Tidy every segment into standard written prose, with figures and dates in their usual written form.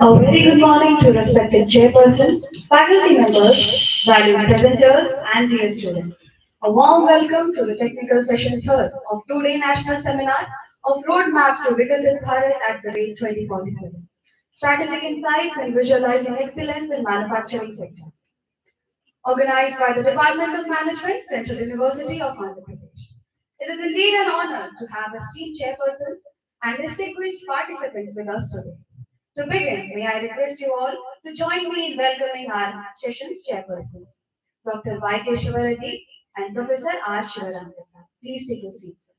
A very good morning to respected chairpersons, faculty members, valued presenters, and dear students. A warm welcome to the technical session third of two-day national seminar of Roadmap to Viksit Bharat at the rate 2047. Strategic insights in visualizing excellence in manufacturing sector. Organized by the Department of Management, Central University of Andhra Pradesh. It is indeed an honor to have esteemed chairpersons and distinguished participants with us today. To begin, may I request you all to join me in welcoming our session's chairpersons, Dr. Y. Keshavaredi and Professor R. Shivaram. Please take your seats.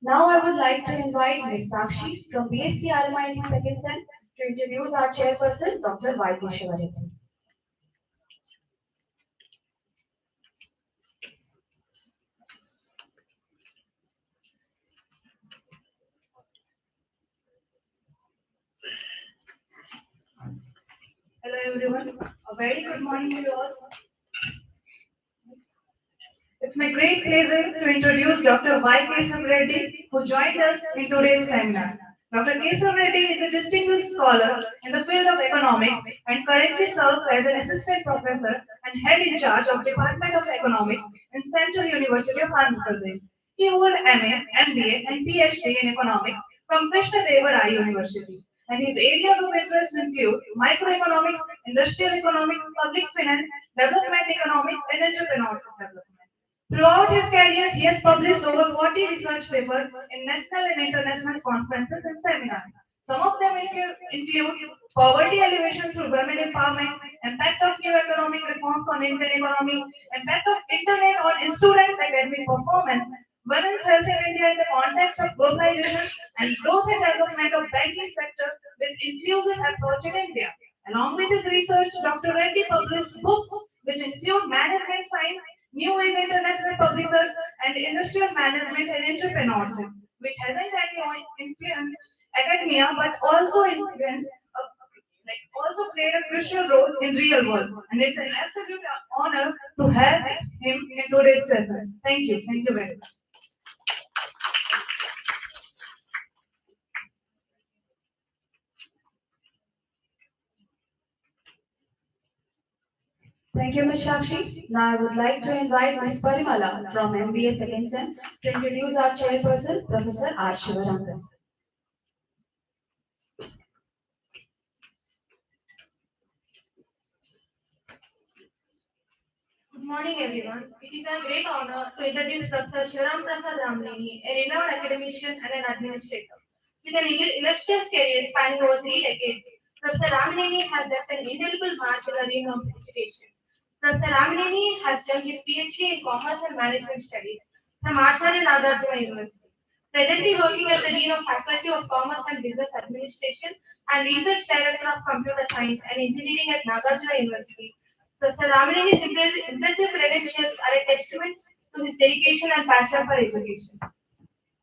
Now I would like to invite Ms. Sakshi from BSc RMIT Second Sem to introduce our chairperson, Dr. Y. Keshavaredi. Hello everyone, a very good morning to you all. It's my great pleasure to introduce Dr. Y. Kesam Reddy, who joined us in today's seminar. Dr. Kesam Reddy is a distinguished scholar in the field of economics and currently serves as an assistant professor and head in charge of Department of Economics in Central University of Andhra Pradesh. He holds MA, MBA, and PhD in economics from Krishna Deva Rai University. And his areas of interest include microeconomics, industrial economics, public finance, development economics, and entrepreneurship development. Throughout his career, he has published over 40 research papers in national and international conferences and seminars. Some of them include poverty elevation through women empowerment, impact of new economic reforms on Indian economy, impact of internet on students' academic performance, women's health in India in the context of globalization, and growth and development of banking sector with inclusive approach in India. Along with his research, Dr. Reddy published books which include management science, New Age International Publishers, and Industrial Management and Entrepreneurship, which hasn't only influenced academia but also influenced like also played a crucial role in real world. And it's an absolute honor to have him in today's session. Thank you. Thank you very much. Thank you, Ms. Shakshi. Now I would like to invite Ms. Parimala from MBA Second Sem to introduce our chairperson, Professor R. Shivarangas. Good morning, everyone. It is a great honor to introduce Professor Shivaram Prasad Ramneni, a renowned academician and an administrator. With an illustrious career spanning over 3 decades, Professor Ramneni has left an indelible mark in the arena of education. Professor Ramneni has done his PhD in Commerce and Management Studies from Acharya Nagarjuna University. Presently working as the Dean of Faculty of Commerce and Business Administration and Research Director of Computer Science and Engineering at Nagarjuna University, Professor Ramaneni's impressive credentials are a testament to his dedication and passion for education.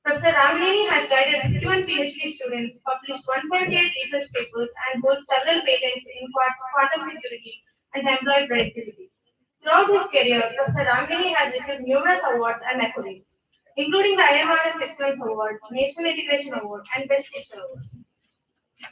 Professor Ramaneni has guided 51 PhD students, published 178 research papers, and holds several patents in quantum security and employee productivity. Throughout his career, Professor Ramaneni has received numerous awards and accolades, including the IMRS Excellence Award, National Integration Award, and Best Teacher Award.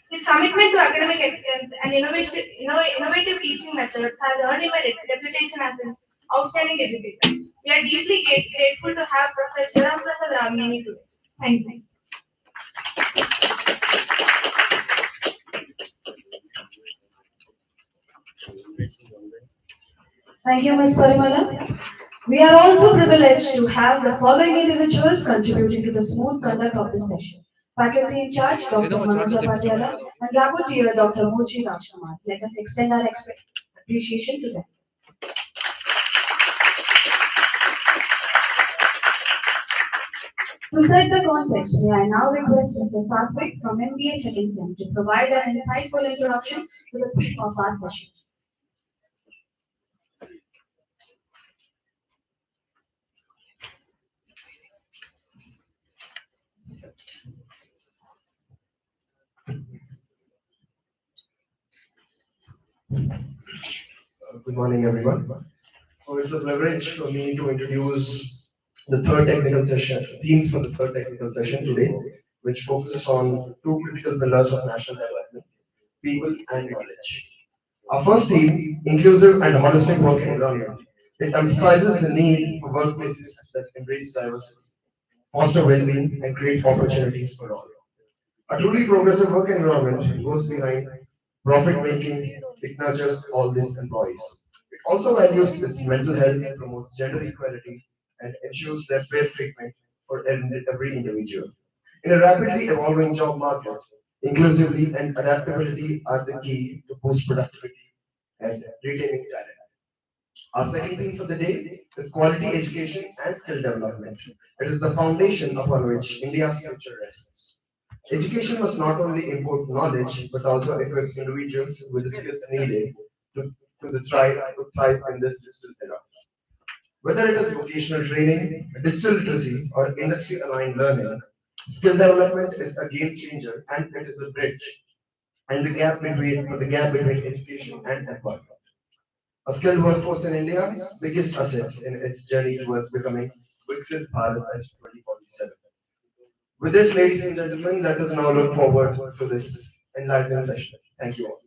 His commitment to academic excellence and innovative teaching methods has earned him a reputation as an outstanding educator. We are deeply grateful to have Professor Shivam Prasad Ramneni today. Thank you. Thank you, Ms. Parimala. We are also privileged to have the following individuals contributing to the smooth conduct of this session. Faculty in charge, Dr. Manoja Patiala, and Rapporteur, Dr. Mochi Rajkumar. Let us extend our appreciation to them. To set the context, may I now request Mr. Satvik from MBA Second Sem to provide an insightful introduction to the theme of our session. Good morning, everyone. So it's a privilege for me to introduce the third technical session, themes for the third technical session today, which focuses on two critical pillars of national development, people and knowledge. Our first theme, inclusive and holistic work environment. It emphasizes the need for workplaces that embrace diversity, foster well-being, and create opportunities for all. A truly progressive work environment goes behind profit making, it nurtures all these employees. It also values its mental health, promotes gender equality, and ensures their fair treatment for every individual. In a rapidly evolving job market, inclusivity and adaptability are the key to boost productivity and retaining talent. Our second theme for the day is quality education and skill development. It is the foundation upon which India's future rests. Education must not only impart knowledge but also equip individuals with the skills needed to, to thrive in this digital era. Whether it is vocational training, digital literacy, or industry aligned learning, skill development is a game changer and it is a bridge and the gap between education and employment. A skilled workforce in India's biggest asset in its journey towards becoming Viksit Bharat by 2047. With this, ladies and gentlemen, let us now look forward to this enlightening session. Thank you all.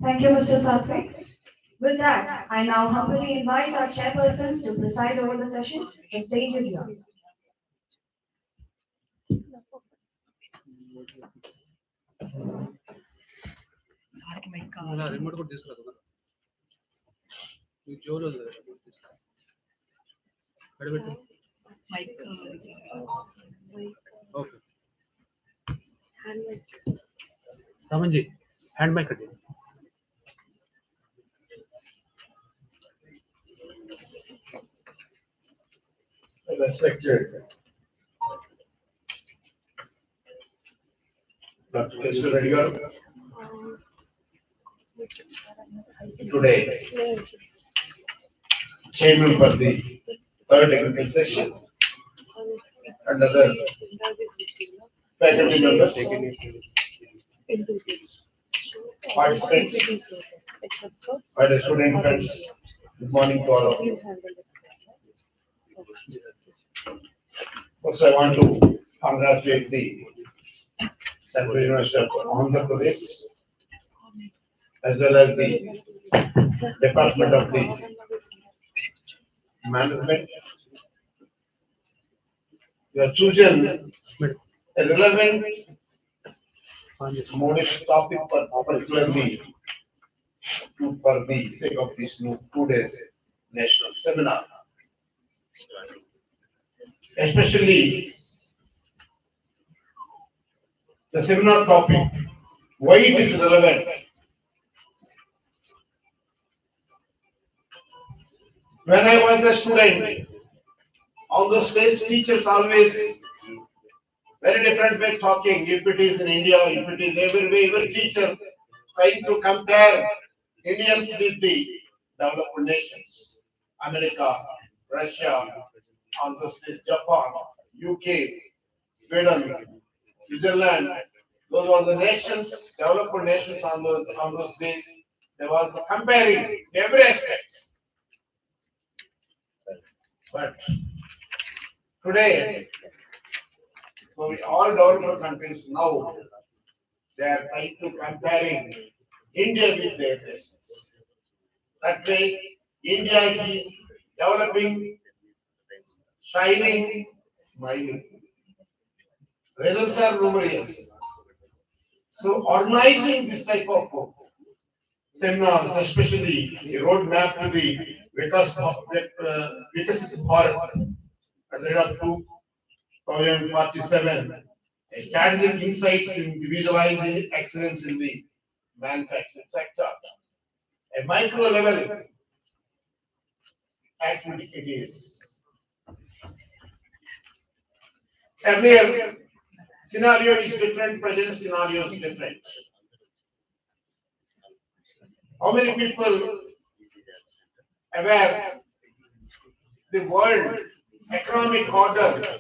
Thank you, Mr. Satvik. With that, I now humbly invite our chairpersons to preside over the session. The stage is yours. Remote కూడా తీసుకురా నీకు జోలో అడబెట్టు okay Raman ji hand mic కట్టి Respected Dr. Keshav Reddy garu, today chairman for the third technical session and other faculty members, participants, my dear student friends. Good morning to all of you. First, I want to congratulate the Central University of Andhra Pradesh as well as the Department of the Management. You have chosen a relevant modest topic for particularly for the sake of this new 2 days national seminar. Especially the seminar topic, why it is relevant. When I was a student, on those days teachers always very different way talking. If it is in India, if it is everywhere, every teacher trying to compare Indians with the developed nations, America, Russia, on those days Japan, UK, Sweden, Switzerland. Those were the nations, developed nations on those days. There was comparing every aspect. But today, so all developed countries now they are trying to comparing India with their nations. That way, India is developing, shining, smiling. Results are numerous. So organizing this type of seminars, especially a roadmap to the Vikasit Bharat at the end of 2047, a strategic insights in visualizing excellence in the manufacturing sector, a micro level activity it is. Earlier scenario is different, present scenario is different. How many people aware the world economic order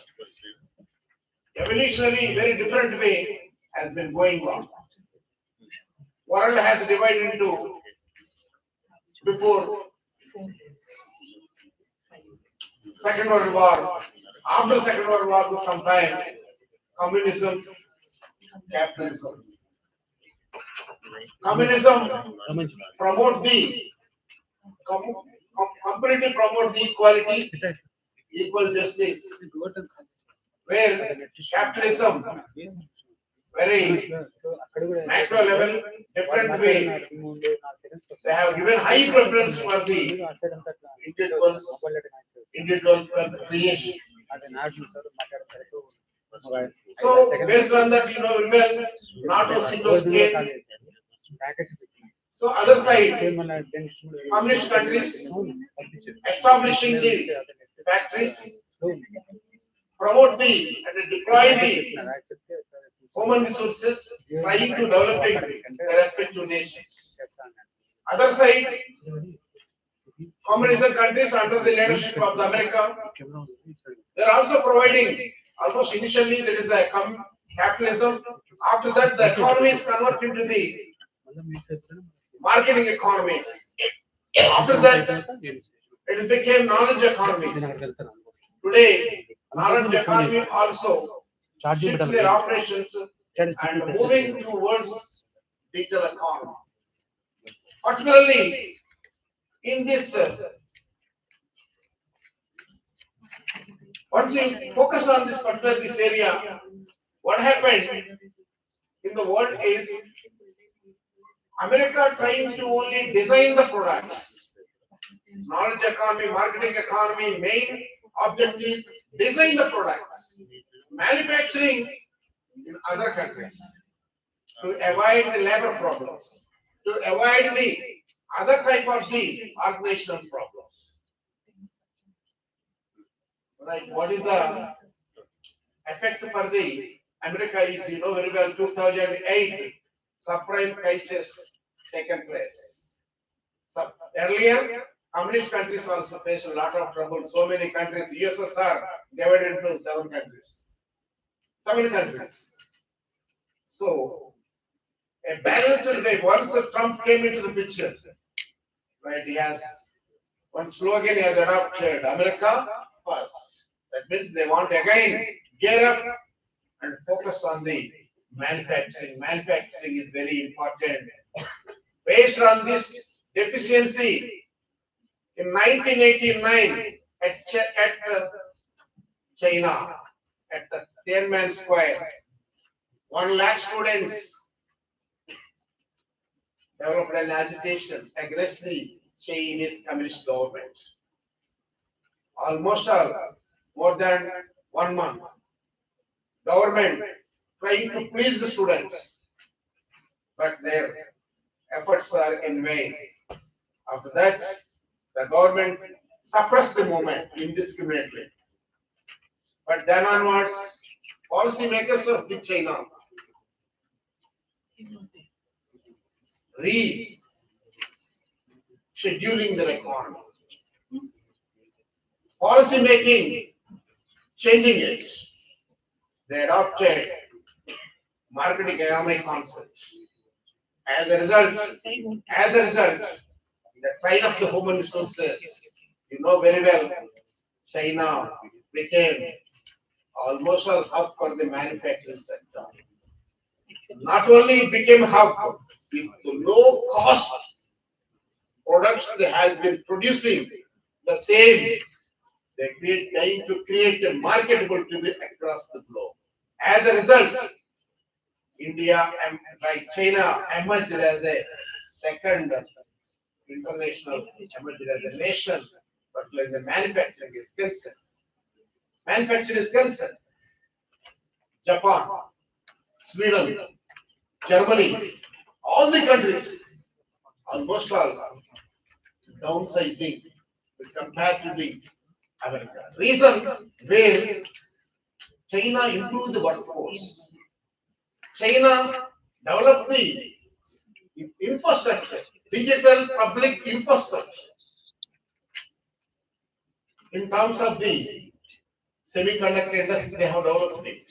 evolutionary very different way has been going on. World has divided into before Second World War, after Second World War for some time, communism, capitalism. Communism promote the completely promote the equality, equal justice, where capitalism very macro level, different way. They have given high preference for the individual creation. So based on that, you know well, not a single scale. So other side, communist countries establishing the factories, promote the and deploy the human resources, trying to developing the respective nations. Other side, communism countries under the leadership of the America, they are also providing almost initially there is a capitalism. After that, the economy is converted into the marketing economies. After that, it became knowledge economy. Today, knowledge economy also shift their operations and moving towards digital economy. Particularly in this, once you focus on this particular this area, what happened in the world is America trying to only design the products. Knowledge economy, marketing economy, main objective design the products. Manufacturing in other countries to avoid the labor problems, to avoid the other type of the organizational problems. Right? What is the effect for the America is you know very well 2008 subprime crisis taken place. So earlier Communist countries also face a lot of trouble. So many countries, USSR divided into 7 countries. 7 countries. So a balanced way. Once Trump came into the picture, right? He has one slogan he has adopted: America first. That means they want again gear up and focus on the manufacturing. Manufacturing is very important. Based on this deficiency, in 1989, at China, at the Tiananmen Square, 1 lakh students developed an agitation against the Chinese Communist government. Almost more than 1 month, government trying to please the students, but their efforts are in vain. After that, the government suppressed the movement indiscriminately. But then onwards, policymakers of the China rescheduling their economy, policy making, changing it. They adopted market economic concept. As a result, the train of the human resources, you know very well, China became almost a hub for the manufacturing sector. Not only it became a hub with the low cost products they has been producing the same, they trying to create a marketable to the across the globe. As a result, like China emerged as a second international, emerged as a nation, but like the manufacturing is concerned. Manufacturing is concerned. Japan, Sweden, Germany, all the countries, almost all downsizing compared to the America. Reason where China improved the workforce. China developed the infrastructure, digital public infrastructure. In terms of the semiconductor industry, they have developed it.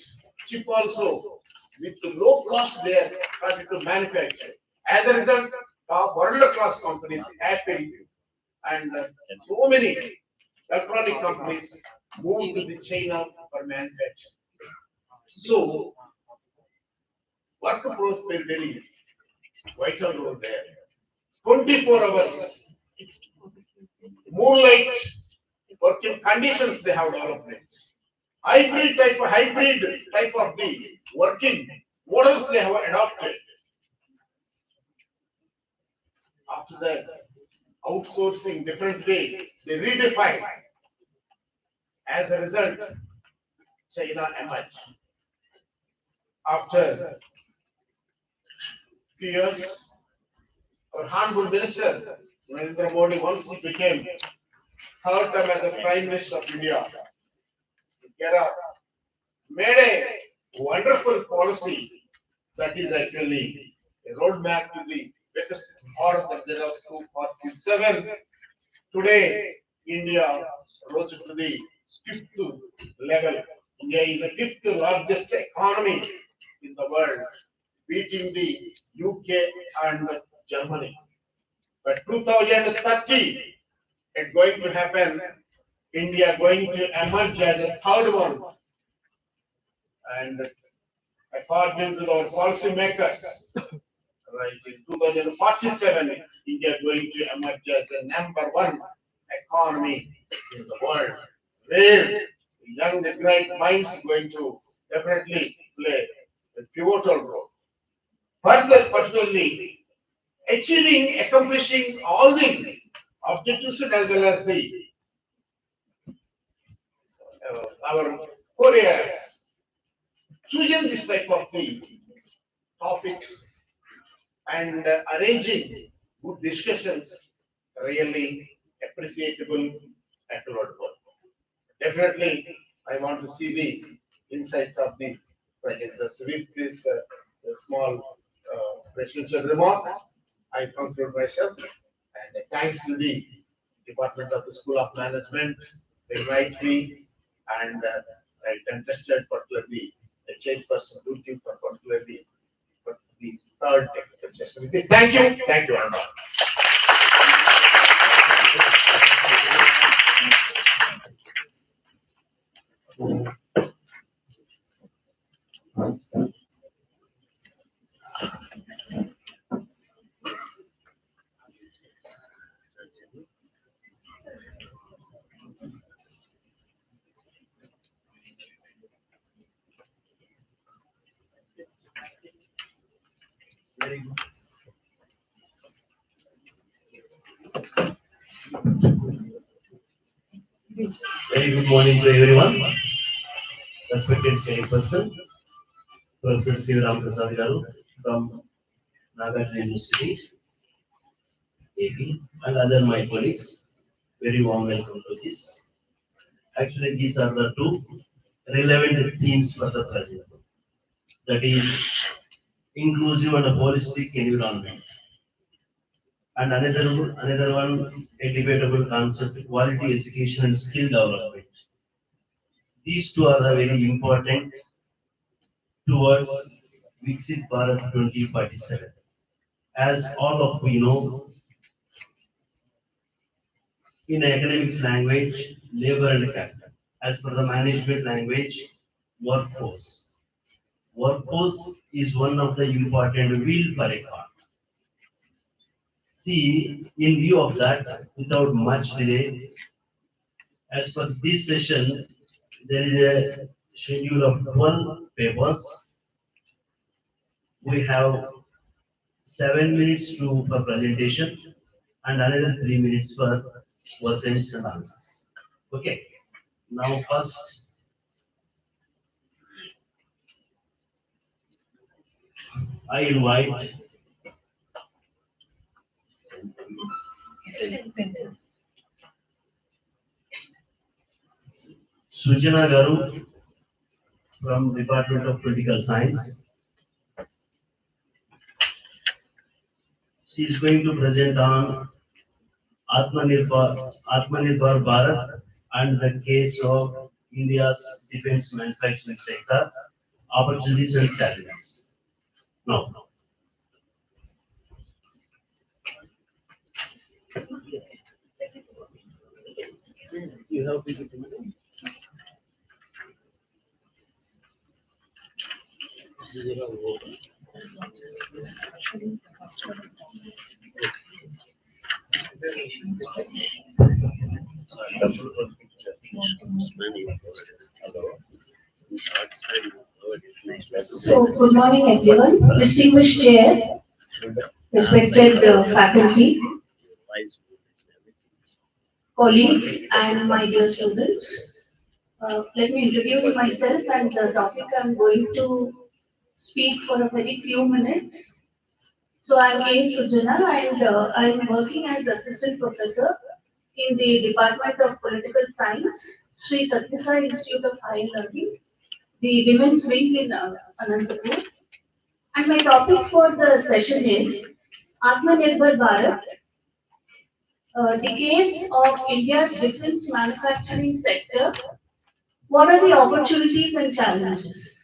Chip also, with the low cost, they are started to manufacture. As a result, top world-class companies, Apple and so many electronic companies moved to the China for manufacturing. So, workforce plays very vital role there. 24 hours, moonlight working conditions they have developed. Hybrid type of the working models they have adopted. After that, outsourcing different way, they redefine. As a result, China emerged. After few years, our Honorable Minister Narendra Modi, once he became third time as the Prime Minister of India, Kera made a wonderful policy that is actually a roadmap to the biggest Bharat that there are 247. Today, India rose to the fifth level. India is the fifth largest economy in the world, beating the UK and Germany. But 2030, it's going to happen. India going to emerge as a third one. And according to our policymakers, right, in 2047, India going to emerge as the number one economy in the world, where young bright minds going to definitely play a pivotal role. Further, particularly accomplishing all the objectives as well as the our Koreas, choosing this type of the topics and arranging good discussions really appreciable at the world. Definitely, I want to see the insights of the presenters. With this small presidential remark, I conclude myself and thanks to the department of the School of Management, very rightly, and I contested particularly the chairperson duty for particularly for the third technical session. With this, thank you, and all. Very good morning to everyone. Respected Chairperson, Professor Sivaram Prasad Garu from Nagarjuna University, AP, and other my colleagues. Very warm welcome to this. Actually, these are the two relevant themes for the project. That is inclusive and holistic environment. And another one, a debatable concept, quality education and skill development. These two are the very important towards Viksit Bharat 2047. As all of we know, in academics language, labor and capital. As per the management language, workforce. Workforce is one of the important wheel for a car. See, in view of that, without much delay, as per this session, there is a schedule of 12 papers. We have 7 minutes for presentation and another 3 minutes for questions and answers. Okay. Now first, I invite Sujana Garu from Department of Political Science. She is going to present on Atmanirbhar Bharat and the case of India's defense manufacturing sector, opportunities and challenges. Now, you have to So, good morning everyone, distinguished chair, respected faculty, colleagues, and my dear students. Let me introduce myself and the topic I'm going to speak for a very few minutes. So, I'm K. Sujana and I'm working as assistant professor in the Department of Political Science, Sri Satyasai Institute of Higher Learning, the Women's Wing in Anantapur. And my topic for the session is Atmanirbhar Bharat, the case of India's defense manufacturing sector. What are the opportunities and challenges?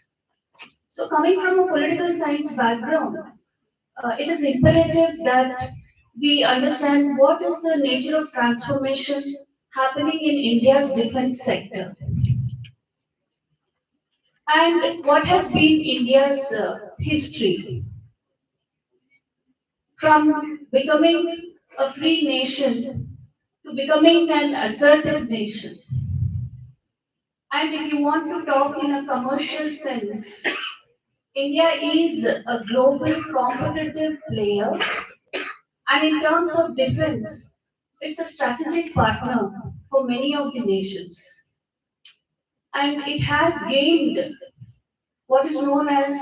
So, coming from a political science background, it is imperative that we understand what is the nature of transformation happening in India's defense sector and what has been India's history from becoming a free nation to becoming an assertive nation. And if you want to talk in a commercial sense, India is a global competitive player, and in terms of defense, it's a strategic partner for many of the nations. And it has gained what is known as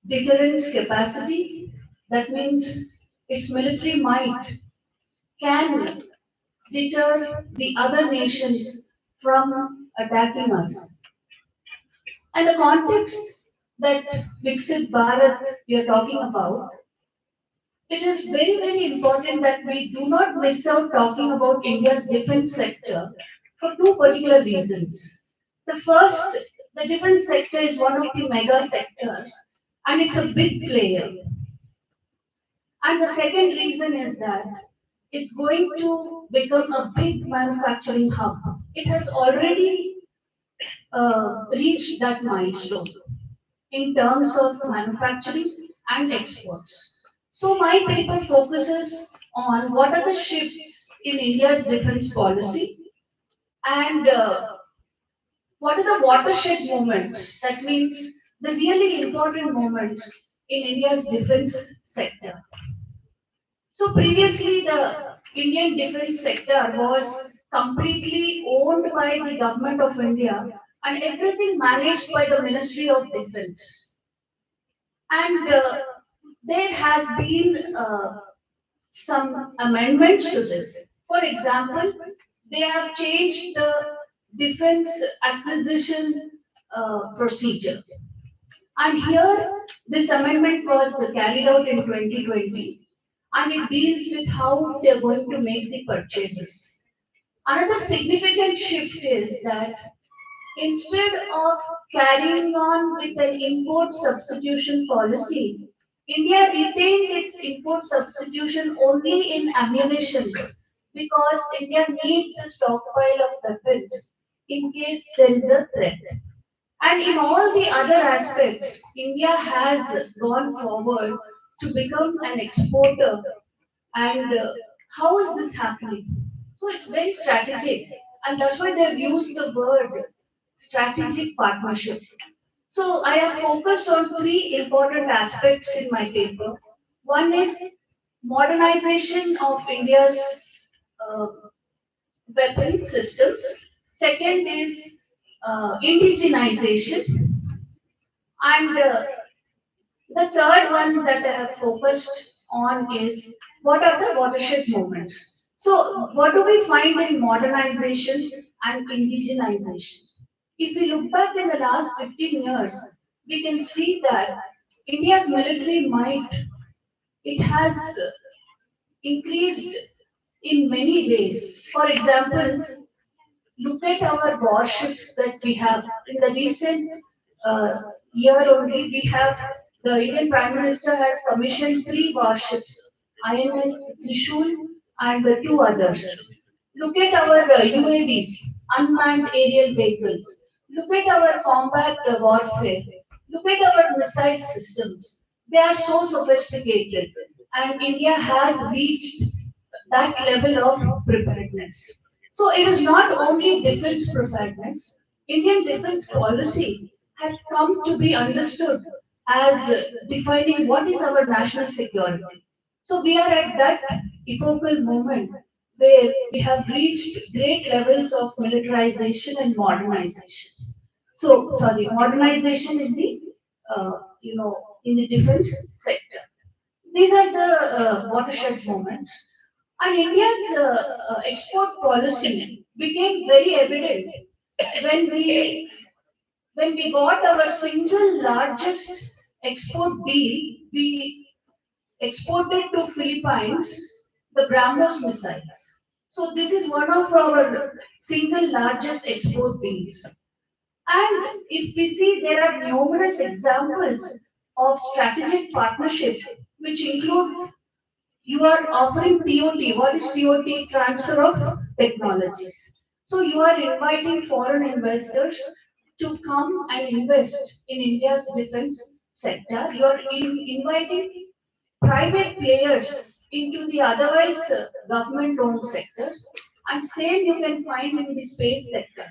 deterrence capacity. That means its military might can deter the other nations from attacking us. And the context that Viksit Bharat we are talking about it is very, very important that we do not miss out talking about India's defense sector for two particular reasons. The first, the defense sector is one of the mega sectors and it's a big player. And the second reason is that it's going to become a big manufacturing hub. It has already reached that milestone in terms of manufacturing and exports. So my paper focuses on what are the shifts in India's defense policy and what are the watershed moments, that means the really important moments in India's defense sector. So previously the Indian defense sector was completely owned by the government of India and everything managed by the Ministry of Defense. And there has been some amendments to this. For example, they have changed the defense acquisition procedure. And here, this amendment was carried out in 2020, and it deals with how they are going to make the purchases. Another significant shift is that instead of carrying on with an import substitution policy, India retained its import substitution only in ammunition because India needs a stockpile of weapons in case there is a threat. And in all the other aspects, India has gone forward to become an exporter. And how is this happening? So it's very strategic, and that's why they've used the word strategic partnership. So I have focused on three important aspects in my paper. One is modernization of India's uh, weapon systems. Second is indigenization. And the third one that I have focused on is what are the watershed moments. So, what do we find in modernization and indigenization? If we look back in the last 15 years, we can see that India's military might it has increased in many ways. For example, look at our warships that we have. In the recent uh, year only, we have the Indian Prime Minister has commissioned three warships, INS Trishul and the two others. Look at our UAVs, unmanned aerial vehicles. Look at our combat warfare. Look at our missile systems. They are so sophisticated, and India has reached that level of preparedness. So it is not only defense preparedness, Indian defense policy has come to be understood as defining what is our national security. So we are at that epochal moment where we have reached great levels of militarization and modernization. So, sorry, modernization in the, in the defense sector. These are the watershed moments. And India's export policy became very evident when we when we got our single largest export deal. We exported to Philippines the BrahMos missiles. So this is one of our single largest export deals. And if we see, there are numerous examples of strategic partnership which include you are offering TOT. What is TOT? Transfer of technologies. So you are inviting foreign investors to come and invest in India's defense sector. You are inviting private players into the otherwise government-owned sectors, and same you can find in the space sector.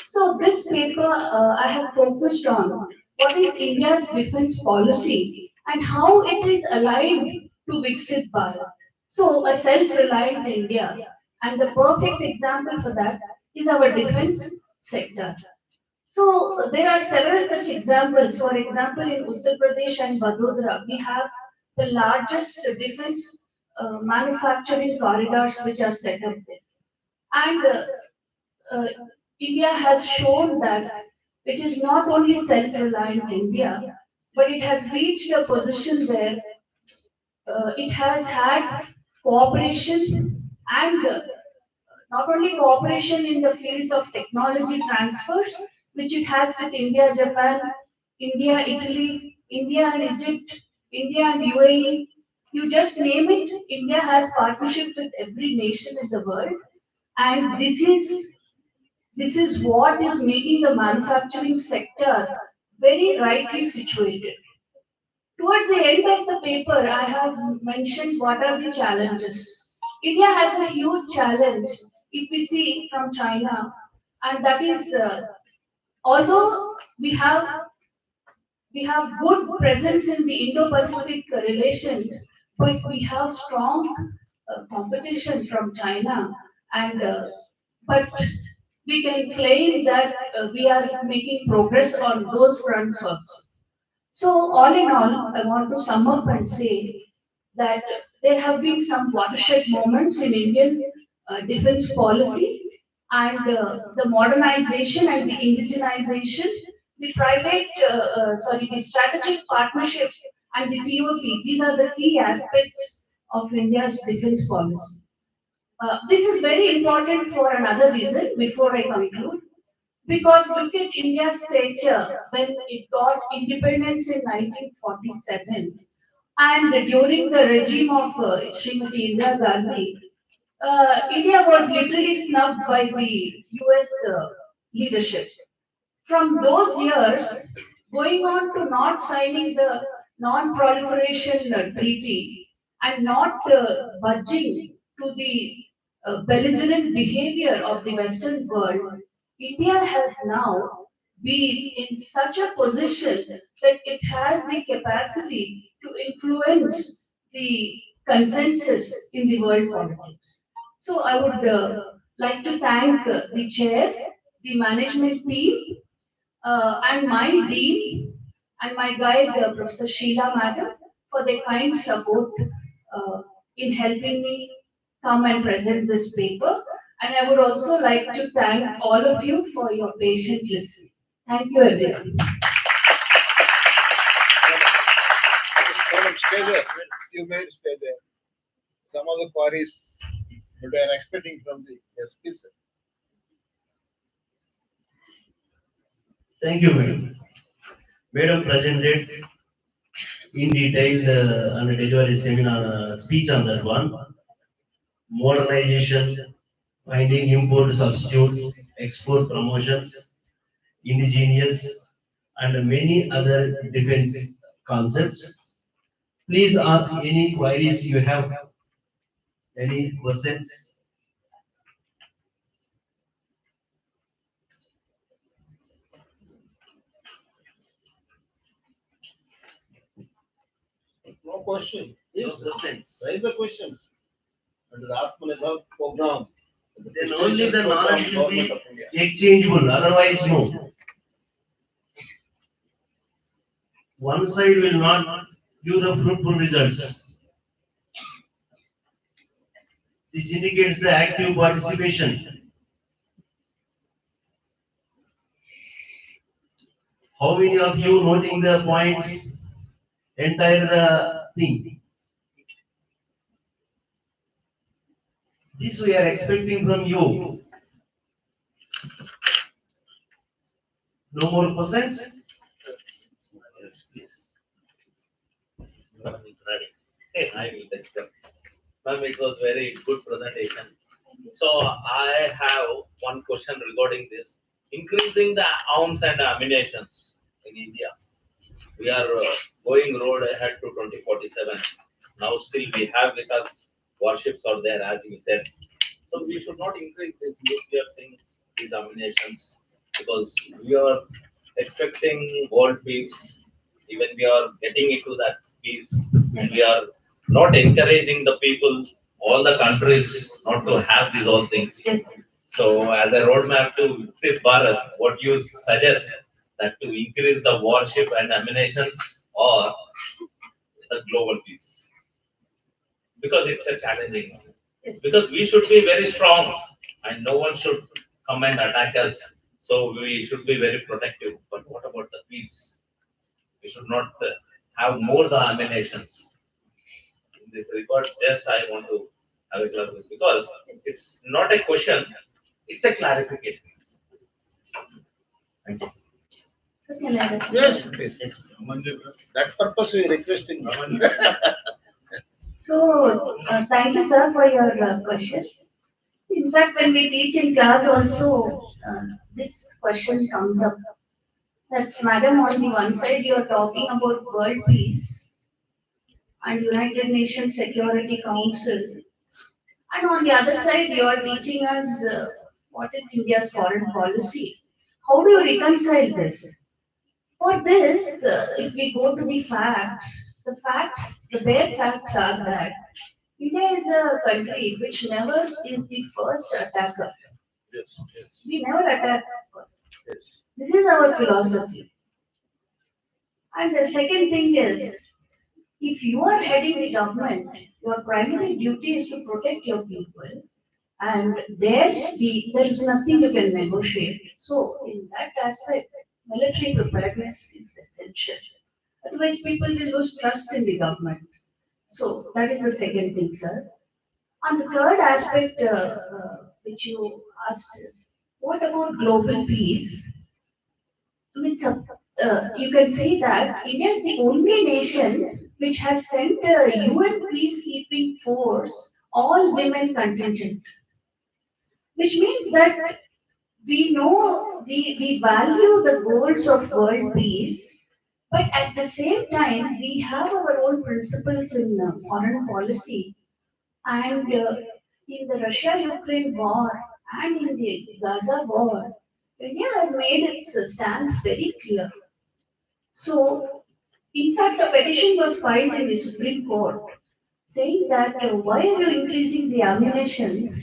So this paper I have focused on what is India's defense policy and how it is aligned to Viksit Bharat. So a self-reliant India, and the perfect example for that is our defense sector. So there are several such examples. For example, in Uttar Pradesh and Vadodara, we have the largest defense manufacturing corridors which are set up there. And uh, India has shown that it is not only self-reliant India, but it has reached a position where it has had cooperation and not only cooperation in the fields of technology transfers, which it has with India, Japan, India, Italy, India and Egypt, India and UAE. You just name it, India has partnership with every nation in the world, and this is what is making the manufacturing sector very rightly situated. Towards the end of the paper, I have mentioned what are the challenges. India has a huge challenge if we see from China, and that is although we have good presence in the Indo-Pacific relations, but we have strong competition from China, and but we can claim that we are making progress on those fronts also. So all in all, I want to sum up and say that there have been some watershed moments in Indian defense policy, and the modernization and the indigenization, the the strategic partnership and the TOP. These are the key aspects of India's defense policy. This is very important for another reason before I conclude. Because look at India's stature when it got independence in 1947 and during the regime of Srimati Indira Gandhi, India was literally snubbed by the US leadership. From those years, going on to not signing the non-proliferation treaty and not budging to the belligerent behavior of the Western world, India has now been in such a position that it has the capacity to influence the consensus in the world politics. So I would like to thank the chair, the management team, and my dean and my guide, Professor Sheila Madam, for their kind support in helping me come and present this paper. And I would also like to thank all of you for your patient listening. Thank you, everyone. Madam, stay there. You may stay there. Some of the queries that we are expecting from the SP, sir. Thank you, madam. Madam presented in detail and delivered a seminar speech on that one. Modernization, finding import substitutes, export promotions, indigenous, and many other defense concepts. Please ask any queries you have, any questions. No question. No Yes, questions. raise the questions. Under the Atmanirbhar program. Then only the knowledge will be Government of India. exchangeable, otherwise no. One side will not give the fruitful results. This indicates the active participation. How many of you noting the points, entire the thing? This we are expecting from you. No more questions? Yes, please. Hey, I will take them. Ma'am, it was very good presentation. So I have one question regarding this. Increasing the arms and ammunitions in India. We are going road ahead to 2047. Now still we have with us warships out there, as you said. So we should not increase these nuclear things, these ammunitions, because we are expecting world peace. Even we are getting into that peace, and we are not encouraging the people, all the countries, not to have these all things. Yes. So, as a roadmap to Viksit Bharat, what you suggest that to increase the warship and ammunitions or the global peace? Because it's a challenging. Yes. Because we should be very strong and no one should come and attack us. So we should be very protective. But what about the peace? We should not have more the ammunitions. this regard, just I want to have a clarification because it's not a question, it's a clarification. Thank you. So can I respond? Yes, please. That purpose we requesting. So, thank you, sir, for your question. In fact, when we teach in class also, this question comes up. That, madam, on the one side you are talking about world peace and United Nations Security Council, and on the other side you are teaching us what is India's foreign policy. How do you reconcile this? For this, if we go to the facts, the bare facts are that India is a country which never is the first attacker. Yes, yes, We never attack first. yes. This is our philosophy. And the second thing is, if you are heading the government, your primary duty is to protect your people, and there is nothing you can negotiate. So, in that aspect, military preparedness is essential. Otherwise, people will lose trust in the government. So, that is the second thing, sir. And the third aspect which you asked is, what about global peace? I mean, you can say that India is the only nation which has sent a UN peacekeeping force, all women contingent, which means that we value the goals of world peace, but at the same time, we have our own principles in foreign policy. And in the Russia-Ukraine war and in the Gaza war, India has made its stance very clear. So, in fact, a petition was filed in the Supreme Court saying that why are you increasing the ammunitions?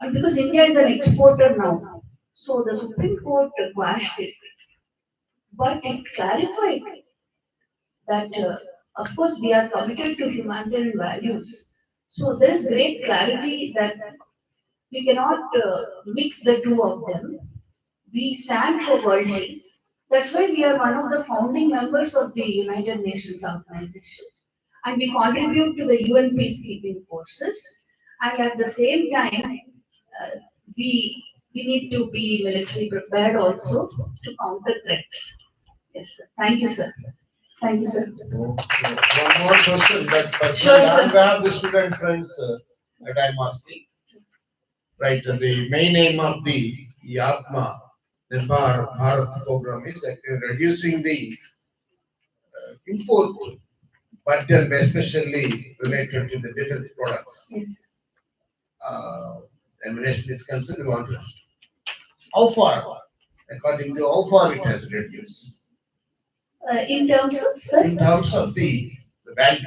And because India is an exporter now. So the Supreme Court quashed it, but it clarified that, of course, we are committed to humanitarian values. So there is great clarity that we cannot mix the two of them. We stand for world peace. That's why we are one of the founding members of the United Nations Organization. And we contribute to the UN peacekeeping forces. And at the same time, uh, we, we need to be military prepared also to counter threats. Yes, sir. Thank you, sir. Thank you, sir. One more question that Sure, personally sir. on behalf of the student friends that I'm asking. Right, the main aim of the Atma Nirbhar Bharat program is actually reducing the import burden, especially related to the defense products. Yes. Ammunition is concerned, we want to. How far, according to how far it has reduced? In terms of, sir? In terms of the value.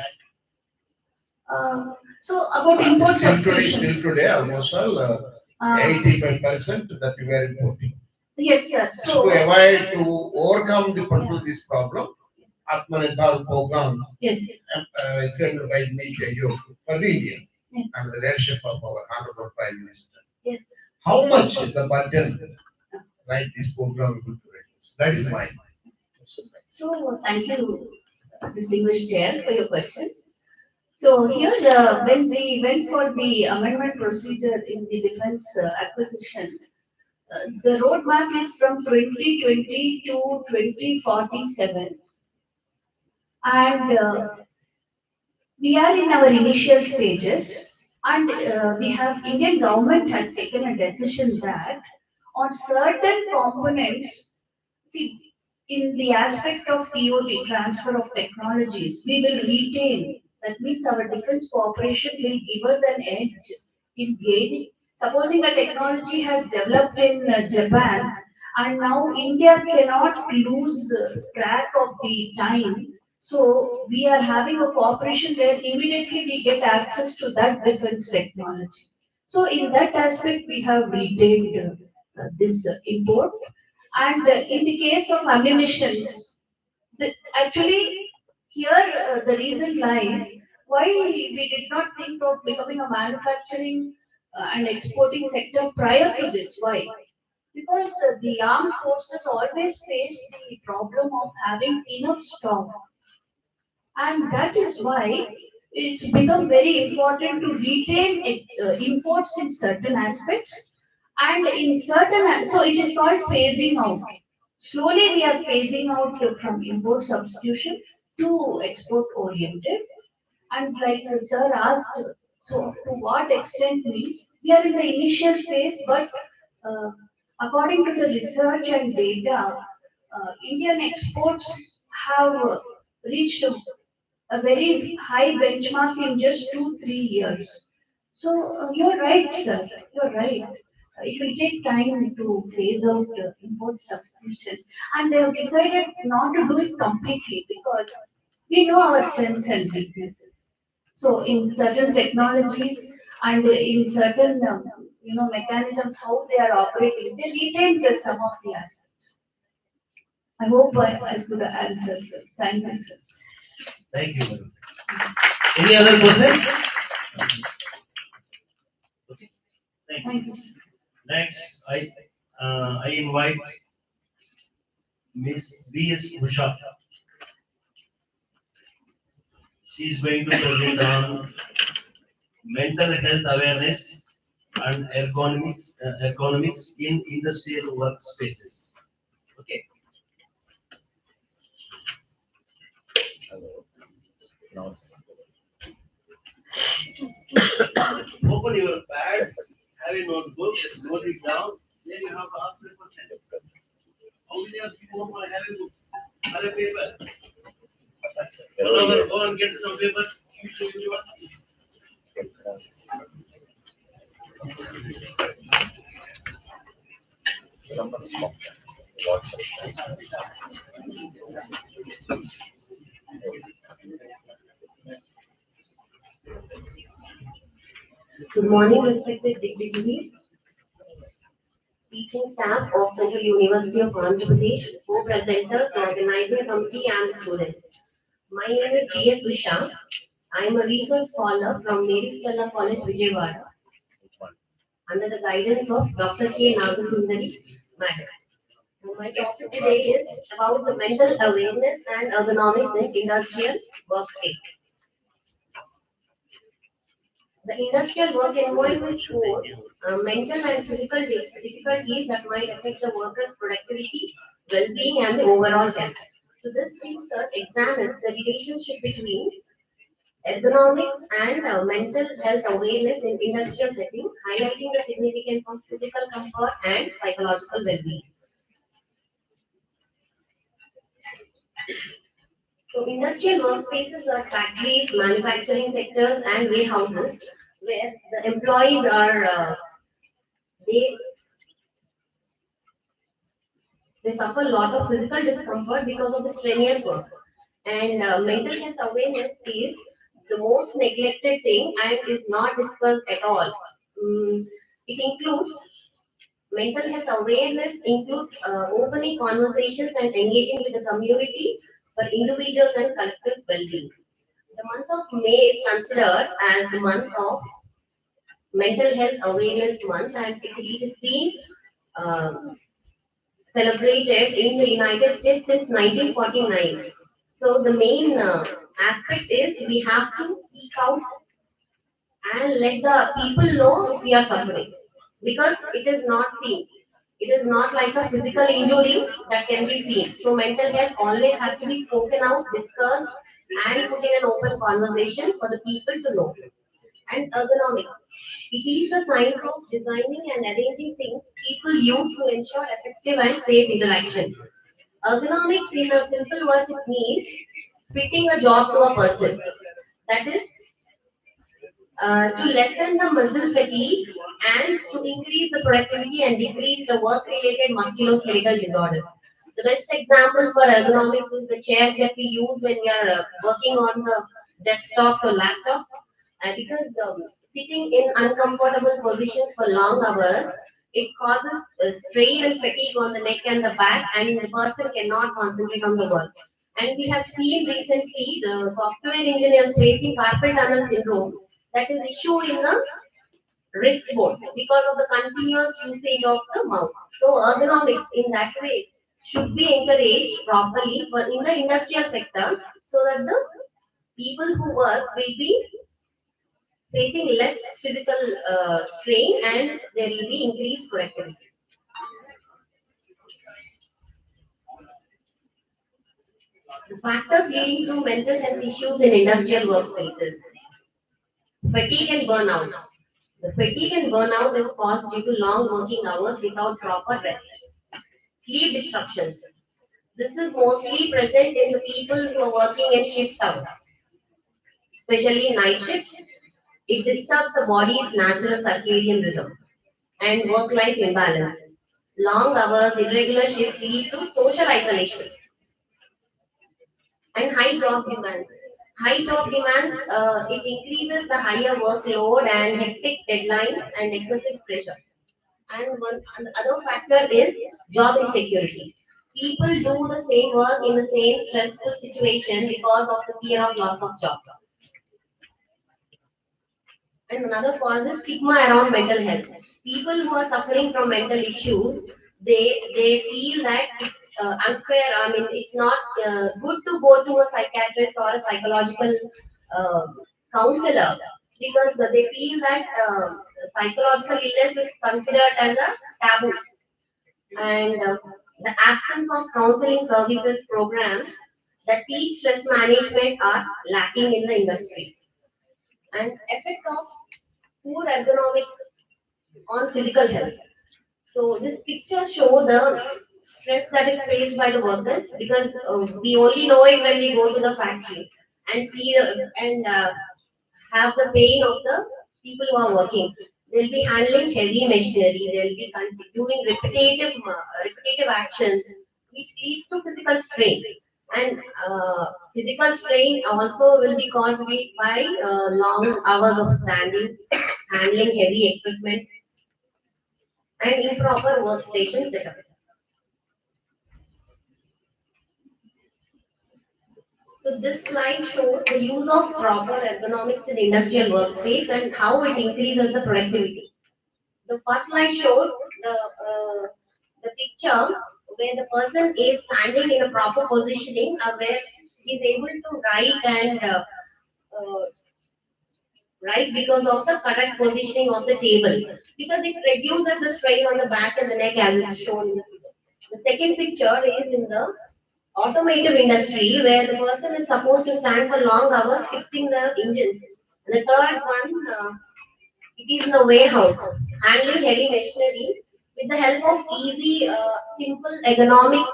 So about import Still substitution. today, almost all 85% that we are importing. Yes, sir. To So, avoid, to overcome the particular this problem, Atmanirbhar program yes. extended by me to you for the India Yes. and the leadership of our Honorable Prime Minister. Yes. How much the burden, right, this program will reduce? That is my question. So, thank you, distinguished chair, for your question. So here, when we went for the amendment procedure in the defense acquisition, the roadmap is from 2020 to 2047, and we are in our initial stages, and we have Indian government has taken a decision that on certain components, see, in the aspect of TOT, transfer of technologies, we will retain. That means our defense cooperation will give us an edge in gaining. Supposing the technology has developed in Japan, and now India cannot lose track of the time. So we are having a cooperation where immediately we get access to that defense technology. So in that aspect, we have retained this import. And in the case of ammunitions, actually here the reason lies why we did not think of becoming a manufacturing and exporting sector prior to this. Why? Because the armed forces always face the problem of having enough stock, and that is why it's become very important to retain imports in certain aspects and in certain, so it is called phasing out. Slowly we are phasing out from import substitution to export oriented. And like the sir asked, so to what extent means we are in the initial phase, but uh, according to the research and data, Indian exports have reached a very high benchmark in just 2, 3 years. So you're right, sir. You're right. It will take time to phase out import substitution, and they have decided not to do it completely because we know our strengths and weaknesses. So in certain technologies and in certain mechanisms how they are operating, they retain the some of the aspects. I hope I could answer, sir. Thank you, sir. Thank you, madam. Any other questions? Okay, thank Thank you. you, sir. Next, I invite Miss B.S. Usha. She is going to present on mental health awareness and ergonomics in industrial workspaces. Okay. Open your pads, have a notebook, note it down, then you have to ask the question. How many of you want to have a book? Have a paper? Go and get some papers. Give it to everyone. Good morning, respected dignitaries, teaching staff of Central University of Andhra Pradesh, co-presenters, the organizing committee, and students. My name is B.S. Usha. I am a research scholar from Mary Stella College, Vijayawada, under the guidance of Dr. K. Nagasundari, Madam. And my topic today is about the mental awareness and ergonomics in industrial workspace. The industrial work environment shows mental and physical difficulties that might affect the worker's productivity, well-being, and the overall health. So this research examines the relationship between ergonomics and mental health awareness in industrial setting, highlighting the significance of physical comfort and psychological well-being. So industrial workspaces are factories, manufacturing sectors, and warehouses where the employees are they they suffer a lot of physical discomfort because of the strenuous work. And mental health awareness is the most neglected thing and is not discussed at all. It includes mental health awareness includes opening conversations and engaging with the community for individuals and collective well-being. The month of May is considered as the month of mental health awareness month, and it has been um, celebrated in the United States since 1949. So the main aspect is we have to speak out and let the people know if we are suffering because it is not seen. It is not like a physical injury that can be seen. So mental health always has to be spoken out, discussed, and put in an open conversation for the people to know. And ergonomics. It is the science of designing and arranging things people use to ensure effective and safe interaction. Ergonomics, in a simple words, it means fitting a job to a person. That is, to lessen the muscle fatigue and to increase the productivity and decrease the work-related musculoskeletal disorders. The best example for ergonomics is the chairs that we use when we are working on the desktops or laptops, because sitting in uncomfortable positions for long hours, it causes strain and fatigue on the neck and the back, and the person cannot concentrate on the work. And we have seen recently the software engineers facing carpal tunnel syndrome, that is issue in the wrist bone because of the continuous usage of the mouse. So ergonomics in that way should be encouraged properly for in the industrial sector so that the People who work will be facing less physical strain and there will be increased productivity. The factors leading to mental health issues in industrial workspaces. Fatigue and burnout. The fatigue and burnout is caused due to long working hours without proper rest. Sleep disruptions. This is mostly present in the people who are working in shift hours, especially night shifts. It disturbs the body's natural circadian rhythm and work-life imbalance. Long hours, irregular shifts lead to social isolation and high job demands. High job demands, it increases the higher workload and hectic deadlines and excessive pressure. And the other factor is job insecurity. People do the same work in the same stressful situation because of the fear of loss of job. And another cause is stigma around mental health. People who are suffering from mental issues, they feel that it's unfair. I mean, it's not good to go to a psychiatrist or a psychological uh, counselor because they feel that psychological illness is considered as a taboo, and the absence of counseling services programs that teach stress management are lacking in the industry. And effect of poor ergonomics on physical health. So this picture show the stress that is faced by the workers because we only know it when we go to the factory and see and have the pain of the people who are working. They'll be handling heavy machinery. They'll be doing repetitive actions, which leads to physical strain. And physical strain also will be caused by long hours of standing, handling heavy equipment, and improper workstation setup. So this slide shows the use of proper ergonomics in industrial workspace and how it increases the productivity. The first slide shows the picture where the person is standing in a proper positioning where he is able to write and write because of the correct positioning of the table because it reduces the strain on the back and the neck as it's shown in the figure. The second picture is in the automotive industry where the person is supposed to stand for long hours fixing the engines. And the third one, it is in the warehouse, handling heavy machinery with the help of easy, simple ergonomic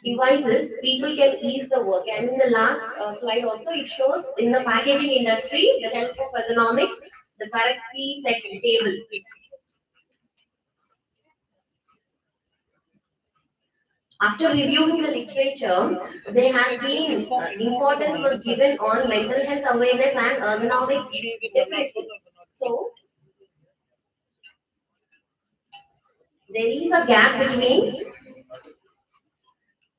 devices, people can ease the work. And in the last slide also, it shows in the packaging industry, the help of ergonomics, the correctly set table. After reviewing the literature, there has been importance was given on mental health awareness and ergonomics differently. So there is a gap between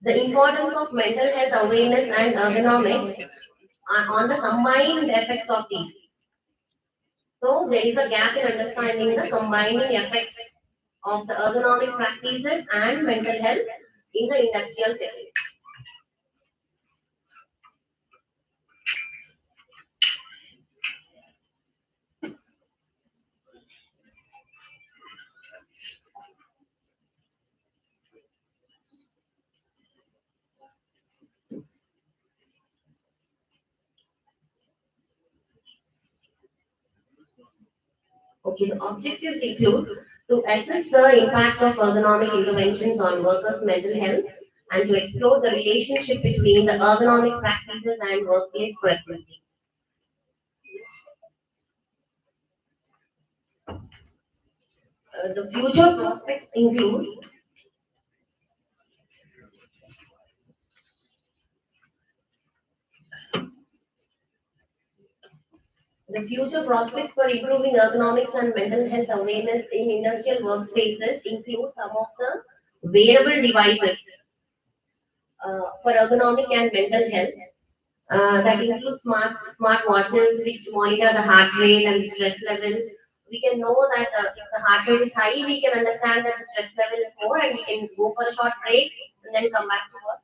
the importance of mental health awareness and ergonomics on the combined effects of these. So there is a gap in understanding the combining effects of the ergonomic practices and mental health in the industrial setting. Okay, the objectives include to assess the impact of ergonomic interventions on workers' mental health and to explore the relationship between the ergonomic practices and workplace productivity. The future prospects include the future prospects for improving ergonomics and mental health awareness in industrial workspaces include some of the wearable devices for ergonomic and mental health. That includes smart watches which monitor the heart rate and the stress level. We can know that if the heart rate is high, we can understand that the stress level is more, and we can go for a short break and then come back to work.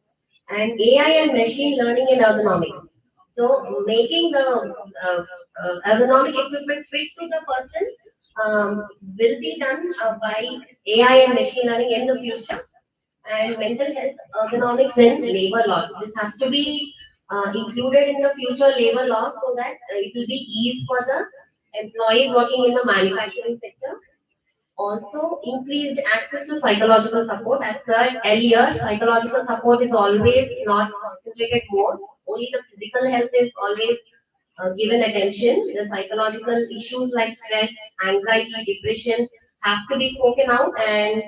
and AI and machine learning in ergonomics. So making the ergonomic equipment fit to the person will be done by AI and machine learning in the future. And mental health ergonomics in labor laws. This has to be included in the future labor laws so that it will be easy for the employees working in the manufacturing sector. Also, increased access to psychological support. As said earlier, psychological support is always not concentrated more. Only the physical health is always given attention. The psychological issues like stress, anxiety, depression have to be spoken out, and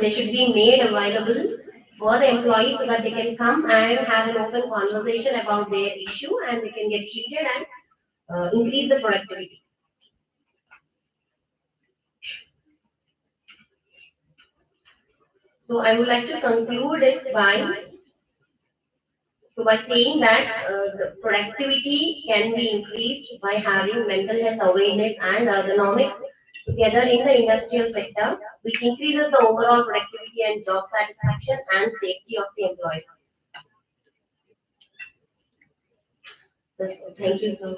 they should be made available for the employees so that they can come and have an open conversation about their issue and they can get treated and increase the productivity. So I would like to conclude it by saying that the productivity can be increased by having mental health awareness and ergonomics together in the industrial sector, which increases the overall productivity and job satisfaction and safety of the employees. That's all. Thank you, sir.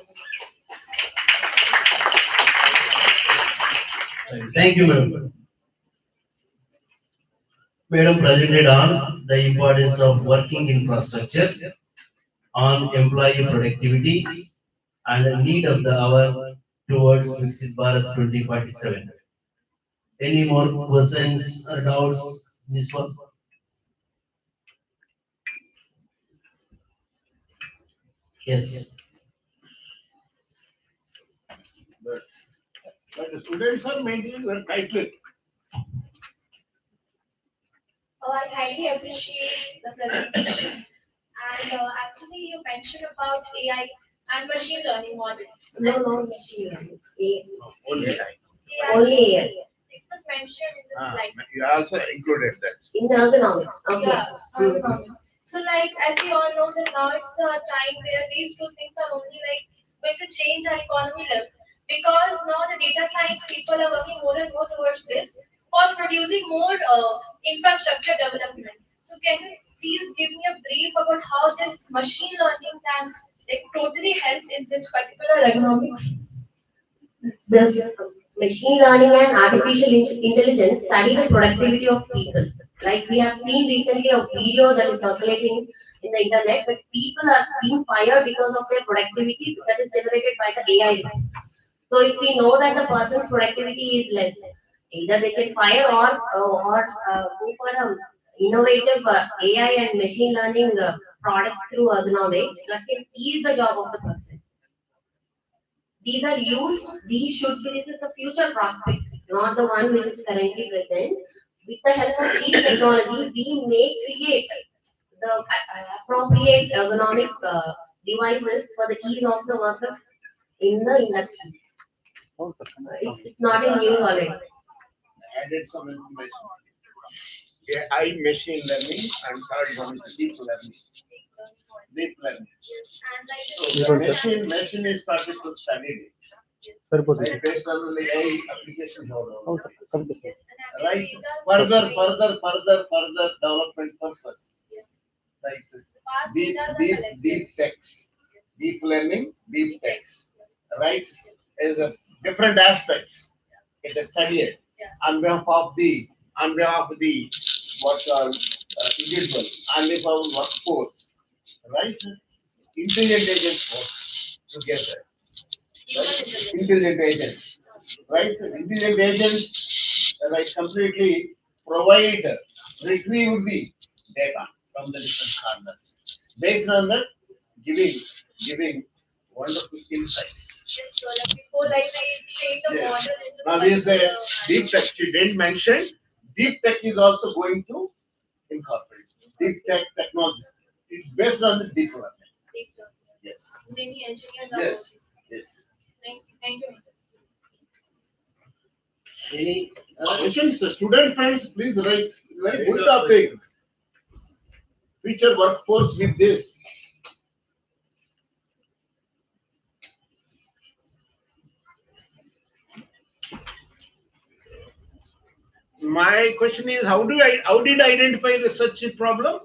Thank you, madam. Madam presented on the importance of working infrastructure, on employee productivity, and the need of the hour towards Viksit Bharat 2047. Any more questions or doubts, Ms. Paul? Yes. But the students are maintaining very tightly. I highly appreciate the presentation. And actually, you mentioned about AI and machine learning model. No, machine learning. Only I. AI, Only AI. it was mentioned in the slide. You also included that. In the ergonomics. Okay. Yeah, ergonomics. So, like, as we all know, that now it's the time where these two things are only like going to change our economy level. Because now the data science people are working more and more towards this for producing more infrastructure development. So, can you please give me a brief about how this machine learning can like totally help in this particular ergonomics? This machine learning and artificial intelligence study the productivity of people. Like we have seen recently a video that is circulating in the internet, but people are being fired because of their productivity that is generated by the AI. So if we know that the person's productivity is less, either they can fire or go for a innovative AI and machine learning products through ergonomics that can ease the job of the person. These are used, these should be, this is the future prospect, not the one which is currently present. With the help of these technology, we may create the appropriate ergonomic devices for the ease of the workers in the industries. It's not in use already. Added some information. AI, machine learning, and third one is deep learning. Deep learning. So the machine is started to study it. Right, based on the AI application. Right. Further development purpose. Like deep text, deep learning, deep text. Right? Is a different aspects. It is studied on behalf of the what individual, on behalf of workforce. Right? Intelligent agents work together. Right? Intelligent agents. Right? Intelligent agents, right, completely provide, retrieve the data from the different corners. Based on that, giving wonderful insights. Yes, so like before, like I train the Yes. model into the Now this particular. deep tech. She didn't mention deep tech is also going to incorporate deep tech technology. It's based on the deep learning. Deep learning. Yes. Many engineers are Yes. working. Yes. Thank you. Any Questions, student friends, please write. Very good topic. Future workforce with this. My question is, how did I identify the such problem?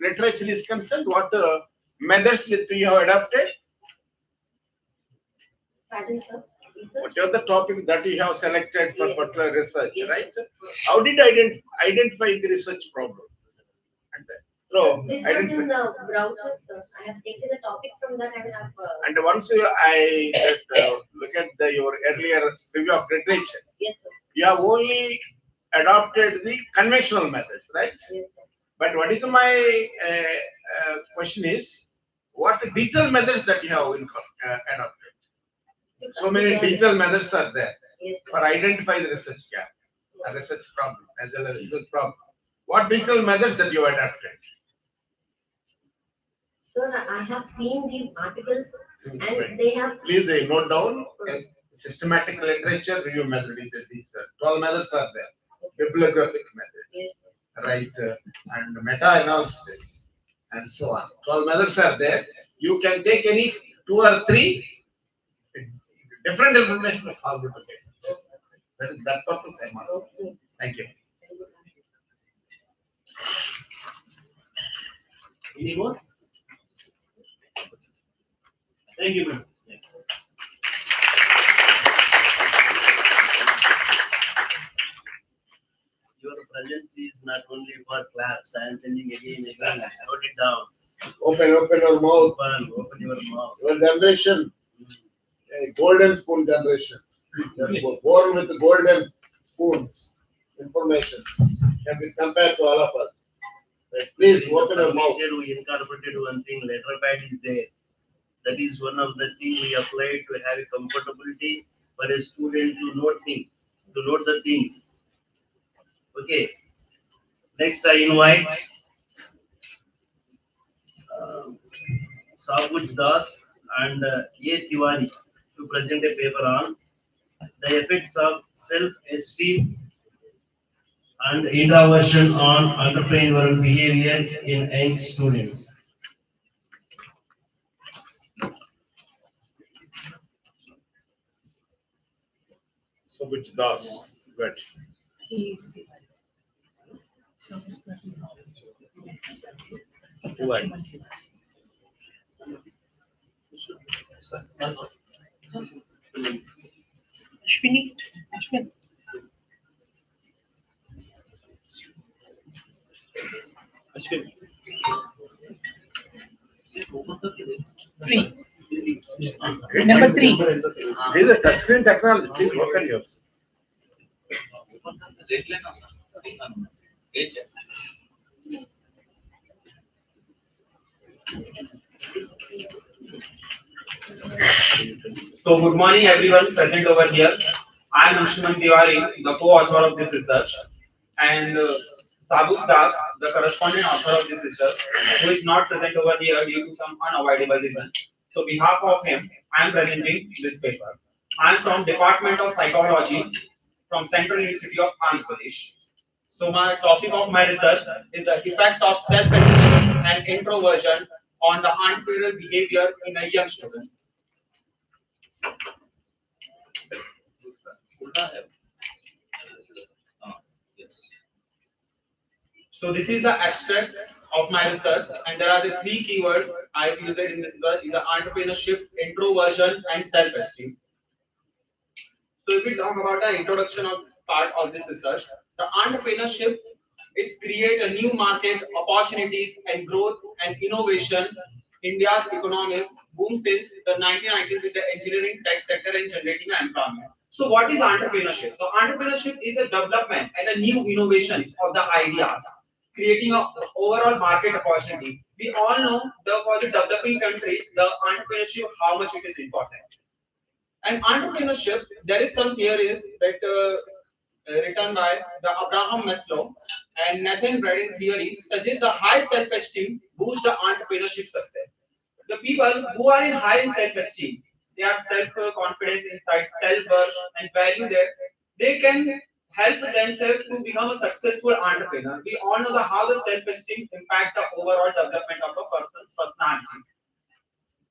Literature is concerned. What methods that we have adopted? Pardon, sir. Research? Whatever the topic that you have selected for Yes. particular research, Yes. right? How did I identify the research problem? And so This was identify. in the browser, sir. I have taken the topic from that and have. And once I look at your earlier review of literature, Yes, sir. you have only adopted the conventional methods, right? Yes, sir. But what is my question is, what digital methods that you have adopted? So many digital methods are there Yes, sir. for identify the research gap, a research problem, as well as research problem. What digital methods that you adapted? Sir, I have seen these articles Right. and they have. Please note down systematic literature review method is these 12 methods are there. Bibliographic method, Yes, right, and meta-analysis, and so on. 12 methods are there. You can take any two or three different information of how to get. That is that purpose I'm asking. okay. Thank you. Any more? Thank you, ma'am. Your presence is not only for claps. I am telling again, again. Note it down. Open your mouth. Open your mouth. Your generation, a golden spoon generation. You are born with golden spoons. Information can be compared to all of us. Right? Please open your mouth. We incorporated one thing. Letter pad is there. That is one of the things we applied to have a comfortability for a student to note the things. Okay. Next, I invite Sabuj Das and A. Tiwari to present a paper on the effects of self-esteem and introversion on entrepreneurial behavior in young students. So which das? Good. What? Number 3. This is a touchscreen technology. Please work on yours. So good morning everyone present over here. I am Anshuman Tiwari, the co-author of this research, and Sabus Das, the corresponding author of this research, who is not present over here due to some unavoidable reason. So behalf of him, I am presenting this paper. I am from Department of Psychology from Central University of Andhra Pradesh. So my topic of my research is the effect of self-esteem and introversion on the entrepreneurial behavior in a young student. So this is the abstract of my research, and there are the three keywords I have used in this research: is the entrepreneurship, introversion, and self-esteem. So if we talk about the introduction of part of this research, the entrepreneurship is create a new market opportunities and growth and innovation. India's economic boom since the 1990s with the engineering, tech sector and generating employment. So what is entrepreneurship? So entrepreneurship is a development and a new innovations of the ideas, creating a overall market opportunity. We all know for the developing countries, the entrepreneurship, how much it is important. And entrepreneurship, there is some theories that written by the Abraham Maslow and Nathan Braden theory suggests the high self-esteem boosts the entrepreneurship success. The people who are in high self-esteem, they have self-confidence inside, self-worth and value there, they can help themselves to become a successful entrepreneur. We all know how the self-esteem impact the overall development of a person's personality.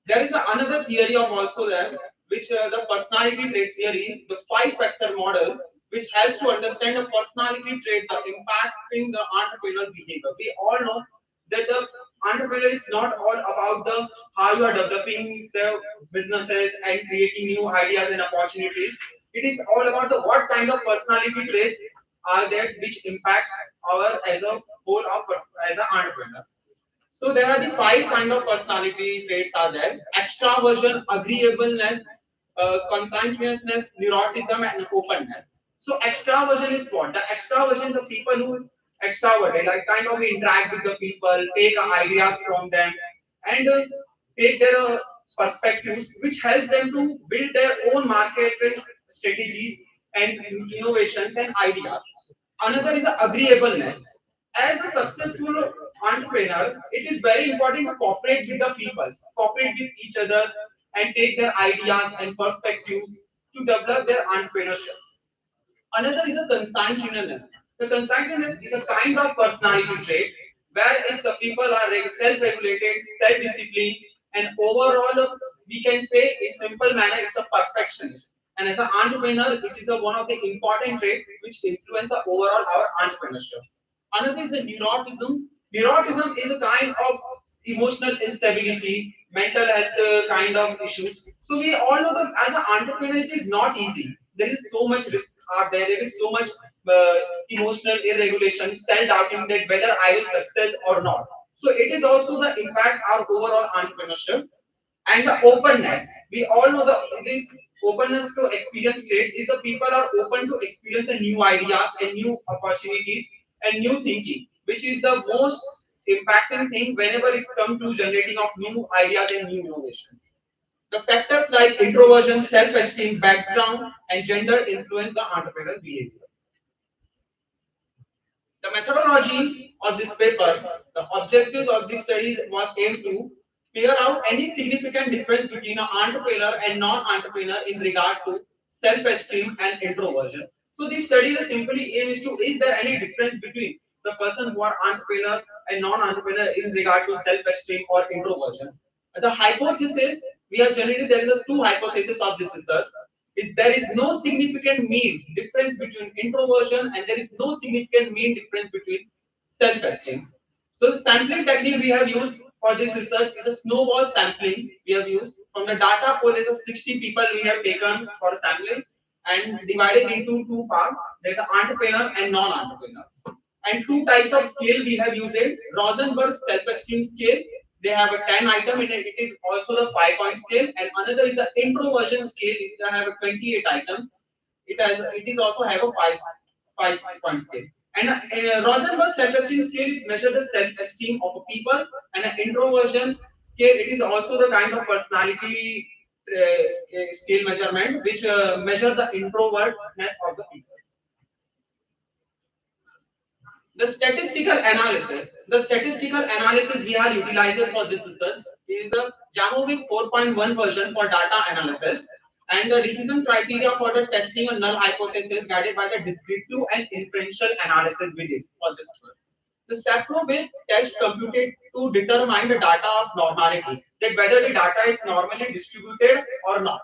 There is another theory of also there, which the personality trait theory, the 5-factor model, which helps to understand the personality trait, the impacting the entrepreneurial behavior. We all know that the entrepreneur is not all about the how you are developing the businesses and creating new ideas and opportunities. It is all about the what kind of personality traits are there which impact our as a whole of as an entrepreneur. So there are the five kind of personality traits are there: extraversion, agreeableness, conscientiousness, neuroticism, and openness. So extraversion is what? The extraversion, the people who extraverted, like kind of interact with the people, take ideas from them, and take their perspectives, which helps them to build their own marketing strategies and innovations and ideas. Another is the agreeableness. As a successful entrepreneur, it is very important to cooperate with the people, cooperate with each other, and take their ideas and perspectives to develop their entrepreneurship. Another is a conscientiousness. The conscientiousness is a kind of personality trait where it's the people are self-regulated, self-disciplined, and overall we can say in simple manner it's a perfectionist. And as an entrepreneur, it is one of the important traits which influence the overall our entrepreneurship. Another is the neuroticism. Neuroticism is a kind of emotional instability, mental health kind of issues. So we all know that as an entrepreneur, it is not easy. There is so much risk are there. There is so much emotional irregulation, self-doubting that whether I will success or not. So it is also the impact our overall entrepreneurship and the openness. We all know the this openness to experience state is the people are open to experience the new ideas and new opportunities and new thinking, which is the most impacting thing whenever it's come to generating of new ideas and new innovations. The factors like introversion, self-esteem, background, and gender influence the entrepreneurial behavior. The methodology of this paper, the objectives of this studies was aimed to figure out any significant difference between an entrepreneur and non-entrepreneur in regard to self-esteem and introversion. So this study is simply aim is to is there any difference between the person who are entrepreneur and non-entrepreneur in regard to self-esteem or introversion. The hypothesis we have generated there is a two hypothesis of this research is there is no significant mean difference between introversion and there is no significant mean difference between self-esteem. So the sampling technique we have used for this research is a snowball sampling we have used. From the data pool, there's a 60 people we have taken for sampling and divided into two parts. There's an entrepreneur and non-entrepreneur. And two types of scale we have used it. Rosenberg self-esteem scale. They have a 10 item in it. It is also the 5-point scale. And another is the introversion scale. It have a 28 items. It is also have a 5-point scale. And Rosenberg self-esteem scale it measures the self-esteem of a people. And an introversion scale it is also the kind of personality scale measurement which measure the introvertness of the people. The statistical analysis. The statistical analysis we are utilizing for this research is the Jamovic 4.1 version for data analysis and the decision criteria for the testing a null hypothesis guided by the descriptive and inferential analysis we did for this research. The Saprobit test computed to determine the data of normality, that whether the data is normally distributed or not.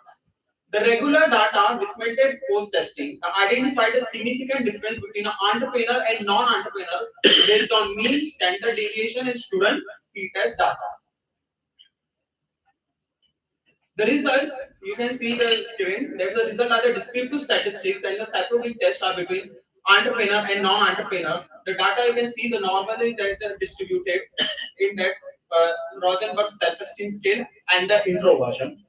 The regular data disseminated post-testing identified a significant difference between an entrepreneur and non-entrepreneur based on mean, standard deviation, and student t-test data. The results, you can see the screen. There's the result are the descriptive statistics and the psychometric test are between entrepreneur and non-entrepreneur. The data you can see the normally that are distributed in that Rosenberg self-esteem scale and the introversion.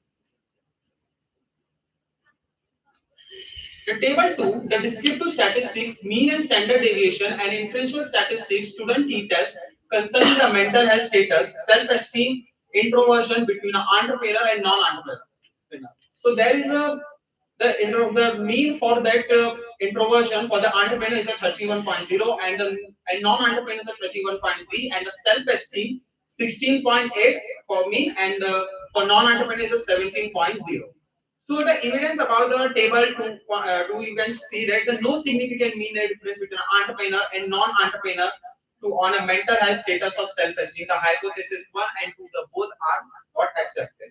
The table 2, the descriptive statistics, mean and standard deviation, and inferential statistics, student t-test concerning the mental health status, self-esteem, introversion between an entrepreneur and non-entrepreneur. So there is the mean for that introversion for the entrepreneur is a 31.0 and the non-entrepreneur is a 31.3 and the self-esteem 16.8 for me and for non-entrepreneur is a 17.0. So the evidence about the table two you can see that there is no significant mean difference between an entrepreneur and non-entrepreneur to on a mental health status of self-esteem. The hypothesis 1 and 2 the both are not accepted.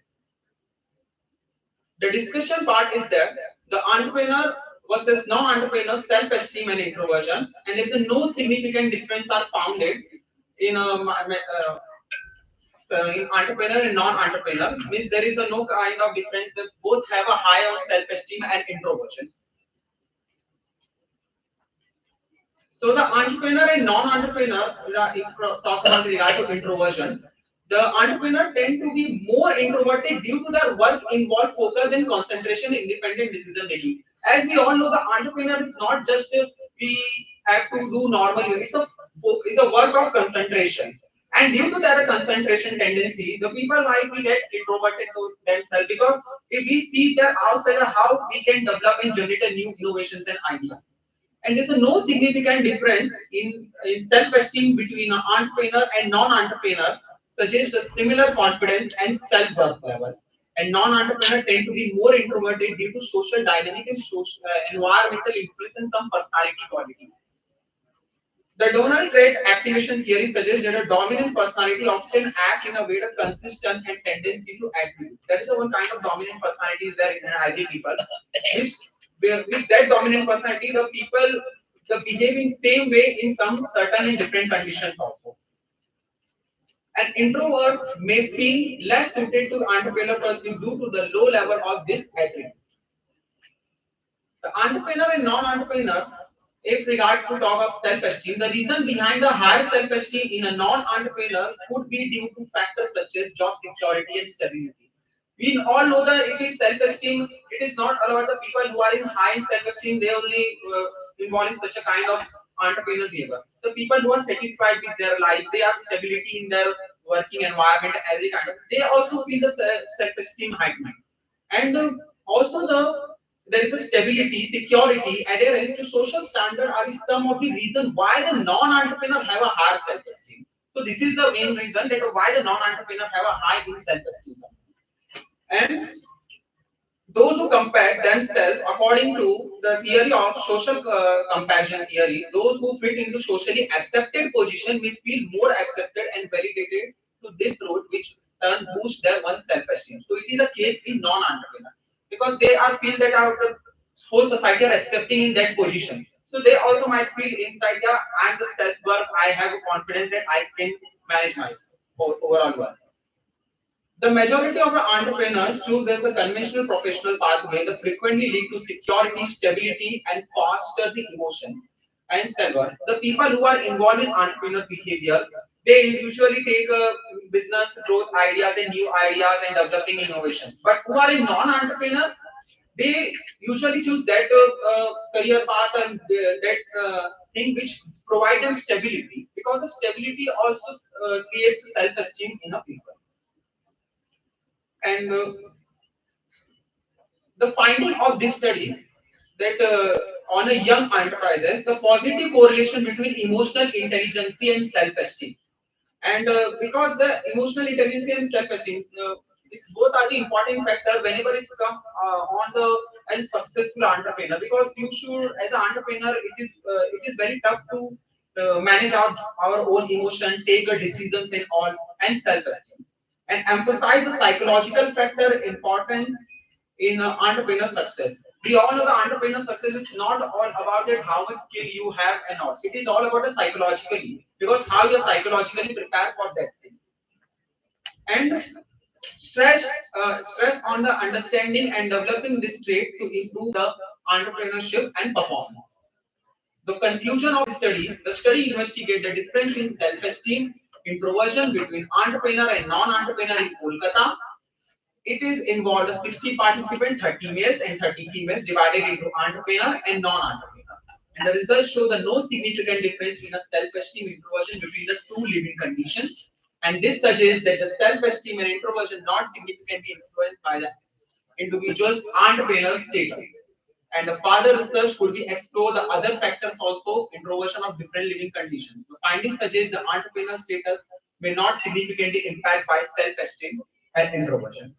The discussion part is there. The entrepreneur versus non-entrepreneur self-esteem and introversion, and there is a no significant difference are founded in in entrepreneur and non-entrepreneur. Means there is a no kind of difference. They both have a high on self-esteem and introversion. So the entrepreneur and non-entrepreneur, if talk about regard to introversion, the entrepreneur tend to be more introverted due to their work involved focus and concentration, independent decision making. As we all know, the entrepreneur is not just we have to do normal. It's a work of concentration. And due to that concentration tendency, the people might be get introverted to themselves because if we see that outside how we can develop and generate a new innovations and ideas. And there's a no significant difference in self-esteem between an entrepreneur and non-entrepreneur, suggests a similar confidence and self-worth level. And non-entrepreneur tend to be more introverted due to social dynamic and social, environmental influence and some personality qualities. The donor trait activation theory suggests that a dominant personality often act in a way that consistent and tendency to attribute. That is the one kind of dominant personality is there in an ideal people, which which that dominant personality, the people the behave in same way in some certain and different conditions also. An introvert may feel less suited to entrepreneur pursuit due to the low level of this attribute. The entrepreneur and non-entrepreneur, if regard to talk of self-esteem, the reason behind the higher self-esteem in a non-entrepreneur could be due to factors such as job security and stability. We all know that it is self-esteem. It is not all about the people who are in high self-esteem. They only involve in such a kind of entrepreneurial behavior. The people who are satisfied with their life, they have stability in their working environment, every kind of. They also feel the self-esteem heightened, and also there is a stability, security, adherence to social standard are some of the reason why the non-entrepreneur have a higher self-esteem. So this is the main reason that why the non-entrepreneur have a high in self-esteem. And those who compare themselves according to the theory of social comparison theory, those who fit into socially accepted position will feel more accepted and validated to this route, which turn boost their own self-esteem. So it is a case in non-entrepreneur because they are feel that our whole society are accepting in that position. So they also might feel inside, yeah, I am the self-worth, I have a confidence that I can manage my overall work. The majority of the entrepreneurs choose as a conventional professional pathway that frequently lead to security, stability, and foster the emotion and self-worth. The people who are involved in entrepreneurial behavior, they usually take business growth ideas and new ideas and developing innovations. But who are in non-entrepreneur, they usually choose that career path and that thing which provide them stability because the stability also creates self-esteem in a people. And the finding of these studies that on a young enterprises, the positive correlation between emotional intelligence and self-esteem. And because the emotional intelligence and self-esteem, it's both are the important factor whenever it's come on the as successful entrepreneur. Because you should, as an entrepreneur, it is very tough to manage our own emotion, take a decisions and all, and self-esteem, and emphasize the psychological factor importance in entrepreneur success. We all know the entrepreneur success is not all about that how much skill you have and all. It is all about the psychologically because how you psychologically prepare for that thing. And stress on the understanding and developing this trait to improve the entrepreneurship and performance. The conclusion of studies, the study investigate the difference in self-esteem, introversion between entrepreneur and non-entrepreneur in Kolkata. It is involved 60 participants, 30 males and 30 females divided into entrepreneur and non-entrepreneur. And the results show the no significant difference in a self-esteem introversion between the two living conditions. And this suggests that the self-esteem and introversion not significantly influenced by the individual's entrepreneurial status. And the further research could be explore the other factors also introversion of different living conditions. The findings suggest the entrepreneurial status may not significantly impact by self-esteem and introversion.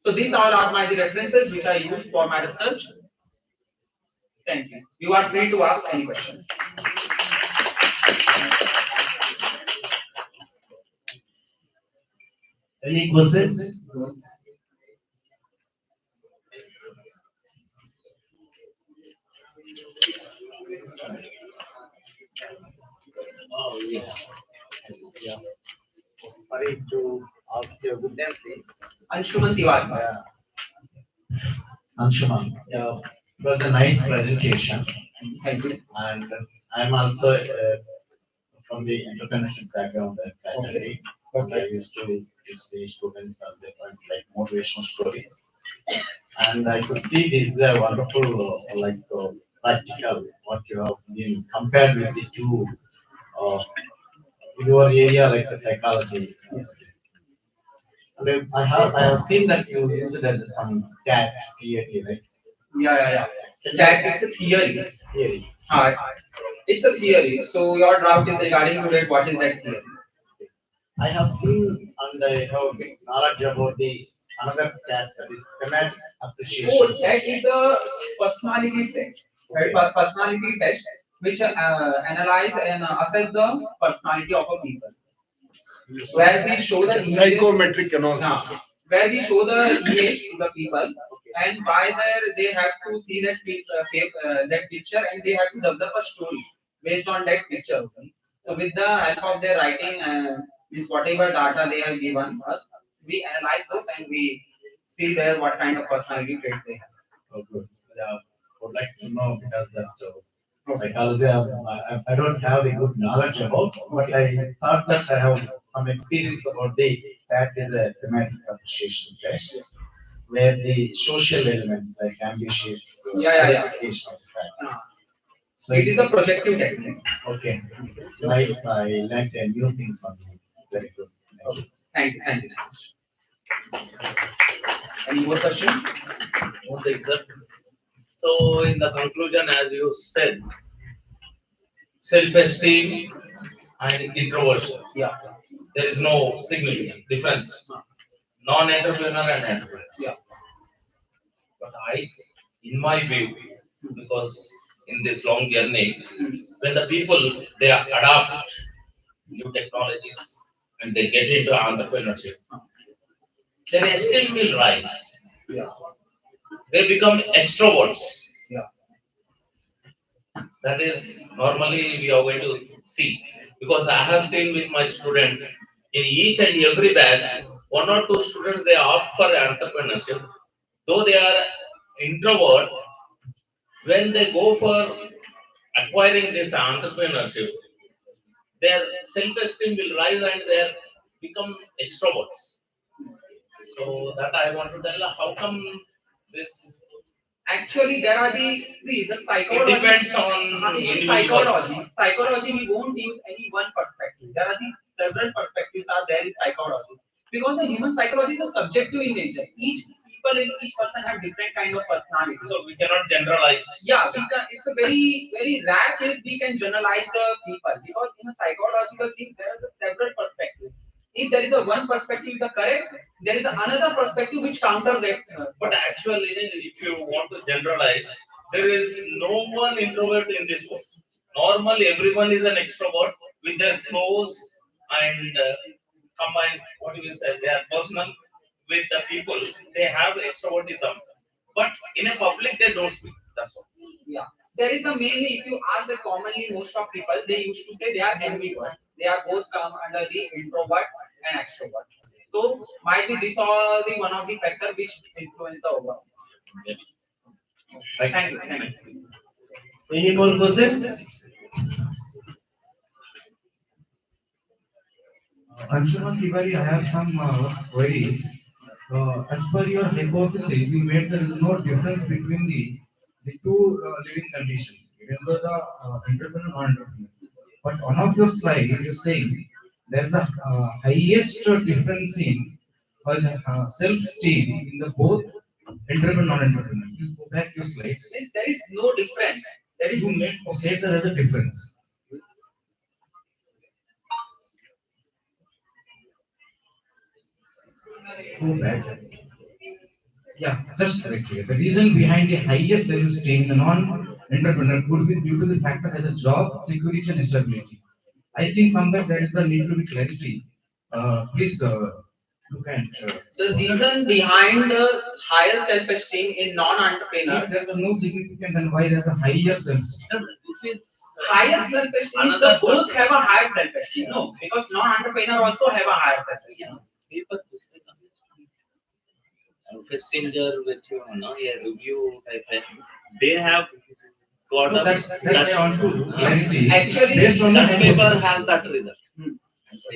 So these all are my references which I use for my research. Thank you. You are free to ask any question. Any questions? Oh, yeah. Yes, yeah. Sorry to ask your good name, please. Anshuman Tiwari. Yeah. Anshuman. Yeah. It was a nice presentation. Thank you. And I'm also from the entrepreneurship background at faculty. Okay. I used to teach the students some different like motivational stories. And I could see this wonderful practical what you have been compared with the two uh, in your area like the psychology. I have seen that you use it as some cat theory, right? Yeah. That it's a theory. Theory. Uh, it's a theory. So your draft is regarding to that. What is that theory? I have seen and I have a big knowledge about the another test that is thematic appreciation. Oh, that is a personality test. Right? Personality test which analyze and assess the personality of a people. Where we show the images, Psychometric analysis. where we show the image to the people, and by there they have to see that that picture, and they have to develop a story based on that picture. Okay? So with the help of their writing, means whatever data they have given us, we analyze those and we see there what kind of personality trait they have. Oh, good. Yeah, would like to know because that psychology I don't have a good knowledge about, but I thought that I have some experience about that is a thematic appreciation test where the social elements like ambitious identification of factors. So It is a projective technique. okay. Nice. I learned a new thing from you. Very good. Thank you. Thank you so much. Any more questions? Okay, sir. So in the conclusion, as you said, self-esteem and introversion. Yeah. There is no significant difference. Non-entrepreneur and entrepreneur. Yeah. But in my view, because in this long journey, when the people they adapt new technologies and they get into entrepreneurship, then esteem will rise. Yeah. They become extroverts. Yeah. That is normally we are going to see because I have seen with my students in each and every batch, one or two students they opt for entrepreneurship, though they are introvert. When they go for acquiring this entrepreneurship, their self-esteem will rise and they become extroverts. So that I want to tell how come this. Actually, there are the psychology. It depends on psychology. Psychology, we won't use any one perspective. There are several perspectives are there in psychology because the human psychology is a subjective in nature. Each people in each person have different kind of personality. So we cannot generalize. Yeah, we can, it's a very rare case we can generalize the people because in a psychological things there is a several perspectives. If there is a one perspective is the correct, there is another perspective which counters that. But actually, if you want to generalize, there is no one introvert in this world. Normally, everyone is an extrovert with their close and combine what you will say their personal with the people. They have extrovertism, but in a public they don't speak. That's all. Yeah, there is a mainly if you ask the commonly most of people they used to say they are ambivert. They are both come under the introvert and extrovert. So might be this all the one of the factor which influence the overall. Thank you. Thank you. Any more questions? Anshuman Tiwari, I have some queries. As per your hypothesis, you made there is no difference between the two living conditions, even though the entrepreneur or entrepreneur. But one of your slides, you're saying there is a highest difference in self-esteem in the both entrepreneur and non-entrepreneur. Please go back to your slides. There is no difference. There is You made say there is a difference. Go back. Yeah, just correctly. The reason behind the highest self-esteem in the non-entrepreneur could be due to the factor as a job security and stability. I think sometimes there is a need to be clarity. Please You can. The reason behind the higher self-esteem in non-entrepreneur, If there is no significance and why there is a higher self-esteem. This is higher self-esteem is the both have a higher self-esteem. No, because non-entrepreneur also have a higher self-esteem. paper messenger with you know a review type of they have got So a that's I want to clarity. Actually, Based on the that paper hypothesis. has that result.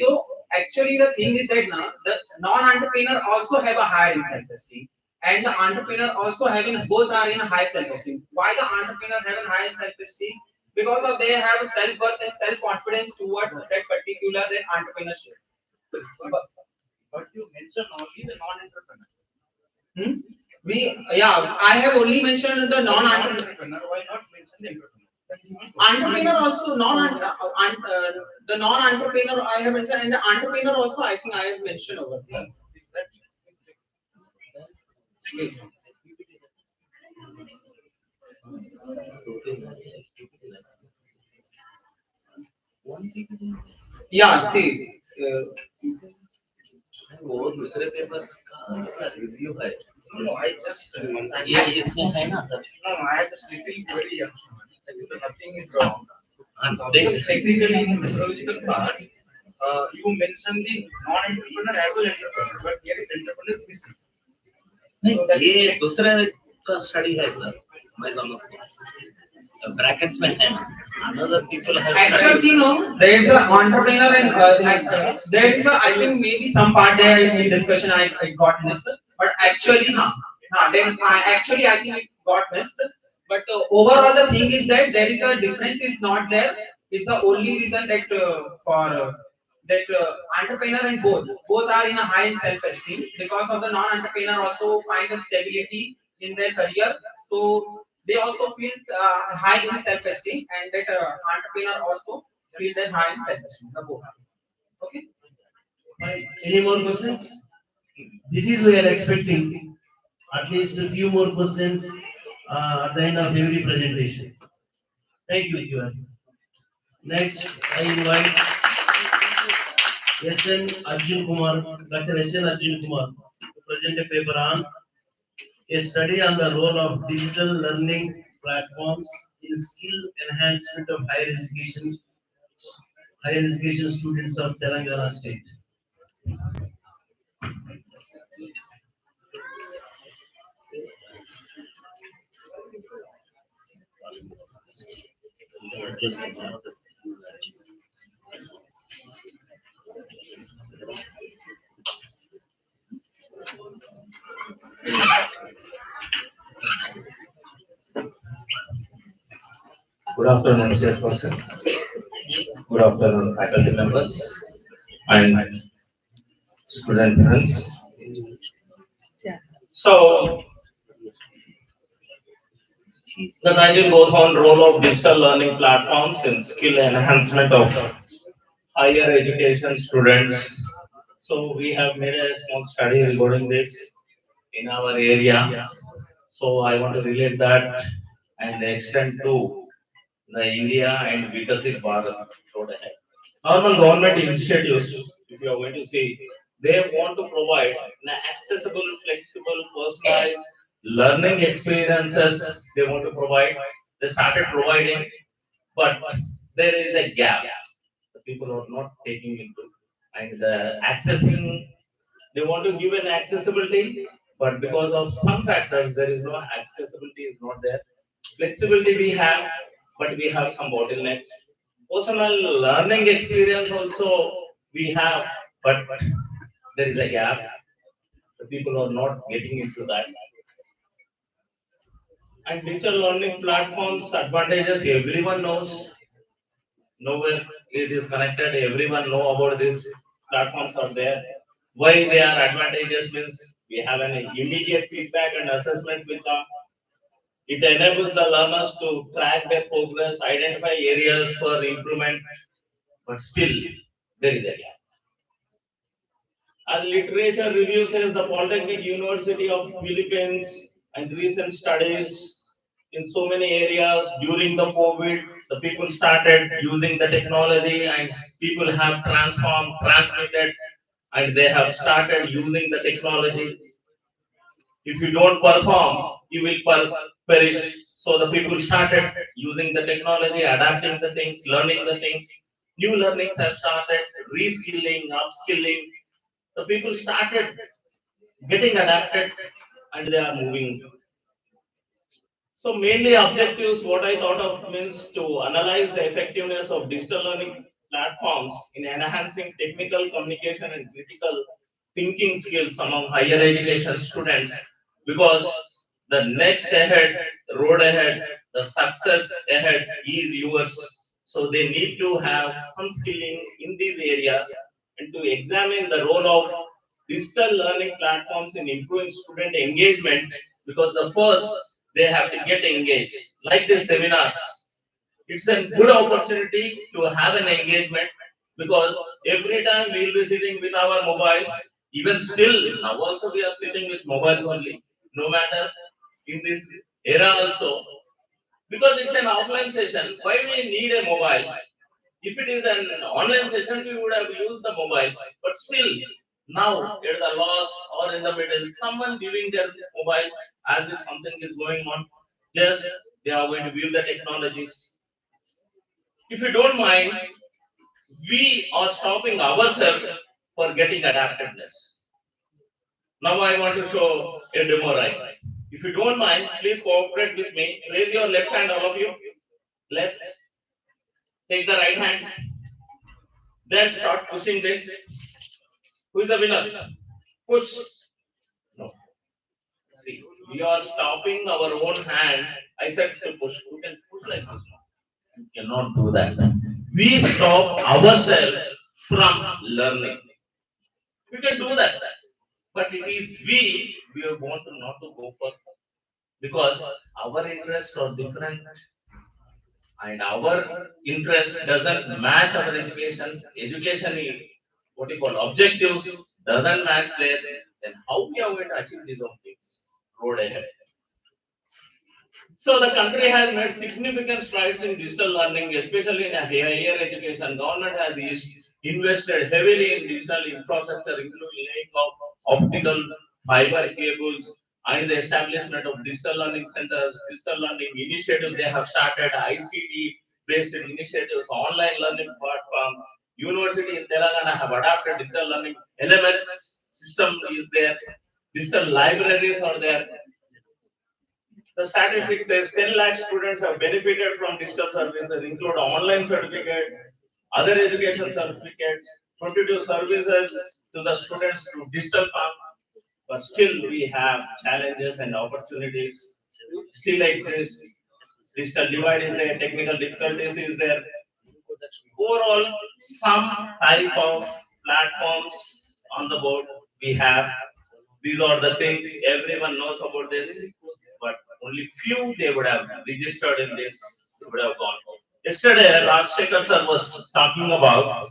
So actually, the thing is that now the non-entrepreneur also have a higher self-esteem, and the entrepreneur also having both are in a high self-esteem. Why the entrepreneur have a high self-esteem? Because of they have self-worth and self-confidence towards that particular that entrepreneurship. But you mentioned only the non-entrepreneur. Hmm? I have only mentioned the non-entrepreneur. Entrepreneur, why not mention the entrepreneur? That is my question. Entrepreneur also the non-entrepreneur I have mentioned, and the entrepreneur also I think I have mentioned over there. Is that- Yeah, see, वो दूसरे papers का review है No, I just. ये इसमें है ना sir No, I just little very so nothing is wrong. This- Technically, in the methodological part, you mentioned the non-entrepreneur as well entrepreneur, but here is entrepreneur is missing. नहीं ये दूसरे का study है sir मैं समझता brackets में है another people have actual thing, no, there is a entrepreneur and there is a I think maybe some part there in discussion I got missed, but actually, then actually I think it got missed. But overall, the thing is that there is a difference is not there. It's the only reason that for that entrepreneur and both are in a high self-esteem because of the non-entrepreneur also find a stability in their career, so they also feel high in self-esteem, and that entrepreneur also feel that high in self-esteem. The both. Okay. Any more questions? This is we are expecting at least a few more questions at the end of every presentation. Thank you, Kiran. Next, I invite SN Arjun Kumar, Dr. SN Arjun Kumar, to present a paper on a study on the role of digital learning platforms in skill enhancement of higher education students of Telangana state. Good afternoon, Chairperson. Good afternoon, faculty members and student friends. So, the title goes on role of digital learning platforms in skill enhancement of higher education students. So, we have made a small study regarding this in our area. So, I want to relate that and extend to the India and Vikasit Bharat road ahead. Normal government initiatives, if you are going to see, they want to provide an accessible, flexible, personalized learning experiences. They want to provide. They started providing, but there is a gap. The people are not taking into and accessing. They want to give an accessibility, but because of some factors, there is no accessibility is not there. Flexibility we have, but we have some bottlenecks. Personal learning experience also we have, but there is a gap. The people are not getting into that. And digital learning platforms advantages everyone knows. Nowhere it is connected. Everyone know about this. Platforms are there. Why they are advantages means we have an immediate feedback and assessment with them. It enables the learners to track their progress, identify areas for improvement, but still there is a gap. And literature review says the Polytechnic University of Philippines and recent studies in so many areas during the COVID, the people started using the technology and people have transformed, transmitted and they have started using the technology. If you don't perform, you will perish. So the people started using the technology, adapting the things, learning the things. New learnings have started, reskilling, upskilling. The people started getting adapted and they are moving. So mainly objectives, what I thought of means to analyze the effectiveness of digital learning platforms in enhancing technical communication and critical thinking skills among higher education students, because the next ahead, road ahead, the success ahead is yours. So they need to have some skilling in these areas and to examine the role of digital learning platforms in improving student engagement, because the first they have to get engaged. Like these seminars, it's a good opportunity to have an engagement, because every time we'll be sitting with our mobiles, even still now also we are sitting with mobiles only, no matter in this era also, because it's an offline session. Why we need a mobile? If it is an online session, we would have used the mobiles. But still, now at the last or in the middle, someone giving their mobile as if something is going on. Just they are going to view the technologies. If you don't mind, we are stopping ourselves for getting adaptedness. Now I want to show a demo right. If you don't mind, please cooperate with me. Raise your left hand, all of you. Left. Take the right hand. Then start pushing this. Who is the winner? Push. No. See, we are stopping our own hand. I said to push. You can push like this. You cannot do that. We stop ourselves from learning. We can do that. But it is we want to not to go for, because our interests are different and our interest doesn't match our education. Education is what you call objectives doesn't match theirs. Then how we are going to achieve these objectives? Road ahead. So the country has made significant strides in digital learning, especially in higher education. Government has invested heavily in digital infrastructure, including laying of optical fiber cables and the establishment of digital learning centers, digital learning initiatives. They have started ICT-based initiatives, online learning platform. University in Telangana have adopted digital learning. LMS system is there. Digital libraries are there. The statistics says 10 lakh students have benefited from digital services, include online certificates, other education certificates, 22 services to the students through digital form. But still, we have challenges and opportunities still exist. Digital divide is there, technical difficulties is there. Overall, some type of platforms on the board we have. These are the things everyone knows about this, but only few they would have registered in this, they would have gone. Yesterday, Rajshekhar sir was talking about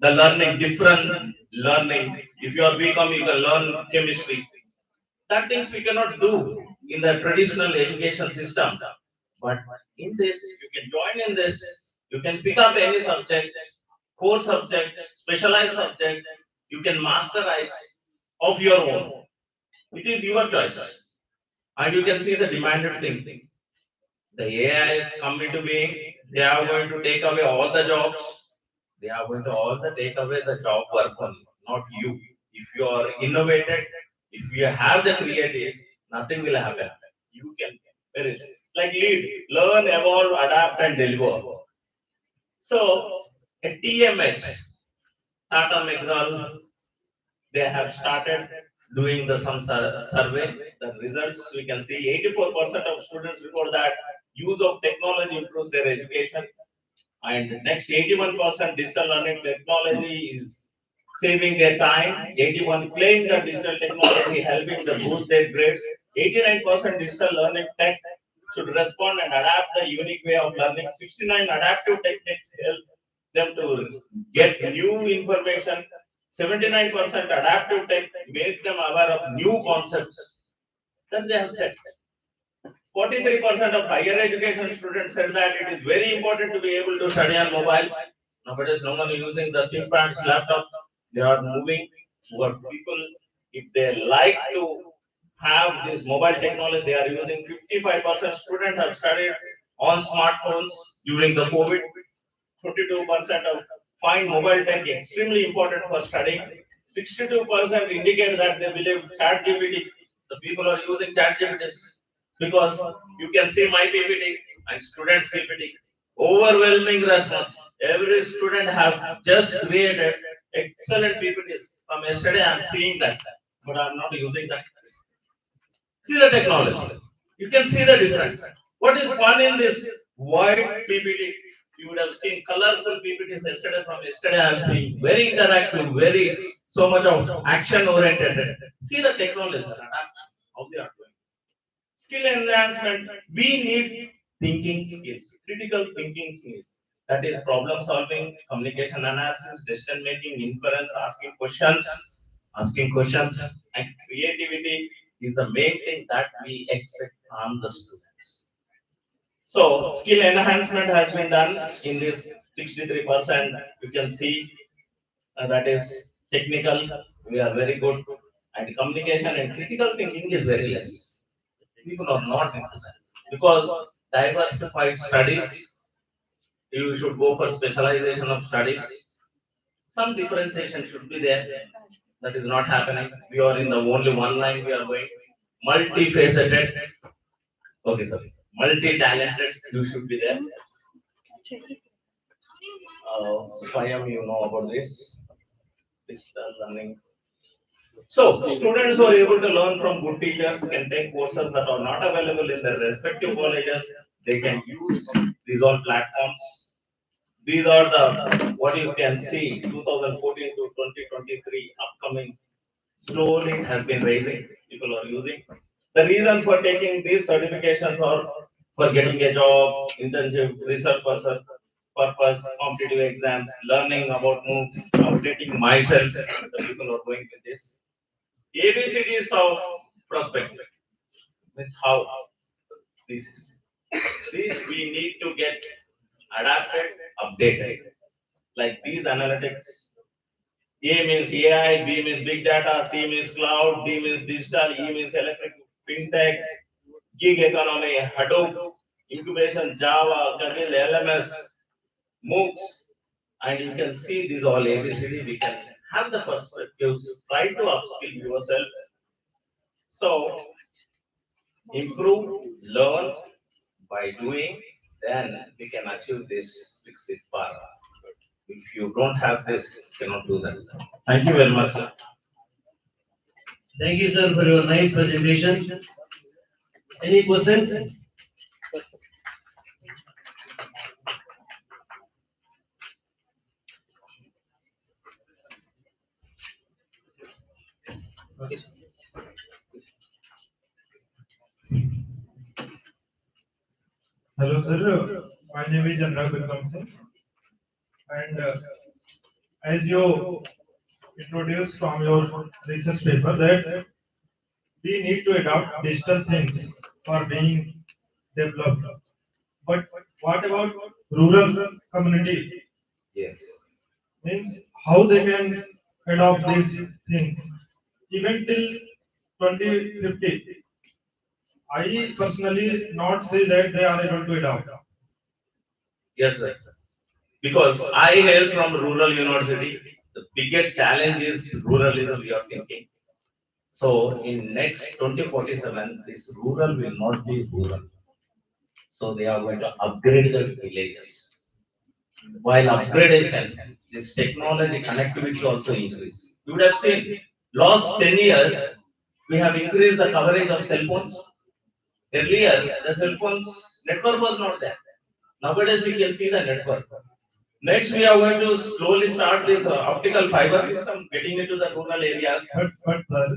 the learning, different learning. If you are BCom, you can learn chemistry. That things we cannot do in the traditional education system. But in this, you can join in this. You can pick up any subject, core subject, specialized subject. You can masterize of your own. It is your choice. And you can see the demanded thing. The AI is come into being. They are going to take away all the jobs. They are going to all the take away the job work only, not you. If you are innovated, if you have the creative, nothing will happen. You can perish. Like lead, learn, evolve, adapt, and deliver. So at TMH, Tata McGraw, they have started doing the some survey. The results we can see 84% of students report that use of technology improves their education. And next 81% digital learning technology is saving their time. 81 claim that digital technology helping them boost their grades. 89% digital learning tech should respond and adapt the unique way of learning. 69 adaptive techniques help them to get new information. 79% adaptive tech makes them aware of new concepts. Then they have said 43% of higher education students said that it is very important to be able to study on mobile. Nowadays, no one is using the ThinkPads laptop. They are moving toward people. If they like to have this mobile technology, they are using 55% students have studied on smartphones during the COVID. 52% of find mobile tech extremely important for studying. 62% indicate that they believe chat GPT, the people are using chat GPT because you can see my PPT and students PPT. Overwhelming response. Every student have just created excellent PPTs. From yesterday I am seeing that, but I am not using that. See the technology. You can see the difference. What is fun in this white PPT? You would have seen colorful PPTs yesterday. From yesterday, I am seeing very interactive, very so much of action oriented. See the technology, sir, adapt how they are doing. Skill enhancement. We need thinking skills, critical thinking skills. That is problem solving, communication analysis, decision making, inference, asking questions, and creativity is the main thing that we expect from the students. So skill enhancement has been done in this 63%. You can see that is technical. We are very good, and communication and critical thinking is very less. People are not into that because diversified studies. You should go for specialization of studies. Some differentiation should be there. That is not happening. We are in the only one line. We are going multifaceted. Okay, sir. Multi-talented. You should be there. Swayam, you know about this. Digital learning. So, students who are able to learn from good teachers can take courses that are not available in their respective colleges. They can use these all platforms. These are the what you can see 2014 to 2023 upcoming slowly has been raising. People are using. The reason for taking these certifications are for getting a job, internship, research purpose, competitive exams, learning about MOOCs, updating myself. The people are going with this. ABCDs of prospecting means how this is. This we need to get adapted, updated. Like these analytics. A means AI, B means big data, C means cloud, D means digital, E means electric, fintech, gig economy, Hadoop, incubation, Java, Kaggle, LMS, MOOCs, and you can see these all ABCD. We can have the perspectives, try to upskill yourself. So improve, learn by doing, then we can achieve this Fixit bar. If you don't have this, you cannot do that. Thank you very much, sir. Thank you, sir, for your nice presentation. Any questions? Okay, sir. Hello, sir. My name is Anurag Vikram Singh, and as you introduced from your research paper that we need to adopt digital things for being developed. But what about rural community? Yes. Means how they can adopt these things even till 2050. I personally not say that they are able to adopt. Yes, sir. Because I hail from rural university. The biggest challenge is ruralism, we are thinking. So in next 2047, this rural will not be rural. So they are going to upgrade the villages. While upgradation, this technology connectivity also increase. You would have seen last 10 years, we have increased the coverage of cell phones. Earlier, the cell phones network was not there. Nowadays, we can see the network. Next, we are going to slowly start this optical fiber system getting into the rural areas. But sir,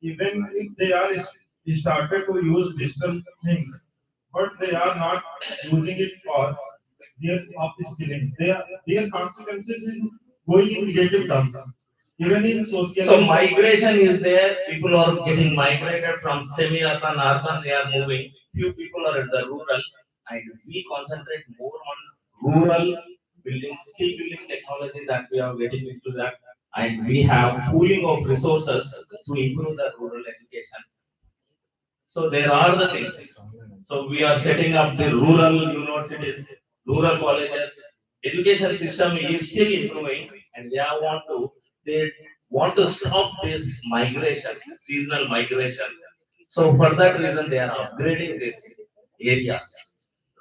even if they are started to use digital things, but they are not using it for their upskilling. Their consequences is going in negative terms. Even in social. So migration is there. People are getting migrated from semi-urban, urban. They are moving. Few people are at the rural, and we concentrate more on rural building, skill building technology that we are getting into that. and we have pooling of resources to improve the rural education. So there are the things. So we are setting up the rural universities, rural colleges. Education system is still improving, and they want to stop this migration, seasonal migration. So for that reason, they are upgrading these areas,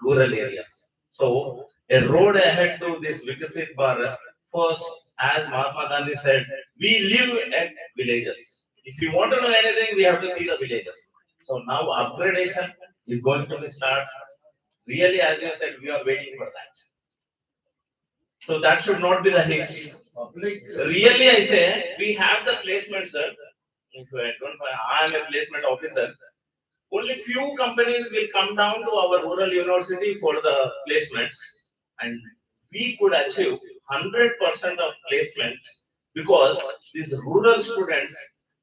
rural areas. So a road ahead to this Vikasit Bharat. First, as Mahatma Gandhi said, we live at villages. If you want to know anything, we have to see the villages. So now upgradation is going to be start. Really, as you said, we are waiting for that. So that should not be the hitch. Really, I say we have the placement, sir. If I don't, I am a placement officer. Only few companies will come down to our rural university for the placements, and we could achieve 100% of placements because these rural students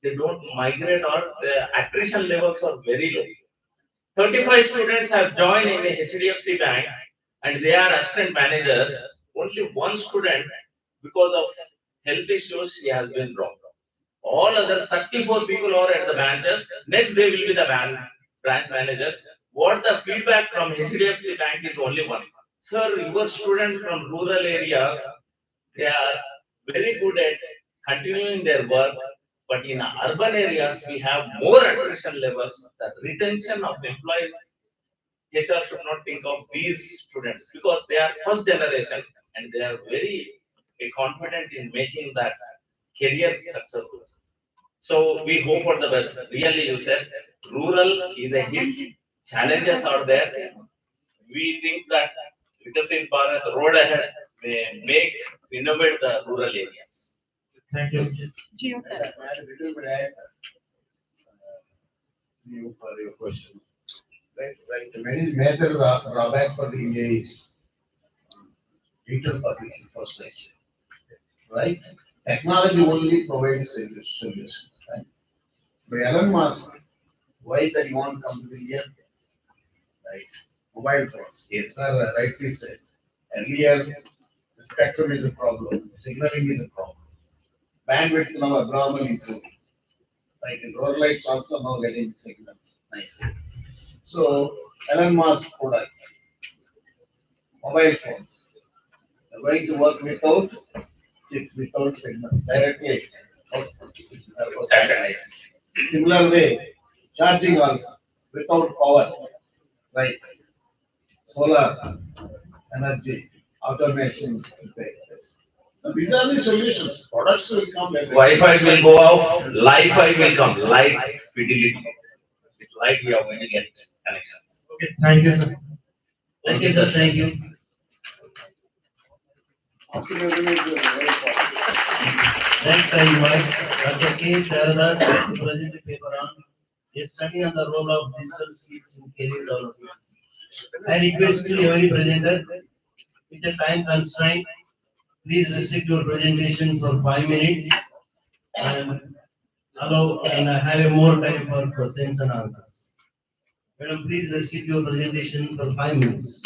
they don't migrate or the attrition levels are very low. 35 students have joined in a HDFC bank and they are assistant managers. Only one student, because of health issues, he has been dropped. All others, 34 people are at the branches. Next, they will be the branch managers. What the feedback from HDFC Bank is only one. Sir, your students from rural areas, they are very good at continuing their work, but in urban areas, we have more attrition levels. The retention of employees HR should not think of these students because they are first generation and they are very confident in making that career successful. So we hope for the best. Really, you said rural is a hit. Challenges are there. We think that Vikasit Bharat road ahead may make innovate the rural areas. Thank you. Little bit add, you for your question. Right. The very major drawback for the India is digital population first stage. Right? Technology only provides solution. Right? But Elon Musk, why that you want to come to the India? Right? Mobile phones. Yes, sir, rightly said. Earlier, the spectrum is a problem, signaling is a problem. Bandwidth now abnormal improving. Right? In road lights also now getting signals. Nice. So, Elon Musk product, mobile phones, are going to work without chip, without signals, directly satellites. Similar way, charging also, without power, right? Solar energy, automation, so these are the solutions. Products will come later. Wi-Fi will go off, Li-Fi will come, light fidelity. With light we are going to get connections. Okay, thank you, sir. Okay, sir, thank you. Optimism is very important. Next, I invite Dr. K. Sarada to present a paper on a study on the role of digital skills in career development. I request to every presenter with a time constraint, please restrict your presentation for 5 minutes and allow and have a more time for questions and answers. Madam, please restrict your presentation for 5 minutes.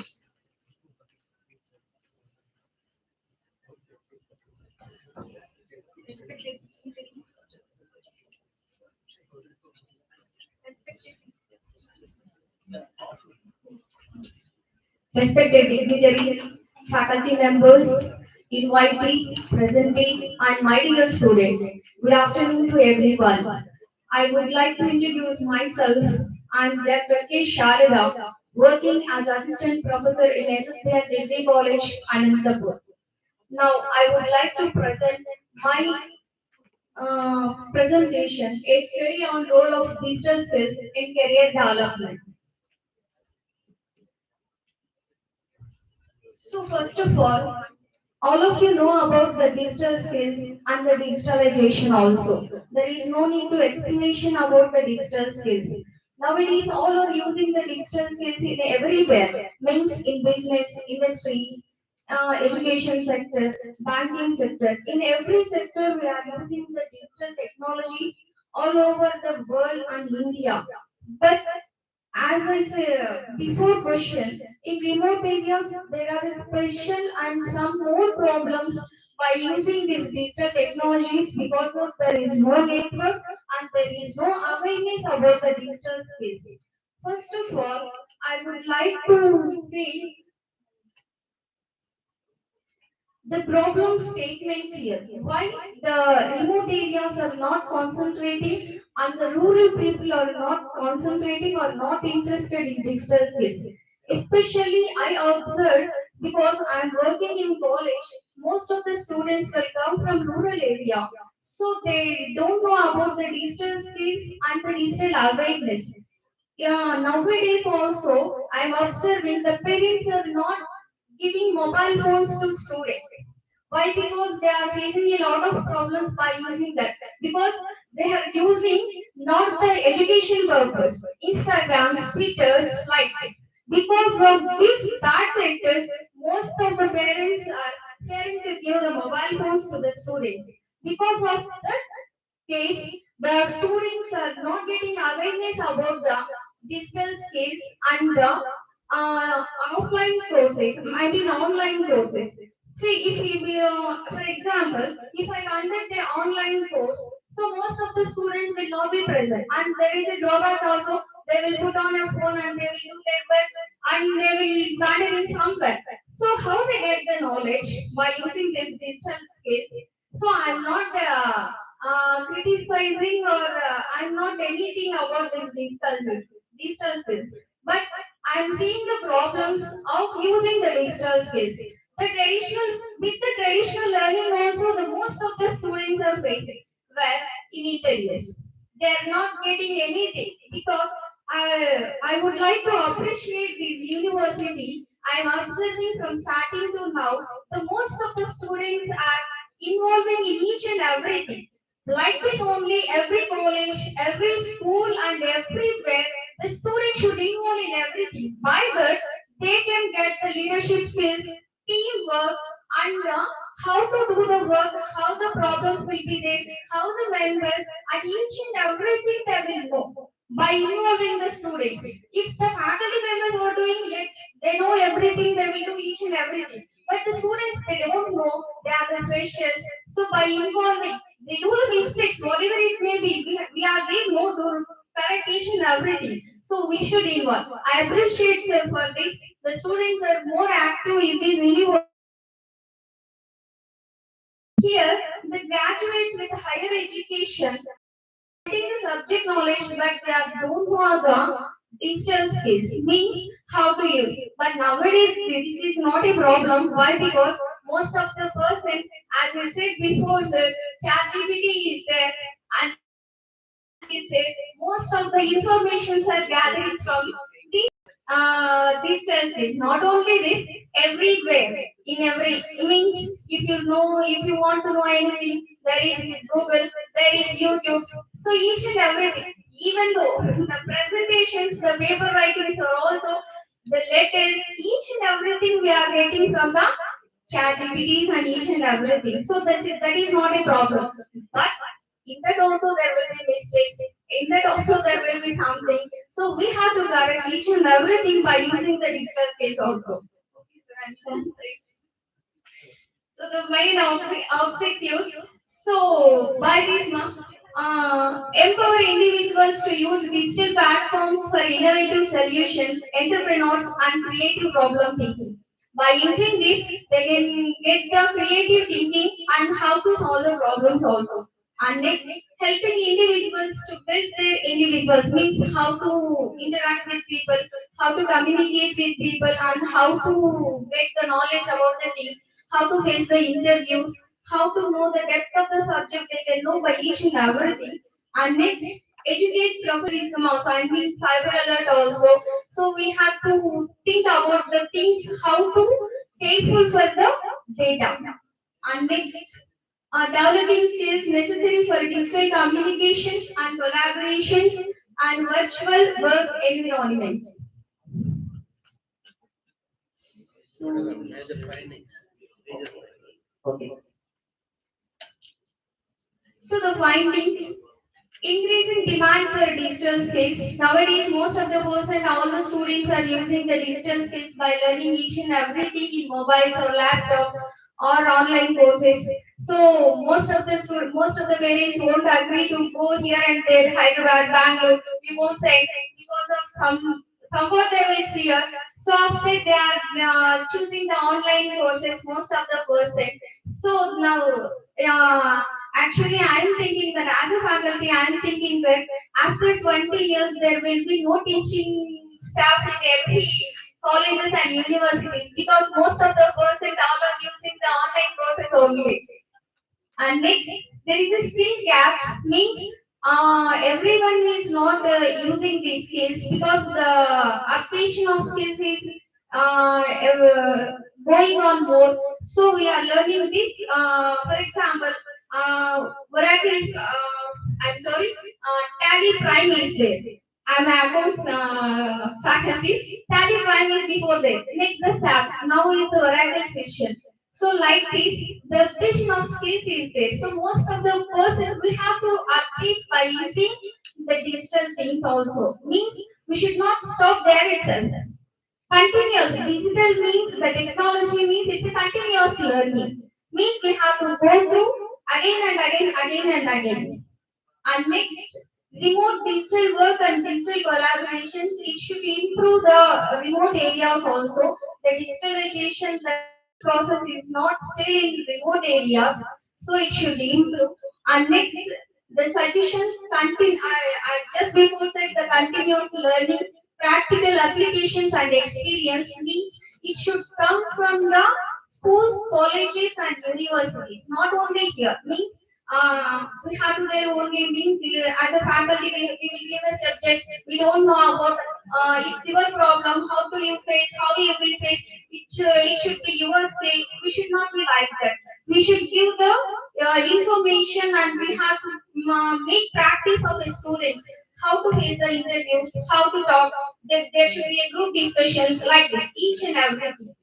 Respected dignitaries, faculty members, invitees, presentees, and my dear students, good afternoon to everyone. I would like to introduce myself. I'm Dr. K. Sharada, working as Assistant Professor in SSPN Degree College, Anantapur. Now, I would like to present my presentation, a study on role of digital skills in career development. So first of all of you know about the digital skills and the digitalization also. There is no need to explanation about the digital skills. Nowadays, all are using the digital skills in everywhere, means in business, industries, education sector, banking sector. In every sector, we are using the digital technologies all over the world and India. But as I said before question, in remote areas there are special and some more problems by using these digital technologies because of there is no network and there is no awareness about the digital skills. First of all, I would like to say the problem statements here. Why the remote areas are not concentrating and the rural people are not concentrating or not interested in digital skills. Especially I observed because I am working in college, most of the students will come from rural area. So they don't know about the digital skills and the digital awareness. Yeah, nowadays also I'm observing the parents are not giving mobile phones to students. Why? Because they are facing a lot of problems by using that. Because they are using not the education purpose, Instagram, Twitters, like this. Because of these bad sectors, most of the parents are fearing to give the mobile phones to the students. Because of that, case, the students are not getting awareness about the digital skills and the offline courses, I mean online courses. See, if we, for example, if I conduct the online course, so most of the students will not be present, and there is a drawback also. They will put on a phone and they will do their work, and they will wander in somewhere. So how they get the knowledge by using this digital skills? So I'm not criticizing or I'm not anything about this digital skills. But I'm seeing the problems of using the digital skills. The traditional with the traditional learning also the most of the students are facing where intelligence. They are not getting anything because I would like to appreciate this university. I'm observing from starting to now, the most of the students are involving in each and everything. Like this only, every college, every school and everywhere, the student should involve in everything. By that, they can get the leadership skills, teamwork, and how to do the work, how the problems will be there, how the members, and each and everything they will know by involving the students. If the faculty members are doing it, they know everything, they will do each and everything. But the students, they don't know, they are the freshers. So by involving, they do the mistakes, whatever it may be. We are they know to correct each and everything. So we should involve. I appreciate sir for this. The students are more active in this university. Here, the graduates with higher education getting the subject knowledge, but they don't know the digital skills, means how to use. But nowadays, this is not a problem. Why? Because most of the person, as I said before, sir, ChatGPT is there and is there. Most of the informations are gathering from these tests. Not only this, everywhere, in every means, if you want to know anything, there is Google, there is YouTube. So each and everything, even though the presentations, the paper writings are also the letters, each and everything we are getting from the chat GPTs and each and everything. So that is not a problem. But in that also there will be mistakes. In that also there will be something. So we have to correct each and everything by using the digital skills also. So the main objectives. So by this month, empower individuals to use digital platforms for innovative solutions, entrepreneurs, and creative problem thinking. By using this, they can get the creative thinking and how to solve the problems also. And next, helping individuals to build their individuals means how to interact with people, how to communicate with people, and how to get the knowledge about the things, how to face the interviews, how to know the depth of the subject they can know by each and everything. And next, educate professionalism also, I mean cyber alert also. So we have to think about the things, how to careful for the data. And next, developing skills necessary for digital communications and collaborations and virtual work environments. Major findings. Okay. So the findings, increasing demand for digital skills. Nowadays, most of the person, all the students are using the digital skills by learning each and everything in mobiles or laptops or online courses. So most of the parents won't agree to go here and there, Hyderabad, Bangalore. We won't say because of somewhat they will fear. So after they are choosing the online courses, most of the person. So now, actually, I am thinking that as a faculty, I am thinking that after 20 years there will be no teaching staff in every colleges and universities because most of the person are using the online courses only. And next, there is a skill gap, means everyone is not using these skills because the application of skills is going on more. So we are learning this. For example, Oracle, I'm sorry, Tally Prime is there. I'm accounts faculty. Tally Prime is before that. Next, the SAP. Now is the Oracle Fusion. So like this, the vision of skills is there. So most of the person we have to update by using the digital things also. Means we should not stop there itself. Continuous digital means the technology means it's a continuous learning. Means we have to go through again and again, again and again. And next, remote digital work and digital collaborations, it should improve the remote areas also. The digitalization, the learning process is not still in remote areas, so it should improve. And next, the suggestions continue. I just before said the continuous learning, practical applications and experience means it should come from the schools, colleges, and universities, not only here. Means we have to learn only means as a faculty we will give a subject we don't know about it's your problem how do you face how you will face it should be your state we should not be like that we should give the information and we have to make practice of the students how to face the interviews how to talk there should be a group discussions like this each and everything.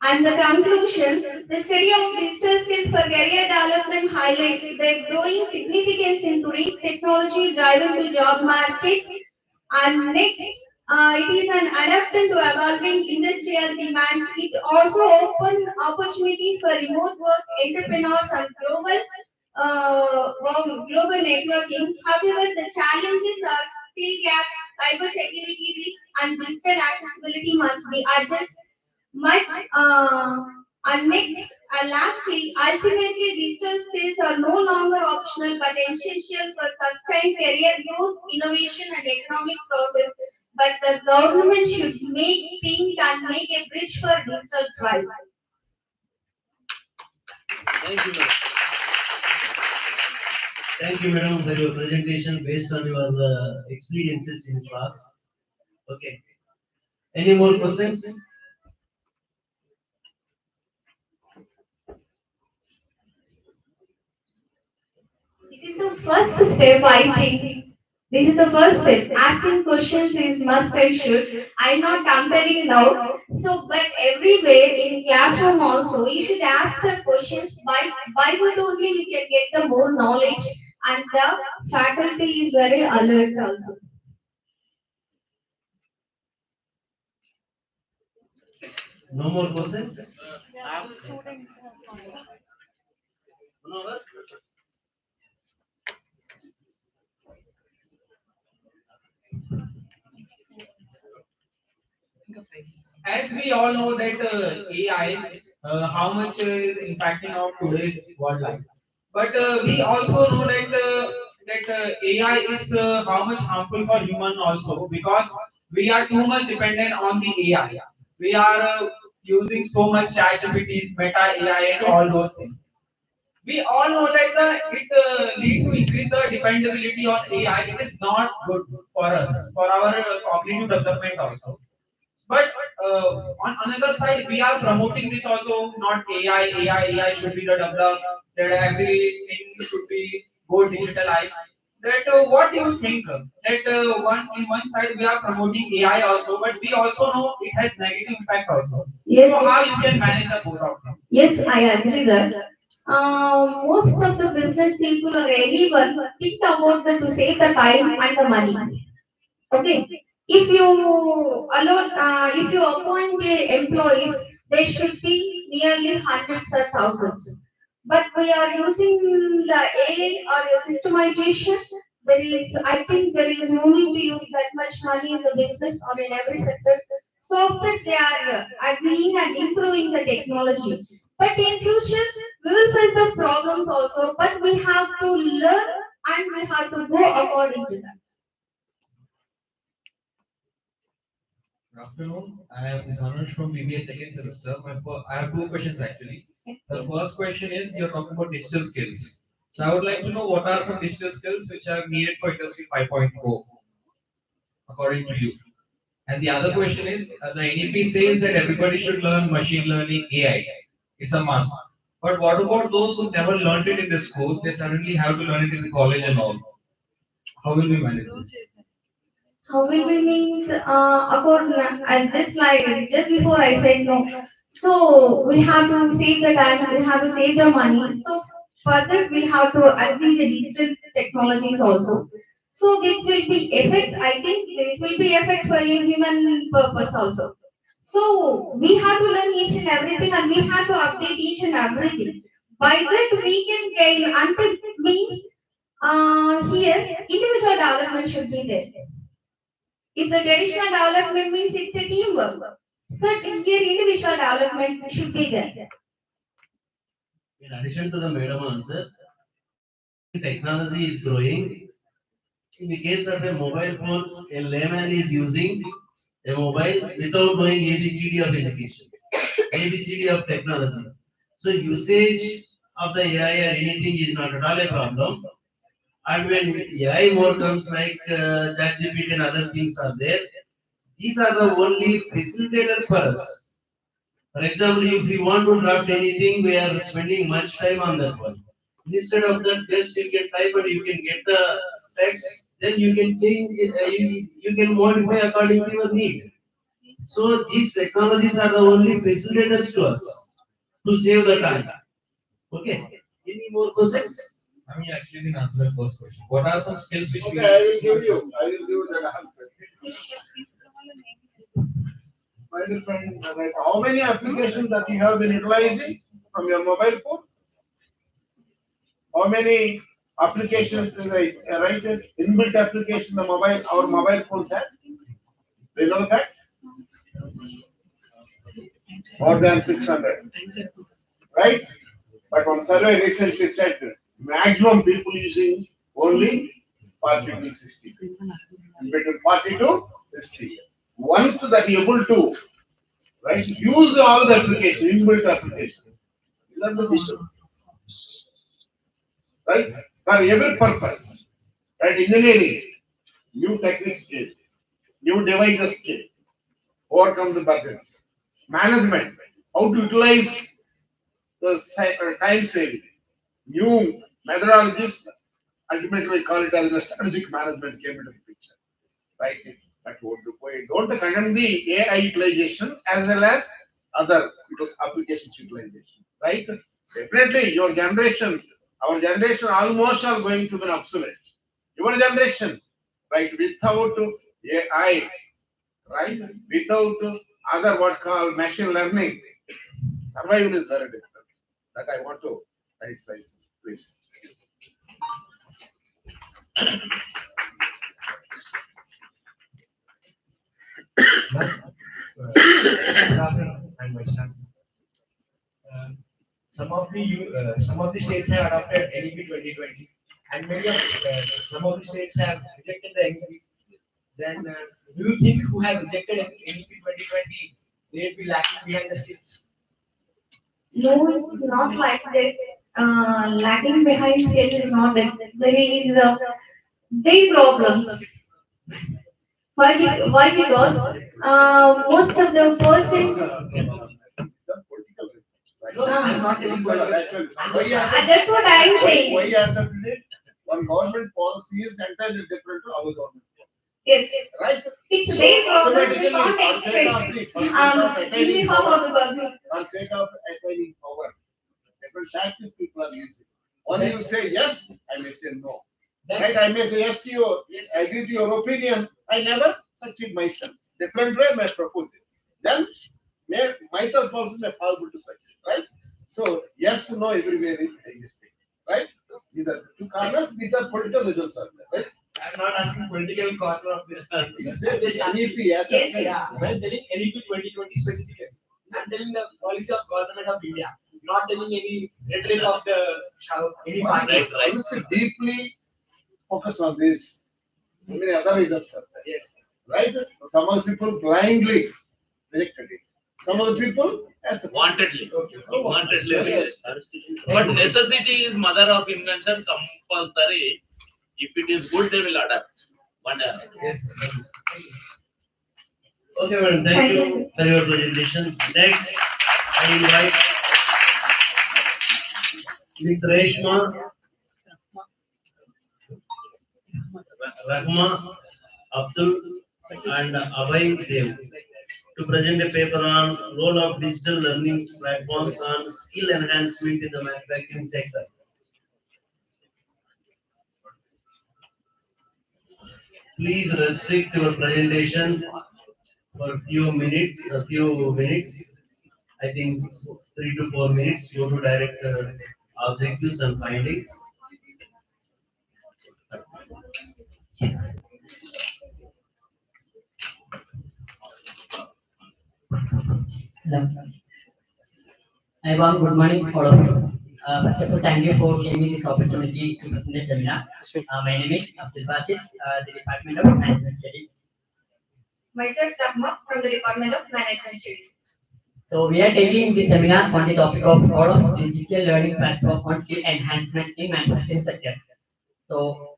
And the conclusion, the study of digital skills for career development highlights their growing significance in today's technology driven to job market. And next, it is an adaptation to evolving industrial demands. It also opens opportunities for remote work, entrepreneurs, and global networking. However, the challenges are skill gaps, cyber security risks, and digital accessibility must be addressed much and next and lastly, ultimately digital skills are no longer optional but essential for sustained career growth, innovation and economic process. But the government should think and make a bridge for digital thrive. Thank you, madam. Thank you, madam, for your presentation based on your experiences in class. Okay. Any more questions? This is the first step, I think. This is the first step. Asking questions is must and should. I'm not comparing now. So, but everywhere in classroom also, you should ask the questions. By what only you can get the more knowledge, and the faculty is very alert also. No more questions? As we all know that AI, how much is impacting our today's world life. But we also know that AI is how much harmful for human also because we are too much dependent on the AI. We are using so much chat GPTs, Meta AI, and all those things. We all know that it lead to increase the dependability on AI. It is not good for us, for our cognitive development also. But on another side, we are promoting this also, not AI should be the developed, that everything should be go digitalized. That what do you think? That one side we are promoting AI also, but we also know it has negative impact also. Yes. So how you can manage the both of them? Yes, I agree that. Most of the business people or anyone think about the to save the time and the money. Okay, if you allow, if you appoint the employees, there should be nearly hundreds or thousands. But we are using the AI or the systemization. There is, I think there is no need to use that much money in the business or in every sector. So that they are agreeing and improving the technology. But in future, we will face the problems also, but we have to learn and we have to go according to that. Good afternoon. I am Dhanush from BBA second semester. I have two questions actually. The first question is you're talking about digital skills. So I would like to know what are some digital skills which are needed for Industry 5.0 according to you. And the other question is the NEP says that everybody should learn machine learning AI. It's a must. But what about those who never learned it in the school? They suddenly have to learn it in the college and all. How will we manage this? How will we means according and just before I said no. So we have to save the time, we have to save the money. So further we have to agree the digital technologies also. So this will be effect. I think this will be effect for a human purpose also. So we have to learn each and everything, and we have to update each and everything. By that we can gain until means here individual development should be there. If the traditional development means it's a teamwork, so here individual development should be there. In addition to the madam answer, technology is growing. In the case of a mobile phones, a layman is using a mobile without knowing ABCD of education, ABCD of technology. So usage of the AI or anything is not at all a problem. And when AI more comes like ChatGPT and other things are there, these are the only facilitators for us. For example, if we want to draft anything, we are spending much time on that one. Instead of that, just you can type and you can get the text, then you can change it, you can modify according to your need. So these technologies are the only facilitators to us to save the time. Okay. Any more questions? I mean, actually didn't answer my first question. What are some skills which we Okay, I will give you that answer. My dear friend, how many applications that you have been utilizing from your mobile phone? How many applications is a right inbuilt application the mobile our mobile phones have? Do you know the fact? More than 600. Right? But one survey recently said maximum people using only 40 to 60. In between 40 to 60. Once that you're able to right use all the applications, inbuilt applications. These are the visuals. Right? For every purpose. Right? Engineering, new technique skill, new device skill, overcome the burdens. Management, how to utilize the time saving, new methodologies, ultimately we call it as a strategic management came into the picture. Right? But don't condemn the AI utilization as well as other applications utilization. Right? Definitely your generation, our generation almost are going to be obsolete. Your generation, right, without AI, right, without other what called machine learning, survival is very difficult. That I want to emphasize, please. Good afternoon, I'm Vaishnav. Some of the states have adopted NEP 2020, and some of the states have rejected the NEP. Then, do you think who have rejected NEP 2020 they will be lacking behind the skills? No, it's not like that. Lacking behind skill is not that. There is big problems. Why? Because most of the person. No, I'm not telling you that. That's what I'm saying. Why you accepted it? One government policy is entirely different to other government. Yes. Right? It's their problem. We can't For sake of express. attaining In behalf power, of the government. for sake of attaining power, different tactics people are using. One you say yes, I may say no. Right? I may say yes to you, I agree to your opinion. I never succeed myself. Different way may propose it. Then may myself other person may possible to succeed, right? So yes, no, everywhere is existing, right? These are two corners. These are political results are there, right? I'm not asking political corner of this. You say NEP as a Yeah, I'm telling NEP 2020 specifically. I'm telling the policy of government of India, not telling any rhetoric of the any party. Once you deeply focus on this, so many other results are there. Yes. Right? Some of the people blindly rejected it. Some of the people Wantedly. Okay. Wantedly Yes. rejected. But necessity is mother of invention. Compulsory. If it is good, they will adapt. Whatever. Yes. Okay, madam, thank you for your presentation. Next, I invite Ms. Reshma Rahma Abdul and Abhay Dev to present a paper on role of digital learning platforms on skill enhancement in the manufacturing sector. Please restrict your presentation for a few minutes. I think 3 to 4 minutes. Go to direct objectives and findings. Hello. Everyone, good morning, all of you. First of all, thank you for giving me this opportunity to present the seminar. My name is Abdul Basit, the Department of Management Studies. Myself, Rahma, from the Department of Management Studies. So we are taking the seminar on the topic of role of digital learning platform on skill enhancement in manufacturing sector. So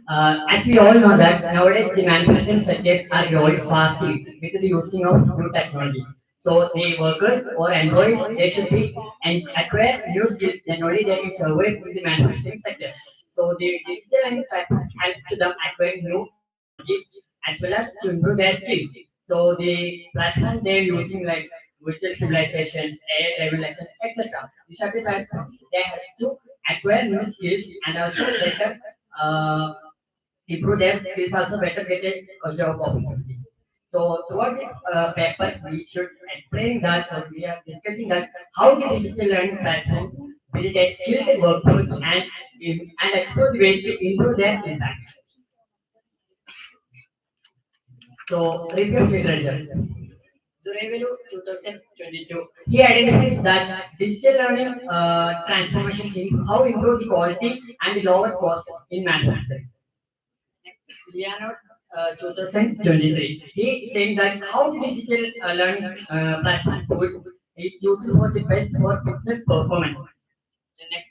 as we all know that nowadays the manufacturing sectors are growing fast with the using of new technology. So the workers or employees, they should be and acquire new skills, then only they can survive in the manufacturing sector. So the digital learning platform helps to them acquire new technologies as well as to improve their skills. So the platform they're using like virtual simulations, AI level lessons, etc. These are the platforms they help to acquire new skills and also better improve their skills, also better get a job opportunity. So throughout this paper, we should explain that we are discussing that how the digital learning platforms build a skilled workforce and explore the ways to improve their impact. So review of literature. The revenue 2022. He identifies that digital learning transformation in how improve the quality and lower costs in manufacturing. Leonard 2023. He saying that how the digital learning platform tools is useful for the best for business performance. The next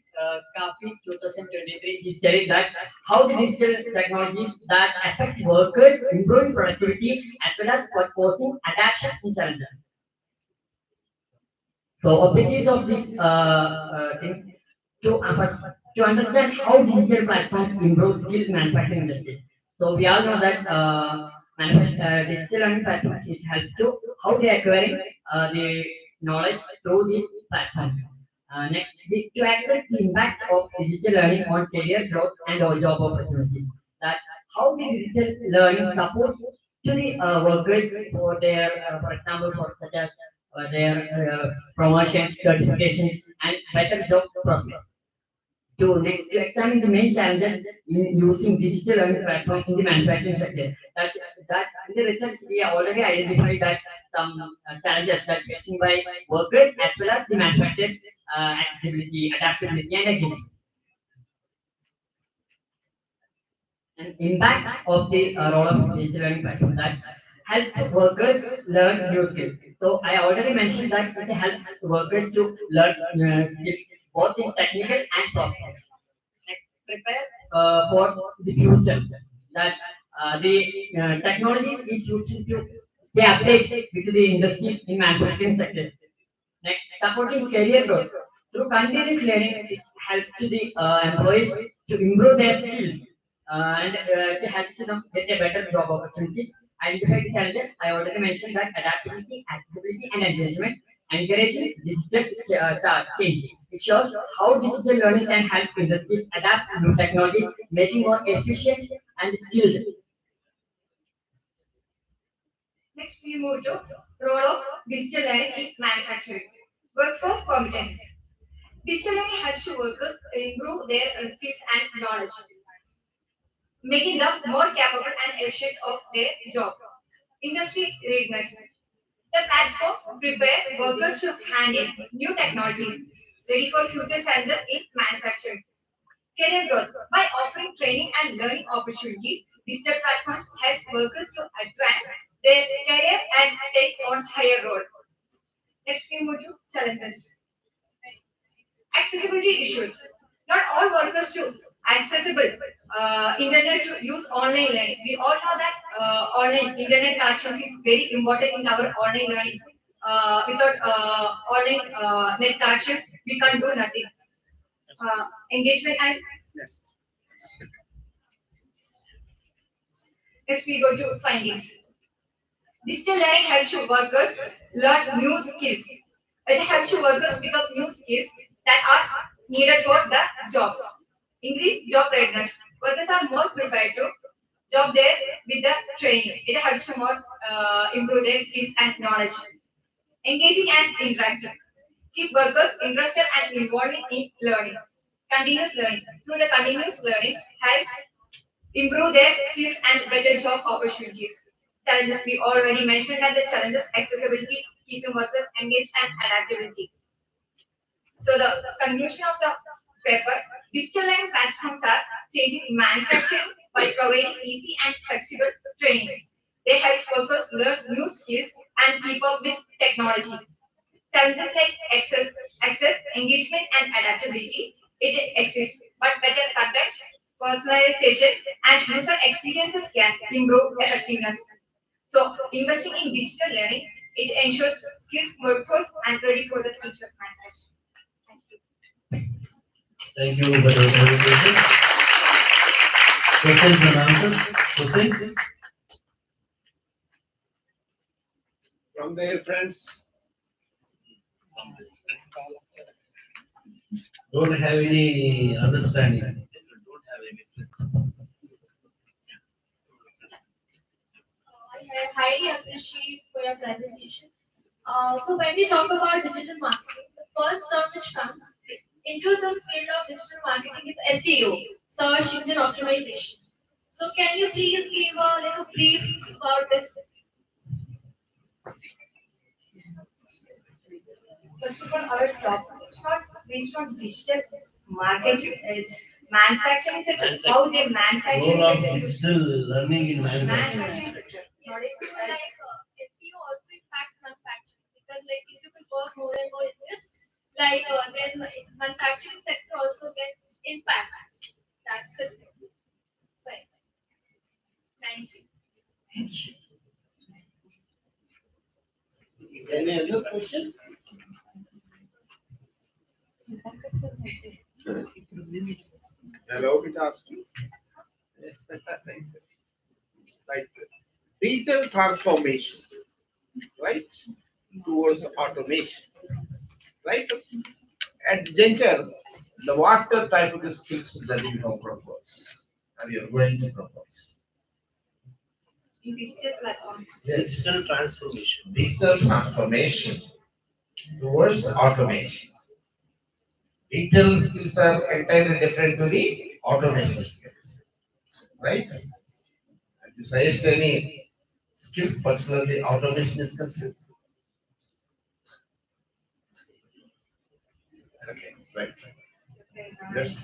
Kafi 2023, he said that how the digital technologies that affect workers, improving productivity as well as for causing adaptation in challenges. So objectives of these things first, to understand how digital platforms improve skill in manufacturing industry. So we all know that digital learning platforms it helps to how they are acquiring the knowledge through these platforms. Next, to access the impact of digital learning on career growth and all job opportunities. That how the digital learning supports to the workers for their, for example, for such as their promotions, certifications, and better job prospects. To next, to examine the main challenges in using digital learning platform in the manufacturing sector. That in the research we have already identified that some challenges that facing by workers as well as the manufacturers accessibility, adaptability, and agility. And impact of the role of digital learning platform that help workers learn new skills. So I already mentioned that it helps workers to learn skills both in technical and soft skills. Next, prepare for the future. That the technology is used to they update with the industries in manufacturing sectors. Next, supporting career growth. Through continuous learning, it helps to the employees to improve their skills and it helps to them get a better job opportunities. Identify the challenges. I already mentioned that adaptability, accessibility, and engagement. encouraging digital change. It shows how digital learning can help industries adapt to new technologies, making more efficient and skilled. Next, we move to role of digital learning in manufacturing. Workforce competence. Digital learning helps to workers improve their skills and knowledge, making them more capable and efficient of their job. Industry readiness. The platforms prepare workers to handle new technologies, ready for future challenges in manufacturing. Career growth. By offering training and learning opportunities, digital platforms help workers to advance their career and take on higher role. Next, we move to challenges. Accessibility issues. Not all workers to accessible internet to use online learning. We all know that online internet connections is very important in our online learning. Without online net connections, we can't do nothing. Engagement and next we go to findings. Digital learning helps you workers learn new skills. It helps you workers pick up new skills that are needed for the jobs. Increase job readiness. Workers are more prepared to job there with the training. It helps you more improve their skills and knowledge. Engaging and interactive. Keep workers interested and involved in learning. Continuous learning. Through the continuous learning helps improve their skills and better job opportunities. Challenges we already mentioned that the challenges accessibility, keeping workers engaged and adaptability. So the conclusion of the paper, digital learning platforms are changing manufacturing by providing easy and flexible training. They help workers learn new skills and keep up with technology. Challenges like access, engagement, and adaptability, it exists, but better content, personalization, and user experiences can improve effectiveness. So, investing in digital learning, it ensures skills workforce and ready for the future manufacturing. Thank you. Thank you for the presentation. Questions and answers? Questions? From their friends. Don't have any understanding. I highly appreciate for your presentation. So when we talk about digital marketing, the first term which comes into the field of digital marketing is SEO, search engine optimization. So can you please give a brief about this? First of all, our topic is not based on digital marketing, it's manufacturing sector, how they manufacture Role of it. digital learning in manufacturing. Manufacturing sector. Not Yes, so SEO also impacts manufacturing because like if you will work more and more in this, then manufacturing sector also gets impact. That's the thing. Right. Thank you. Any other question? Allow me to ask you. Like digital transformation, right? Towards automation, right? At juncture, what type of the skills that you have proposed and you're going to propose? In digital platforms. Yes. Digital transformation. Digital transformation towards automation. Digital skills are entirely different to the automation skills, right? Have you suggest any skills, particularly automation is concerned? Okay, right. Yes,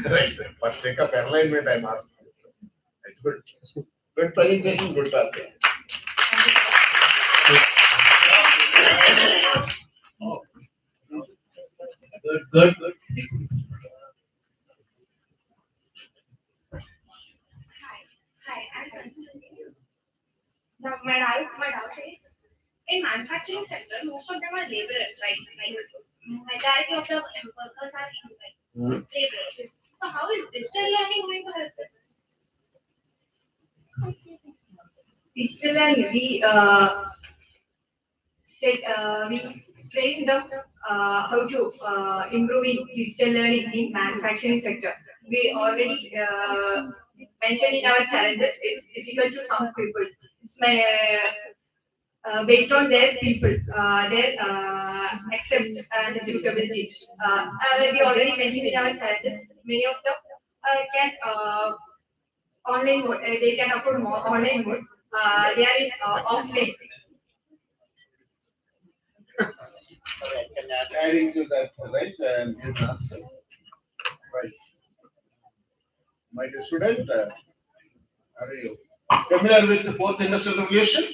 right. For sake of alignment, I'm asking. Right, good. Good presentation, good talk. Good. Hi, I'm Sanskrit. Now, my doubt is, in manufacturing sector, most of them are laborers, right? Like, majority of the workers are laborers. So how is digital learning going to help them? Digital learning, we train how to improving digital learning in manufacturing sector. We already mentioned in our challenges. It's difficult to some people. It's my based on their people, their accept and suitability. We already mentioned in our challenges. Many of them can online mode. They can afford more online mode. They are in offline. Adding to that, right, and give an answer. Right. My dear student, are you familiar with the fourth industrial revolution?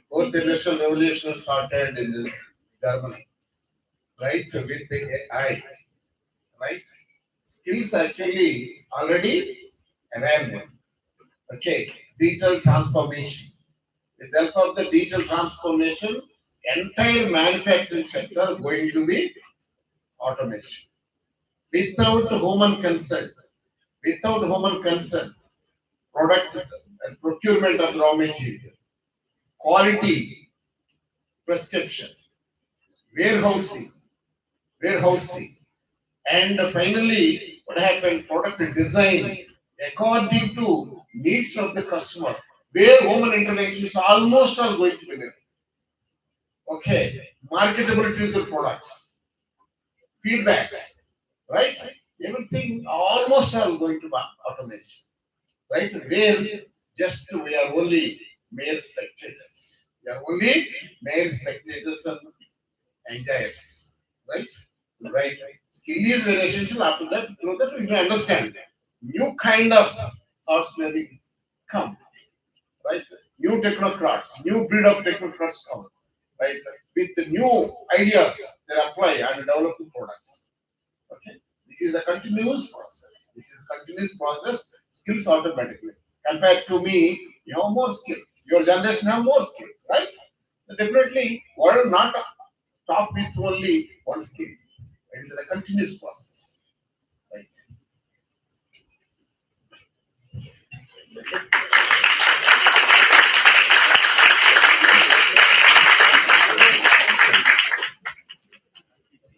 Fourth industrial revolution started in the Germany, right, with the AI, right? Skills actually already available. Okay, digital transformation. With the help of the digital transformation, entire manufacturing sector going to be automation. Without human consent, product and procurement of raw material, quality, prescription, warehousing, warehousing, and finally, what happened? Product design according to needs of the customer, where human intervention is almost all going to be there. Okay, marketability of the products, feedbacks, right? Everything almost all going to be automation, right? Where just we are only mere spectators. We are only mere spectators and enjoyers, right? Right. Skill is very essential. After that, through that we may understand new kind of thoughts may be come, right? New technocrats, new breed of technocrats come, right? With the new ideas they apply and develop the products. Okay, this is a continuous process. This is a continuous process. Skills automatically. Compared to me, you have more skills. Your generation have more skills, right? So definitely, world not stop with only one skill. It is a continuous process, right?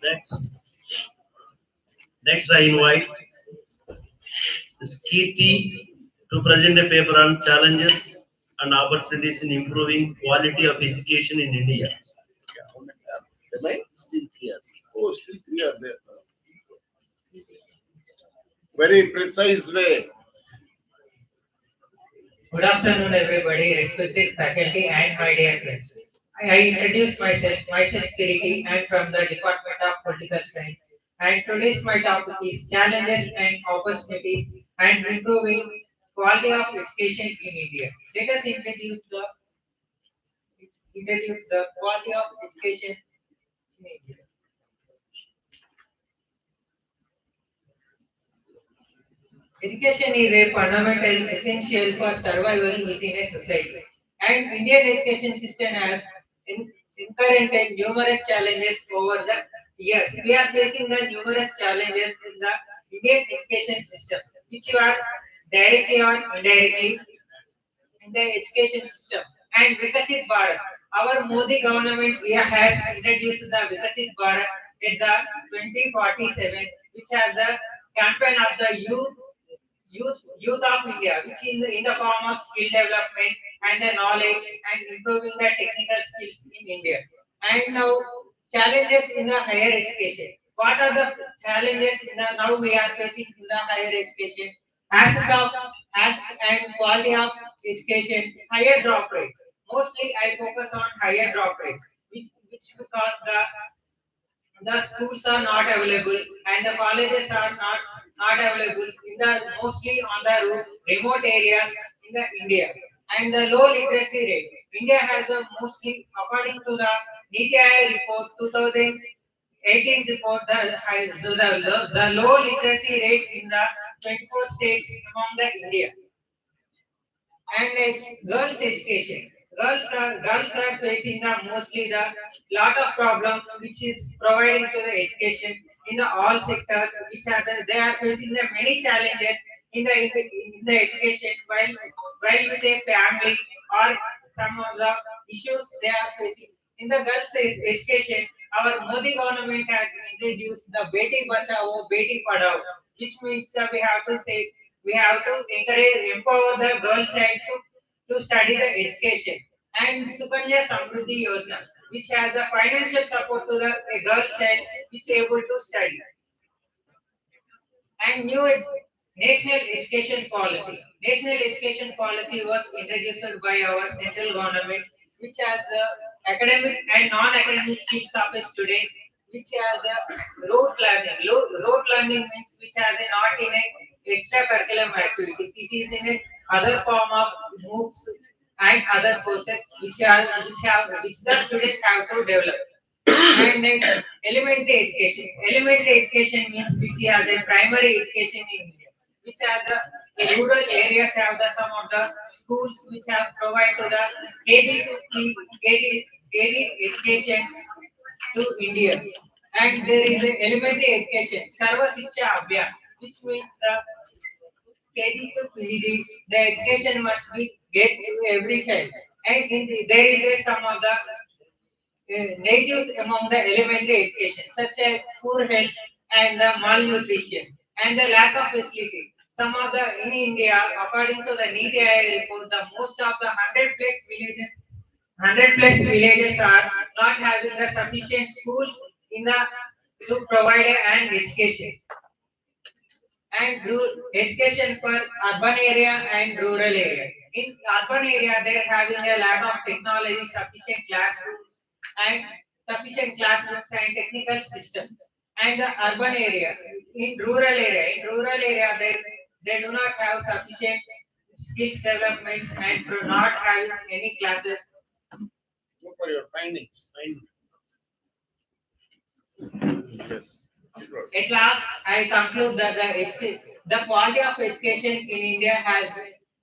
Next, next I invite Ms. Kirti to present a paper on challenges and opportunities in improving quality of education in India. Am I still clear? Oh, still clear there. Very precise way. Good afternoon, everybody, respected faculty and my dear friends. I introduce myself, Kirti, and from the Department of Political Science. And today's my topic is challenges and opportunities and improving quality of education in India. Let us introduce the quality of education in India. Education is a fundamental essential for survival within a society. And Indian education system has encountered numerous challenges over the years. We are facing the numerous challenges in the Indian education system, which are directly or indirectly in the education system. And Vikasit Bharat, our Modi government here has introduced the Vikasit Bharat at the 2047, which has the campaign of the youth of India, which is in the form of skill development and the knowledge and improving the technical skills in India. And now challenges in the higher education. What are the challenges now we are facing in the higher education? Access of as and quality of education, higher drop rates. Mostly I focus on higher drop rates, which because the schools are not available and the colleges are not available in the mostly on the remote areas in the India, and the low literacy rate. India has a mostly according to the Niti Aayog report 2018 report the low literacy rate in the 24 states among the India. And it's girls' education. Girls are facing the mostly the lot of problems which is providing to the education in the all sectors, which are they are facing the many challenges in the education while with a family or some of the issues they are facing in the education. our Modi government has introduced the Beti Bachao, Beti Padhao, which means that we have to encourage, empower the girl child to study the education. And Sukanya Samruddhi Yojana, which has the financial support to the a girl child which is able to study. And national education policy. National education policy was introduced by our central government, which has the academic and non-academic skills of a student, which has the rote learning. Rote learning means which has a not in a extracurriculum activities. It is in a other form of MOOCs and other courses which the students have to develop. And then elementary education. Elementary education means which has a primary education in India, which are the rural areas have the some of the schools which have provided to the KG to KG education to India. And there is a elementary education, Sarva Shiksha Abhiyan, which means the KG to PG, the education must be get to every child. And there is a some of the natives among the elementary education, such as poor health and the malnutrition and the lack of facilities. Some of the in India, according to the Niti Aayog report, the most of the 100 plus villages are not having the sufficient schools in the to provide an education and education for urban area and rural area. In urban area, they are having a lack of technology, and sufficient classrooms and technical systems. And the urban area, in rural area, they do not have sufficient skills developments and do not have any classes. Go for your findings. Yes. At last, I conclude that the quality of education in India has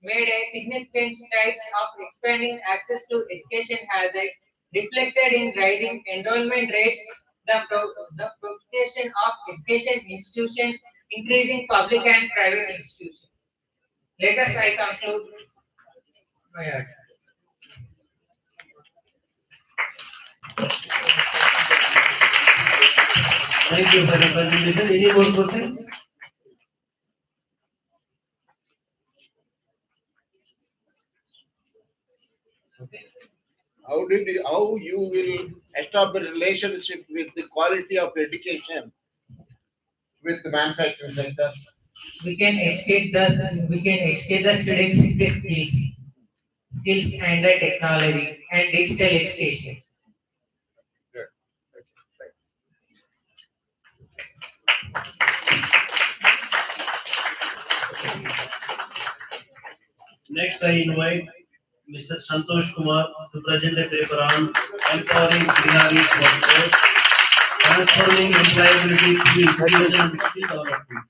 made a significant strides of expanding access to education has reflected in rising enrollment rates, the propagation of education institutions, increasing public and private institutions. Let us I conclude my argument. Thank you for the presentation. Any more questions? How you will establish a relationship with the quality of education with the manufacturing sector? We can educate the students with the skills and the technology and digital education. Good. Next, I invite Mr. Santosh Kumar to present a paper on empowering Bihari's workforce, transforming employability through education and skill development.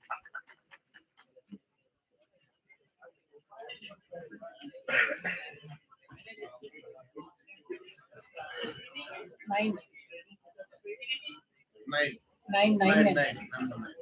Nine. Nine. Nine. Number nine.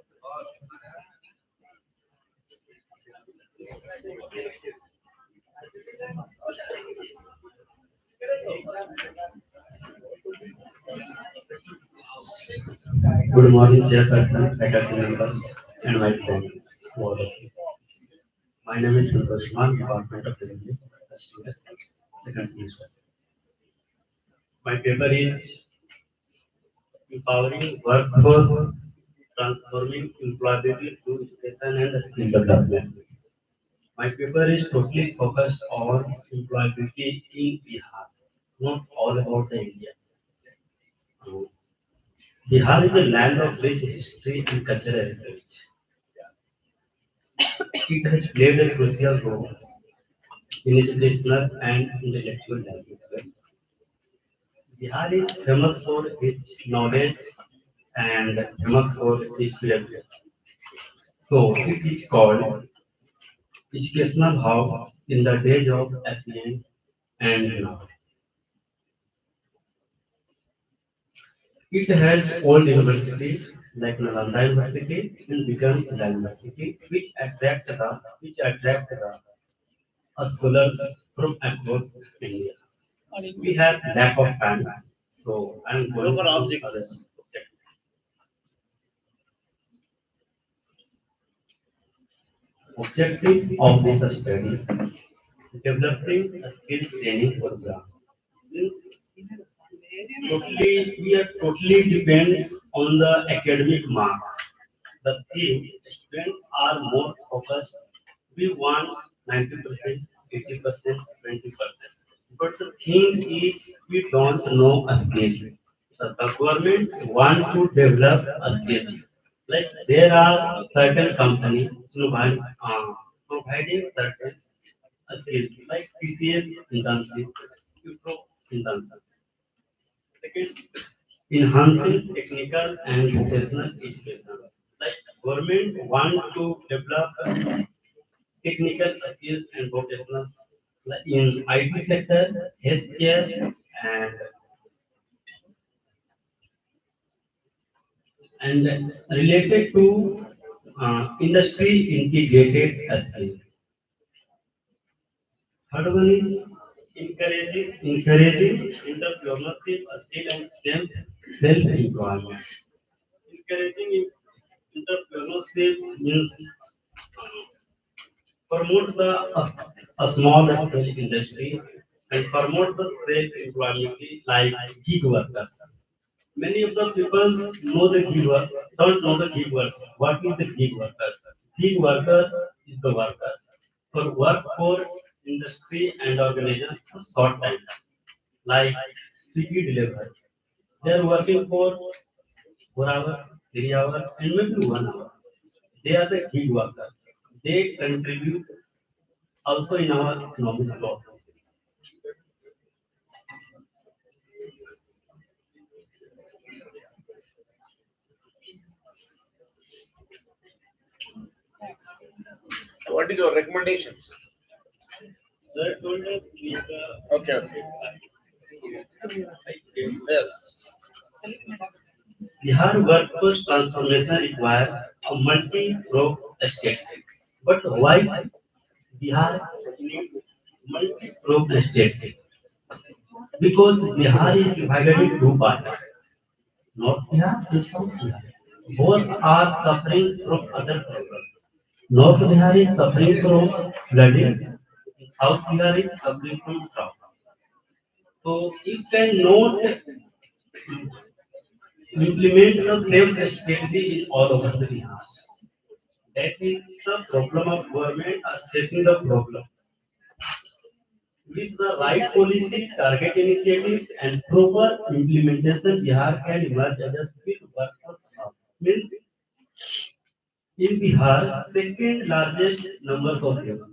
Good morning, Chairperson, faculty members, and my friends. All of you. My name is Santosh Kumar, Department of English, student, second semester. My paper is empowering workforce, transforming employability through education and skill development. My paper is totally focused on employability in Bihar, not all about the India. Uh, Bihar is a land of rich history and cultural heritage. It has played a crucial role in educational and intellectual development. Bihar is famous for its knowledge and famous for its behavior. So it is called educational hub in the days of ancient and now. It has old universities like Nalanda University and Vikrantha University, which attract the scholars from across India. We have lack of time, So I'm Go going for to object. others. Objectives of this study: developing a skill training program. Means we are totally depends on the academic marks. The theme students are more focused. We want 90%, 80%, 20%. But the thing is, we don't know a skill. So the government want to develop a skill. Like there are certain companies providing certain skills like TCS internship, Wipro internships. Second, enhancing technical and vocational education. Like government want to develop technical skills and vocational like in IT sector, healthcare, and related to industry integrated skills. Third one is encouraging entrepreneurship, skill and self-employment. Encouraging entrepreneurship means promote a small scale industry and promote the self-employment like gig workers. Many of the people know the gig work, don't know the gig workers. What is the gig workers? Gig workers is the worker for work for industry and organization for short time, like Swiggy delivery. They are working for 4 hours, 3 hours, and maybe 1 hour. They are the gig workers. They contribute also in our economic growth. What is your recommendations? Sir told us we have Okay, okay. Yes. Bihar workforce transformation requires a multi-pronged strategy. But why Bihar needs multi-pronged strategy? Because Bihar is divided in two parts, North Bihar and South Bihar. Both are suffering from other problems. North Bihar is suffering from flooding, South Bihar is suffering from drought. So you cannot implement the same strategy in all over the Bihar. That is the problem of government are facing the problem. With the right policy, target initiatives, and proper implementation, Bihar can emerge as a skilled workforce hub. Means in Bihar, second largest numbers of people.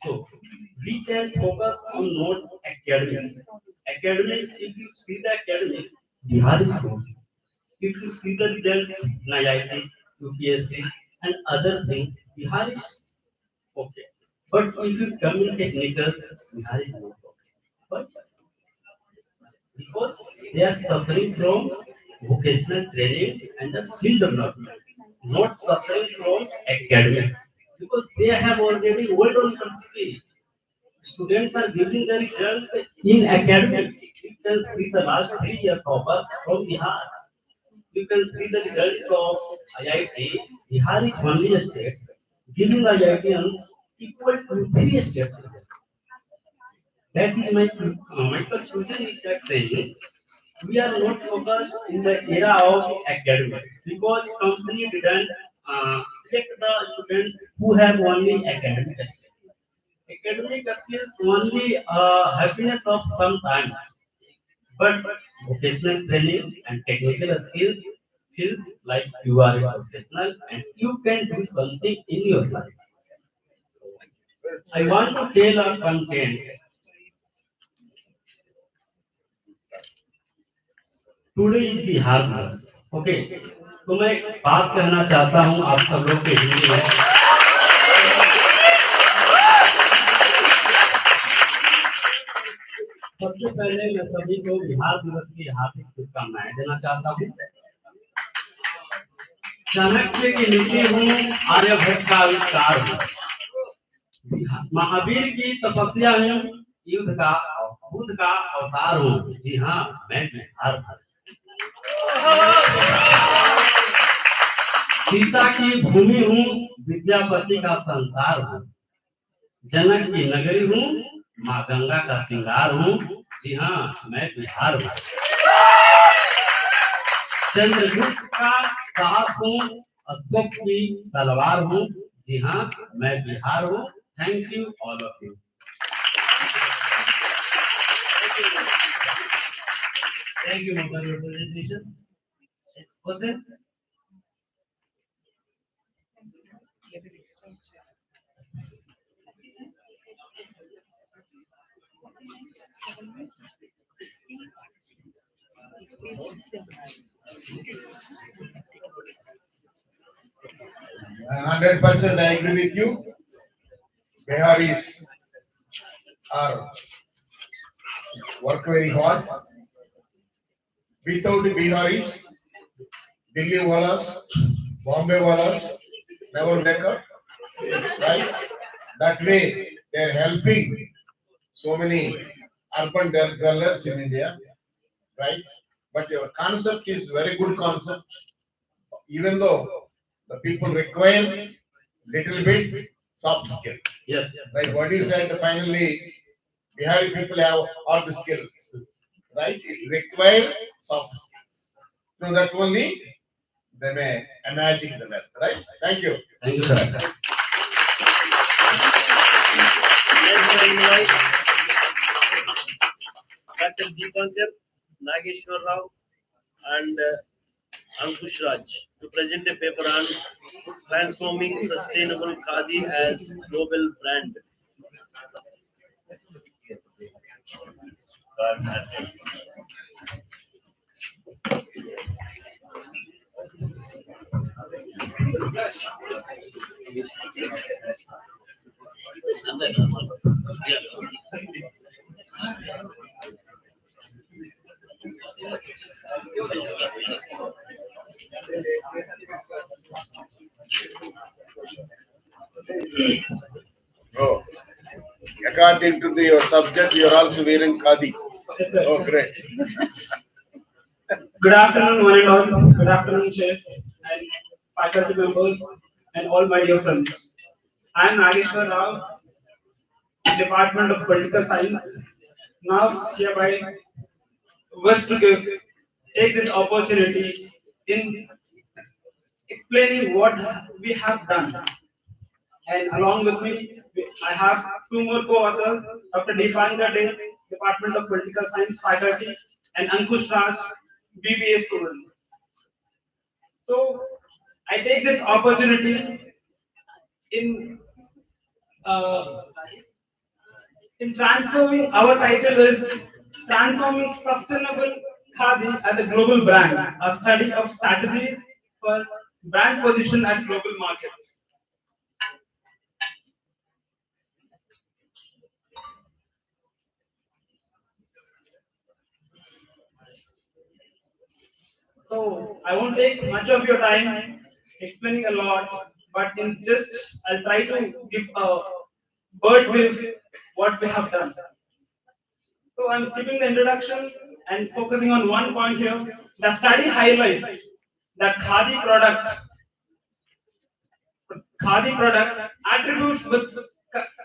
So we can focus on not academics. Academics, if you see the academics, Bihar is good. If you see the results in IIT, UPSC, and other things, Bihar is okay. But if you come in technical, Bihar is not okay. But because they are suffering from vocational training and the skill development, not suffering from academics. Because they have already old university. Students are giving the result in academics. You can see the last 3 years of us from Bihar. You can see the results of IIT. Bihar is only a state giving IITians equal to 3 states. That is my conclusion is that saying we are not focused in the era of academic because company didn't select the students who have only academic skills. Academic skills only happiness of some time, but vocational training and technical skills feels like you are a professional and you can do something in your life. I want to tell a content. Today is Bihar दिवस okay तो मैं एक बात कहना चाहता हूं आप सब लोग के हिंदी में सबसे पहले मैं सभी को बिहार दिवस की हार्दिक शुभकामनाएं देना चाहता हूं चाणक्य की नीति हूं आर्यभट्ट का आविष्कार हूं महावीर की तपस्या हूं युद्ध का बुद्ध का अवतार हूँ। जी हाँ, मैं बिहार हूँ। सीता की भूमि हूँ, विद्यापति का संसार हूँ। जनक की नगरी हूँ, माँ गंगा का श्रृंगार हूँ। जी हाँ, मैं बिहार हूँ। चंद्रगुप्त का साहस हूँ, अशोक की तलवार हूँ। जी हाँ, मैं बिहार हूँ। Thank you all of you. Thank you for your presentation. Next questions. I 100% I agree with you. Biharis are work very hard. Without the Biharis, Delhi walas, Bombay walas never wake up, right? That way they are helping so many urban dwellers in India, right? But your concept is very good concept, even though the people require little bit soft skills. Yes. Like what you said, finally, Bihari people have all the skills, right? It require soft skills. Through that only, they may imagine the wealth, right? Thank you. Thank you, sir. Next, I invite Dr. Deepankar, Nageshwar Rao, and Ankush Raj to present a paper on transforming sustainable khadi as global brand. Oh, according to your subject, you are also wearing khadi. Yes, sir. Oh, great. Good afternoon, one and all. Good afternoon, Chair and faculty members and all my dear friends. I am Nageshwar Rao, Department of Political Science. Now hereby wish to take this opportunity in explaining what we have done. And along with me, I have two more co-authors, Dr. Deepankar Day, Department of Political Science faculty, and Ankush Raj, BBA student. So I take this opportunity in uh, transforming our title is transforming sustainable khadi as a global brand, a study of strategies for brand position at global market. So I won't take much of your time explaining a lot, but in just I'll try to give a bird view what we have done. So I'm skipping the introduction and focusing on one point here. The study highlights that Khadi product attributes with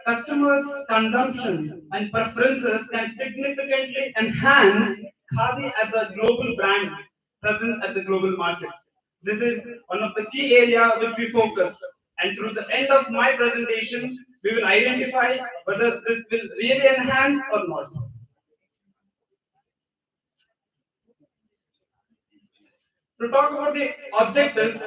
customers' consumption and preferences can significantly enhance Khadi as a global brand presence at the global market. This is one of the key areas which we focus. And through the end of my presentation, we will identify whether this will really enhance or not. To talk about the objectives,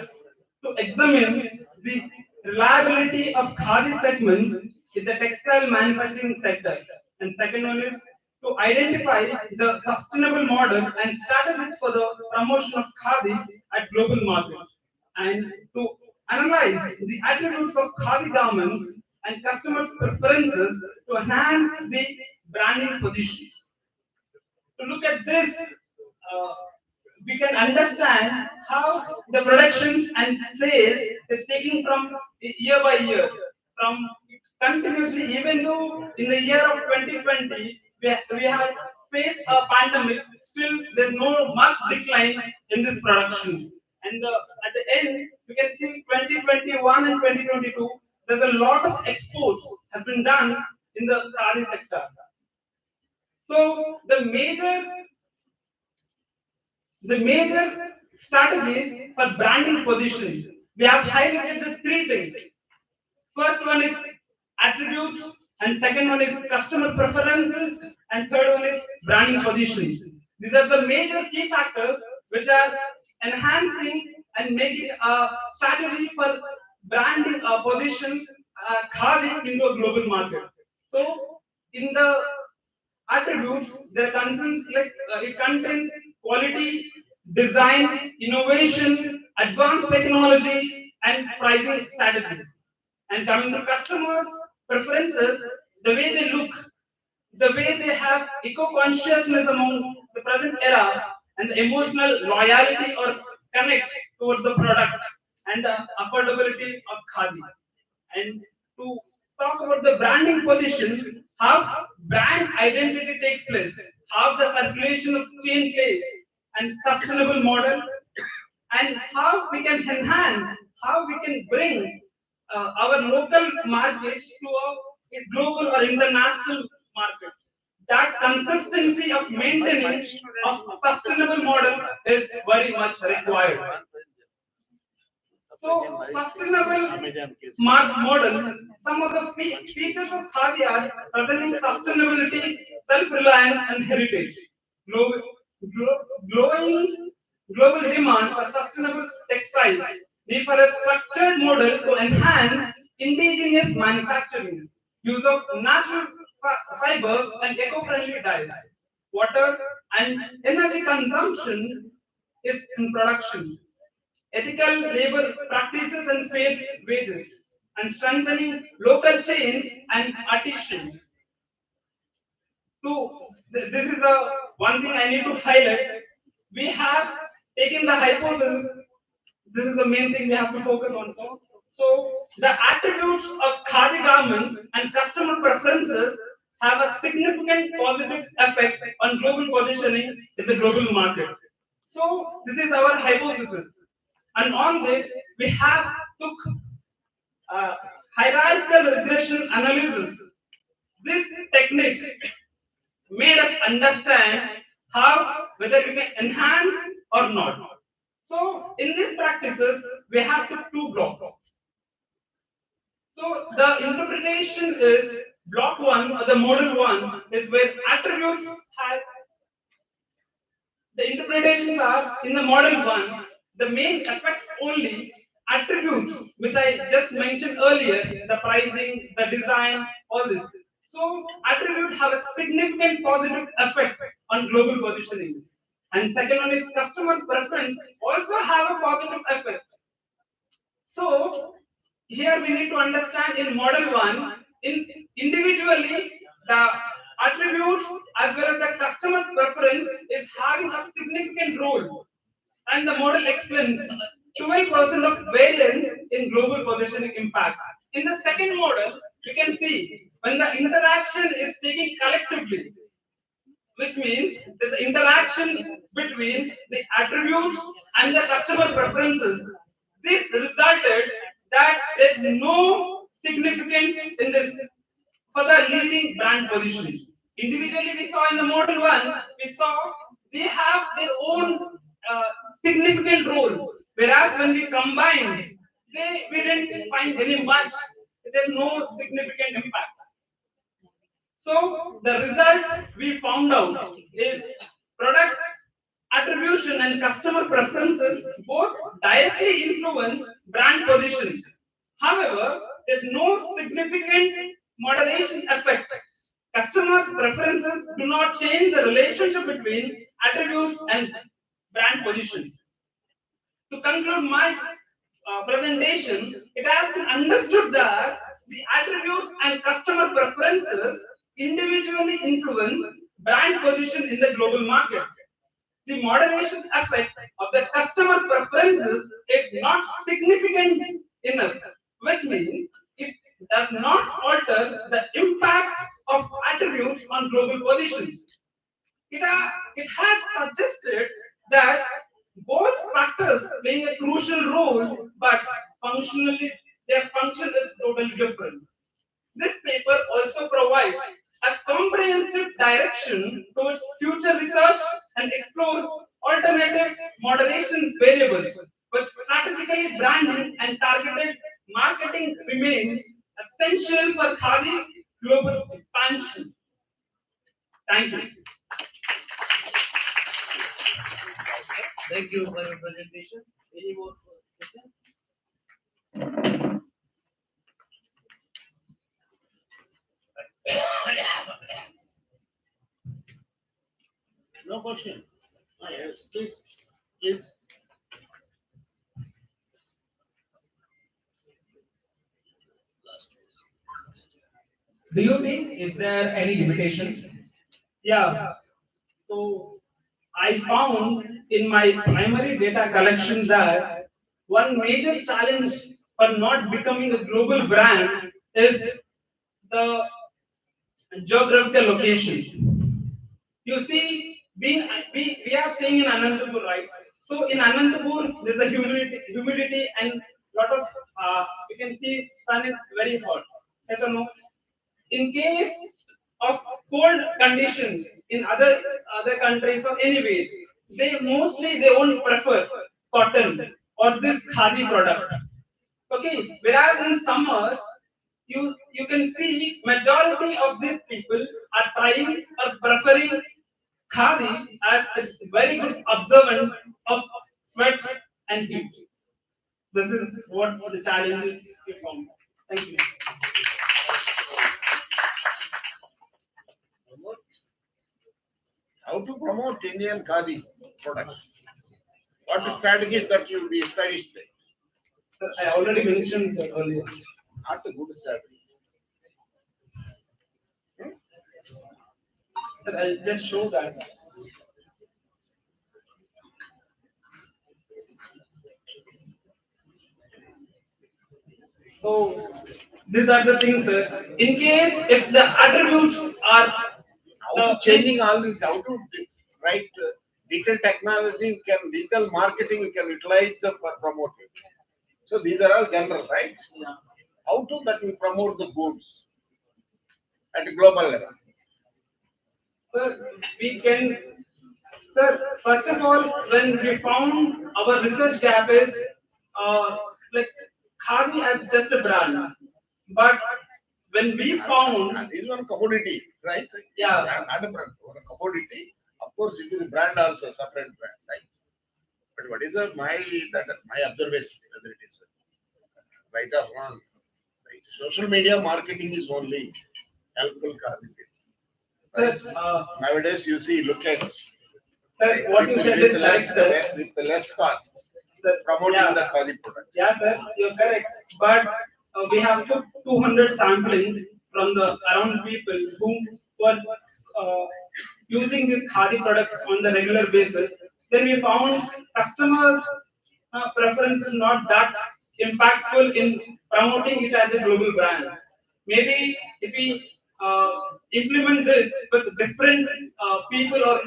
to examine the reliability of khadi segments in the textile manufacturing sector. And second one is to identify the sustainable model and strategies for the promotion of khadi at global markets. And to analyze the attributes of khadi garments and customers' preferences to enhance the branding position. To look at this, we can understand how the productions and sales is taking from year by year, from continuously, even though in the year of 2020 we have faced a pandemic, still there's no much decline in this production. And at the end, we can see 2021 and 2022, there's a lot of exports have been done in the khadi sector. So the major strategies for branding positioning, we have highlighted the three things. First one is attributes, and second one is customer preferences, and third one is branding positioning. These are the major key factors which are enhancing and making a strategy for branding a position Khadi into a global market. So, in the attributes, there contains it contains quality, design, innovation, advanced technology, and pricing strategies. And coming to customers' preferences, the way they look, the way they have eco-consciousness among the present era, and the emotional loyalty or connect towards the product, and the affordability of khadi. And to talk about the branding position, how brand identity takes place, how the circulation of chain place, and sustainable model, and how we can enhance, how we can bring our local markets to a global or international market. That consistency of maintaining of sustainable model is very much required. So, sustainable model, some of the features of Khadi are presenting sustainability, self-reliance, and heritage. Global, growing global demand for sustainable textiles need for a structured model to enhance indigenous manufacturing, use of natural fibers and eco-friendly dyes. Water and energy consumption is in production, ethical labor practices and fair wages, and strengthening local chains and artisans. So this is the one thing I need to highlight. We have taken the hypothesis. This is the main thing we have to focus on. So the attributes of khadi garments and customer preferences have a significant positive effect on global positioning in the global market. So this is our hypothesis. And on this, we have took hierarchical regression analysis. This technique made us understand how whether we can enhance or not. So in these practices, we have to two blocks. So the interpretation is block one or the model one is where attributes has the interpretations are in the model one, the main effects only attributes, which I just mentioned earlier, the pricing, the design, all this. So attributes have a significant positive effect on global positioning. And second one is customer preference also have a positive effect. So here we need to understand in model one, individually the attributes as well as the customer's preference is having a significant role. And the model explains 12% of variance in global positioning impact. In the second model, we can see when the interaction is taken collectively, which means there's an interaction between the attributes and the customer preferences. This resulted that there's no significance in this for the leading brand position. Individually, we saw in the model one, we saw they have their own significant role, whereas when we combined, we didn't find any much. There's no significant impact. So the result we found out is product attribution and customer preferences both directly influence brand positioning. However, there's no significant moderation effect. Customers' preferences do not change the relationship between attributes and brand positioning. To conclude my presentation, it has been understood that the attributes and customer preferences individually influence brand position in the global market. The moderation effect of the customer preferences is not significant enough, which means it does not alter the impact of attributes on global positions. It has suggested that both factors play a crucial role, but functionally their function is totally different. This paper also provides a comprehensive direction towards future research and explore alternative moderation variables, but strategically branding and targeted marketing remains essential for Khadi global expansion. Thank you. Thank you for your presentation. Any more questions? No question. Ah, yes, please, please. Do you think is there any limitations? Yeah. So I found in my primary data collection that one major challenge for not becoming a global brand is the geographical location. You see, we are staying in Anantapur, right? So in Anantapur, there's a humidity and lot of you can see sun is very hot. Yes or no? In case of cold conditions in other countries or anyway, they won't prefer cotton or this khadi product. Okay, whereas in summer, you can see majority of these people are trying or preferring khadi as it's very good observant of sweat and heat. This is what the challenges we found. Thank you. How to promote Indian Khadi products? What strategies that you will be established? Sir, I already mentioned that earlier. Not a good strategy. Sir, I'll just show that. So these are the things, sir. In case if the attributes are How to changing all this, how to write digital technology, you can digital marketing, you can utilize for promoting. So these are all general, right? Yeah. How to that we promote the goods at a global level? Sir, we can, sir, first of all, when we found our research gap is like Khadi as just a brand, but when we found This is one commodity, right? Yeah. Not a brand, or a commodity. Of course, it is a brand also, separate brand, right? But what is my observation, whether it is right or wrong? Right? Social media marketing is only helpful. Right? Nowadays, you see, look at sir, what you said is correct, sir. with the less cost Sir, promoting yeah. the Khadi products. Yeah, sir, you're correct. But we have took 200 samplings from the around people who were uh, using these khadi products on the regular basis. Then we found customers' preference is not that impactful in promoting it as a global brand. Maybe if we implement this with different people or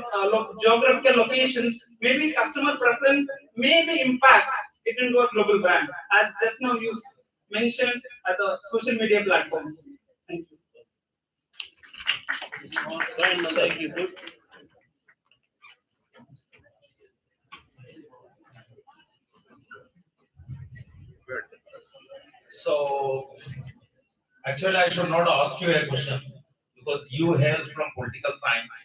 geographical locations, maybe customer preference may be impact it into a global brand, as just now you mentioned as a social media platform. Thank you. Thank you. Good. So, actually, I should not ask you a question because you hail from political science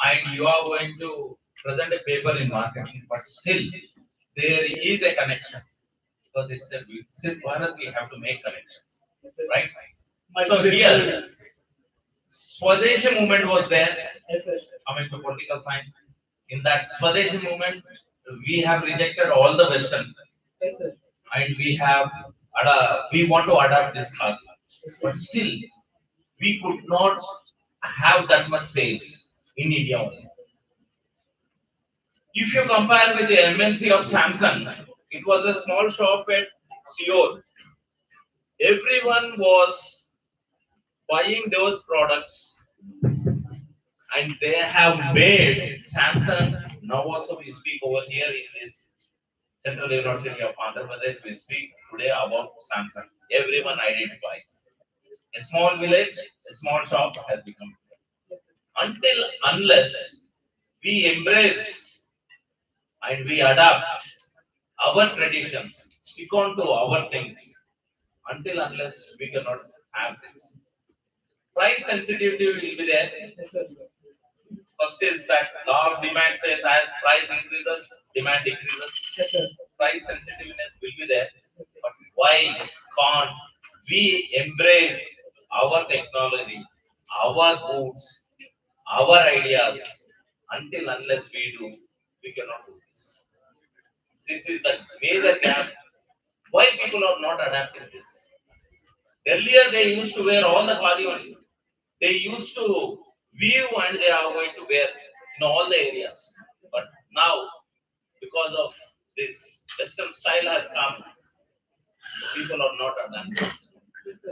and you are going to present a paper in marketing, but still there is a connection because it's a Viksit Bharat, we have to make connections, right? So here, Swadeshi movement was there. Yes, sir. Coming to political science, in that Swadeshi movement, we have rejected all the Western, Yes, sir. and we want to adapt this path, but still we could not have that much sales in India only. If you compare with the MNC of Samsung, it was a small shop at Seoul. everyone was buying those products, and they have made Samsung. Now also we speak over here in this Central University of Andhra Pradesh. We speak today about Samsung. Everyone identifies. A small village, a small shop has become. Until unless we embrace and we adapt our traditions, stick on to our things, until unless we cannot have this. Price sensitivity will be there. First is that law of demand says as price increases, demand decreases. Price sensitiveness will be there. But why can't we embrace our technology, our goods, our ideas? Until unless we do, we cannot do this. This is the major gap. Why people are not adapting this? Earlier they used to wear all the khadi only. They used to weave and they are going to wear in all the areas. But now, because of this Western style has come, people are not adapting.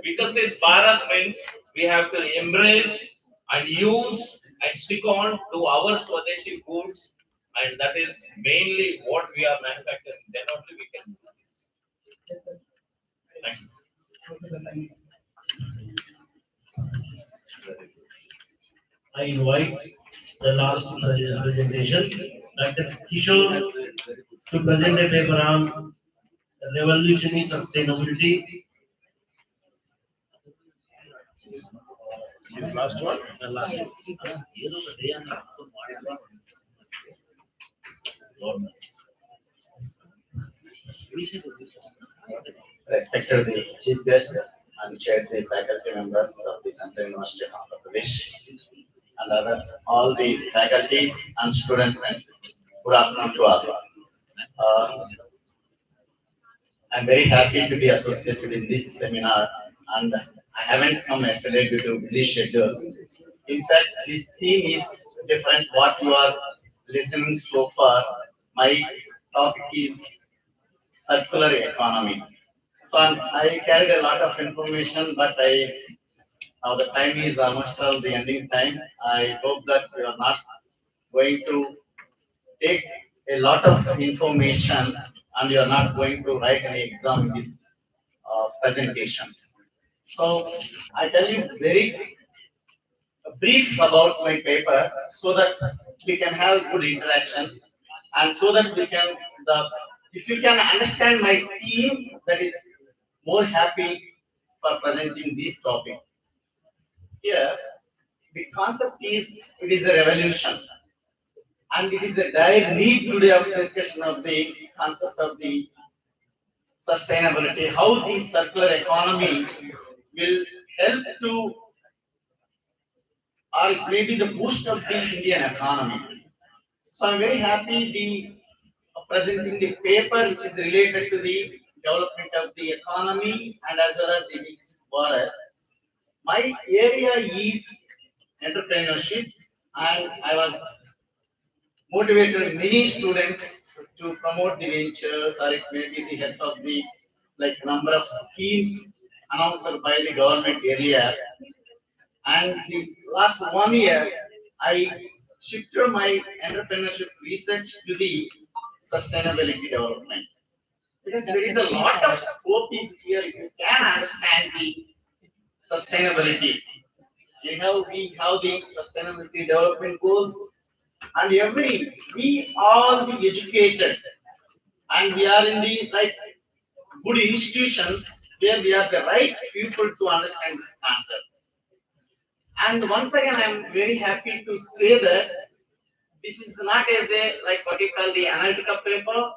Because in Bharat means we have to embrace and use and stick on to our Swadeshi goods, and that is mainly what we are manufacturing. Then only we can do this. Thank you. I invite the last presentation, Dr. Kishore, to present a paper on revolutionary sustainability. Last one. The last Respected the Chief Guest and chaired the faculty members of the Central University of Andhra Pradesh and all the faculties and student friends. Good afternoon to all. I'm very happy to be associated in this seminar, and I haven't come yesterday due to busy schedules. In fact, this theme is different what you are listening so far. My topic is circular economy. So I carried a lot of information, but now the time is almost all the ending time. I hope that you are not going to take a lot of information and you are not going to write any exam in this presentation. So I tell you very brief about my paper so that we can have good interaction and so that we can if you can understand my theme, that is more happy for presenting this topic. Here, the concept is it is a revolution, and it is a dire need today of discussion of the concept of the sustainability, how the circular economy will help to, or maybe the boost of the Indian economy. So I'm very happy the presenting the paper which is related to the development of the economy and as well as the Bharat. My area is entrepreneurship, and I was motivated many students to promote the ventures, or it may be the head of the number of schemes announced by the government area. And the last 1 year, I shifted my entrepreneurship research to the sustainability development. Because there is a lot of scope is here if you can understand the sustainability. We have the sustainability development goals, and we all be educated, and we are in the good institutions where we are the right people to understand this concept. And once again, I am very happy to say that this is not as a what you call the analytical paper,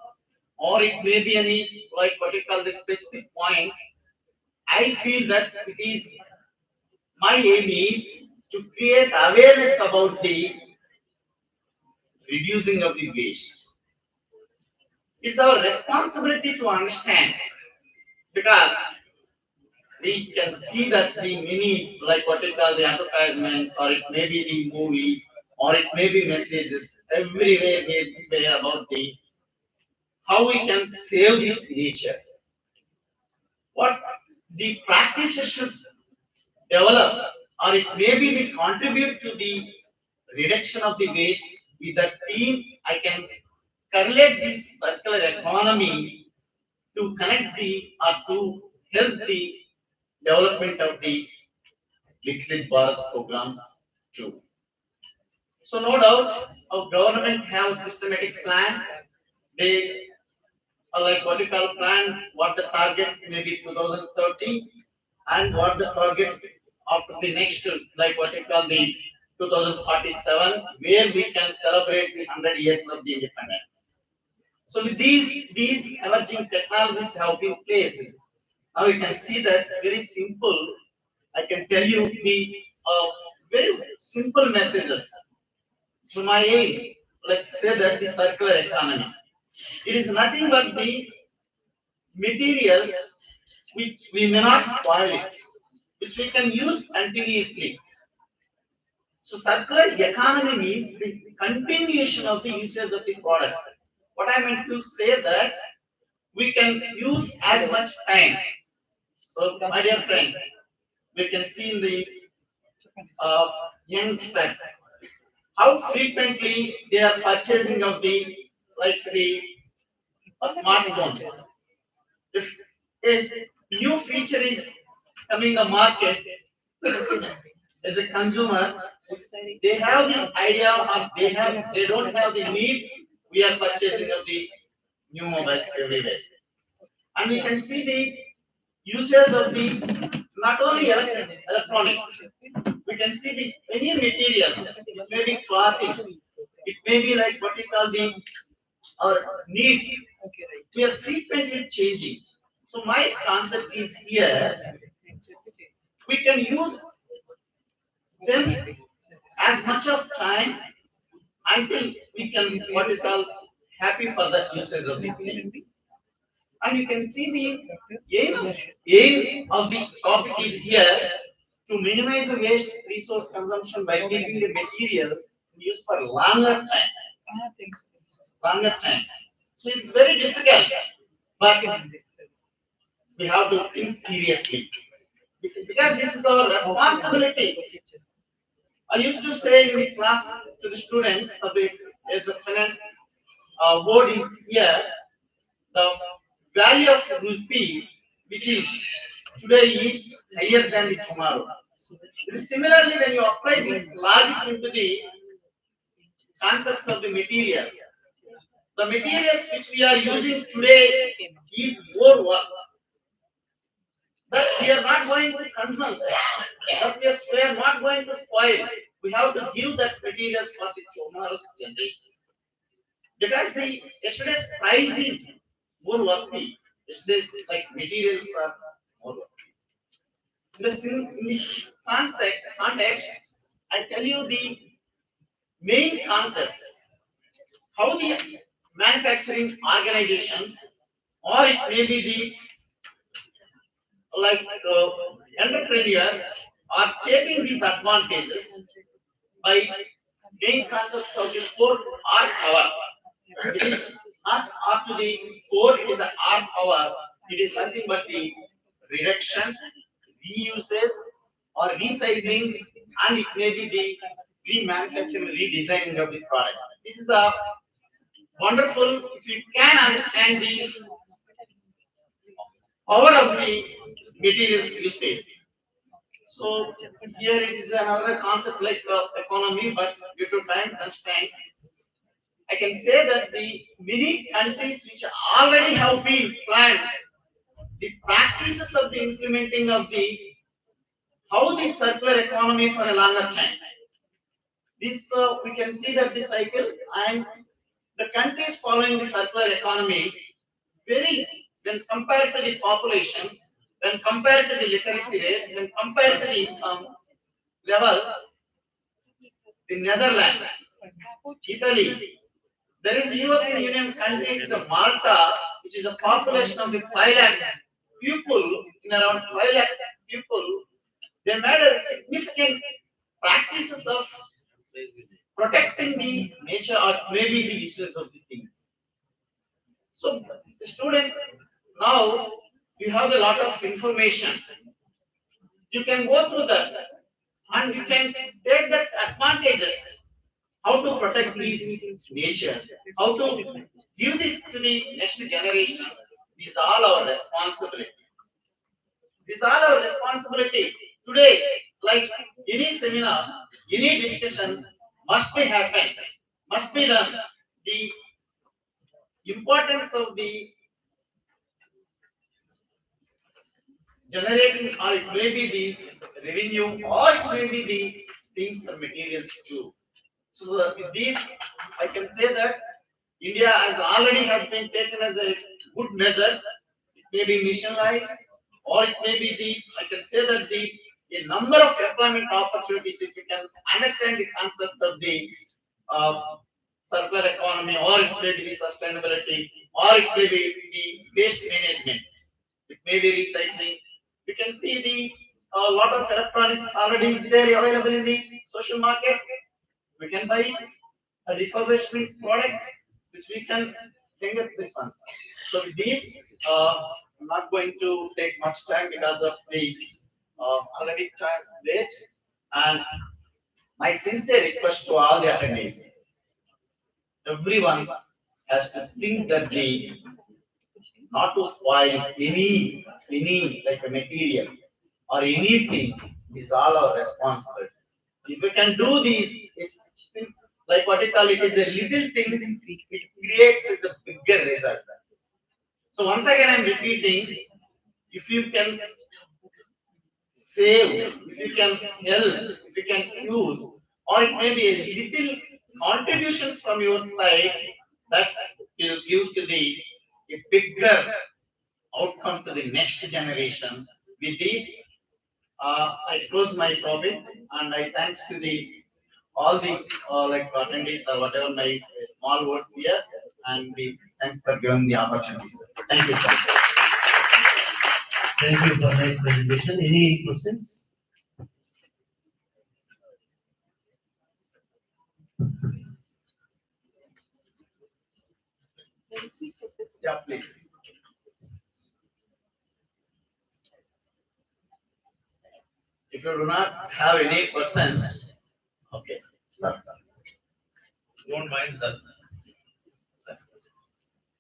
or it may be any what you call the specific point. I feel that it is my aim is to create awareness about the reducing of the waste. It's our responsibility to understand, because we can see that the many what you call the advertisements, or it may be the movies, or it may be messages everywhere may be there about the how we can save this nature. What the practices should develop, or it may be the contribute to the reduction of the waste. With the team, I can correlate this circular economy to connect the or to help the development of the Viksit Bharat programs too. So no doubt, our government have a systematic plan. They like what you call plan, what the targets maybe 2030, and what the targets after the next, like what you call the 2047, where we can celebrate the 100 years of the independence. So with these emerging technologies have been placed. Now you can see that very simple. I can tell you the very simple messages. So my aim, let's say that the circular economy, it is nothing but the materials which we may not spoil it, which we can use continuously. So circular economy means the continuation of the usage of the products. What I meant to say that we can use as much time. So my dear friends, we can see in the uh, youngsters how frequently they are purchasing of the like the smartphones. If a new feature is coming the market, as a consumer, they have the idea or they don't have the need. We are purchasing of the new mobiles every day, and we can see the users of the not only electronics. We can see the any materials. It may be clothing. It may be like what we call the our needs. We are frequently changing. So my concept is here. We can use them as much of time until we can what is called happy for the usage of the things. And you can see the aim of the topic is here to minimize the waste resource consumption by keeping the materials used for longer time. Longer time. So it's very difficult, but we have to think seriously because this is our responsibility. I used to say in the class to the students of the as a finance board is here, the value of rupee, which is today is higher than the tomorrow. Similarly, when you apply this logic into the concepts of the materials which we are using today is more work. That we are not going to consume, that we are not going to spoil. We have to give that materials for the tomorrow's generation. Because the yesterday's price is more worthy. Yesterday's like materials are more worthy. In this context, I tell you the main concepts, how the manufacturing organizations or it may be the like entrepreneurs are taking these advantages by main concepts of the four R power. It is not up to the four, it is the R power. It is nothing but the reduction, reuses, or recycling, and it may be the remanufacturing, redesigning of the products. This is a wonderful if you can understand the power of the materials usage. So here it is another concept like economy, but due to time constraint, I can say that the many countries which already have been planned, the practices of the implementing of the how the circular economy for a longer time. This we can see that the cycle and the countries following the circular economy very when compared to the population, when compared to the literacy rates, when compared to the income levels, the Netherlands, Italy, there is European Union country, it is a Malta, which is a population of the 5 lakh people, in around 5 lakh people, they made a significant practices of protecting the nature or maybe the uses of the things. So the students now you have a lot of information. You can go through that and you can take that advantages. How to protect these nature, how to give this to the next generation. These are all our responsibility. These are our responsibility. Today, like any seminar, any discussion must be happen, must be done. The importance of the generating, or it may be the revenue, or it may be the things and materials too. So with these, I can say that India has been taken as a good measures. It may be mission life, or it may be the, I can say that the a number of employment opportunities. If you can understand the concept of the uh, circular economy, or it may be the sustainability, or it may be the waste management, it may be recycling. You can see the lot of electronics already is there available in the social market. We can buy a refurbishment products which we can bring up this one. So with these, I'm not going to take much time because of the already time late. And my sincere request to all the attendees, everyone has to think that the not to spoil any like a material or anything is all our responsibility. If we can do these, it's like what you call it is a little things, it creates as a bigger result. So once again I'm repeating, if you can save, if you can help, if you can use, or it may be a little contribution from your side, that will give to the a bigger outcome to the next generation. With this, I close my topic, and I thanks to the all the like attendees or whatever my small words here, and the thanks for giving the opportunity, sir. Thank you, sir. Thank you for nice presentation. Any questions? Yeah, please. If you do not have any questions, okay, sir. Don't mind, sir.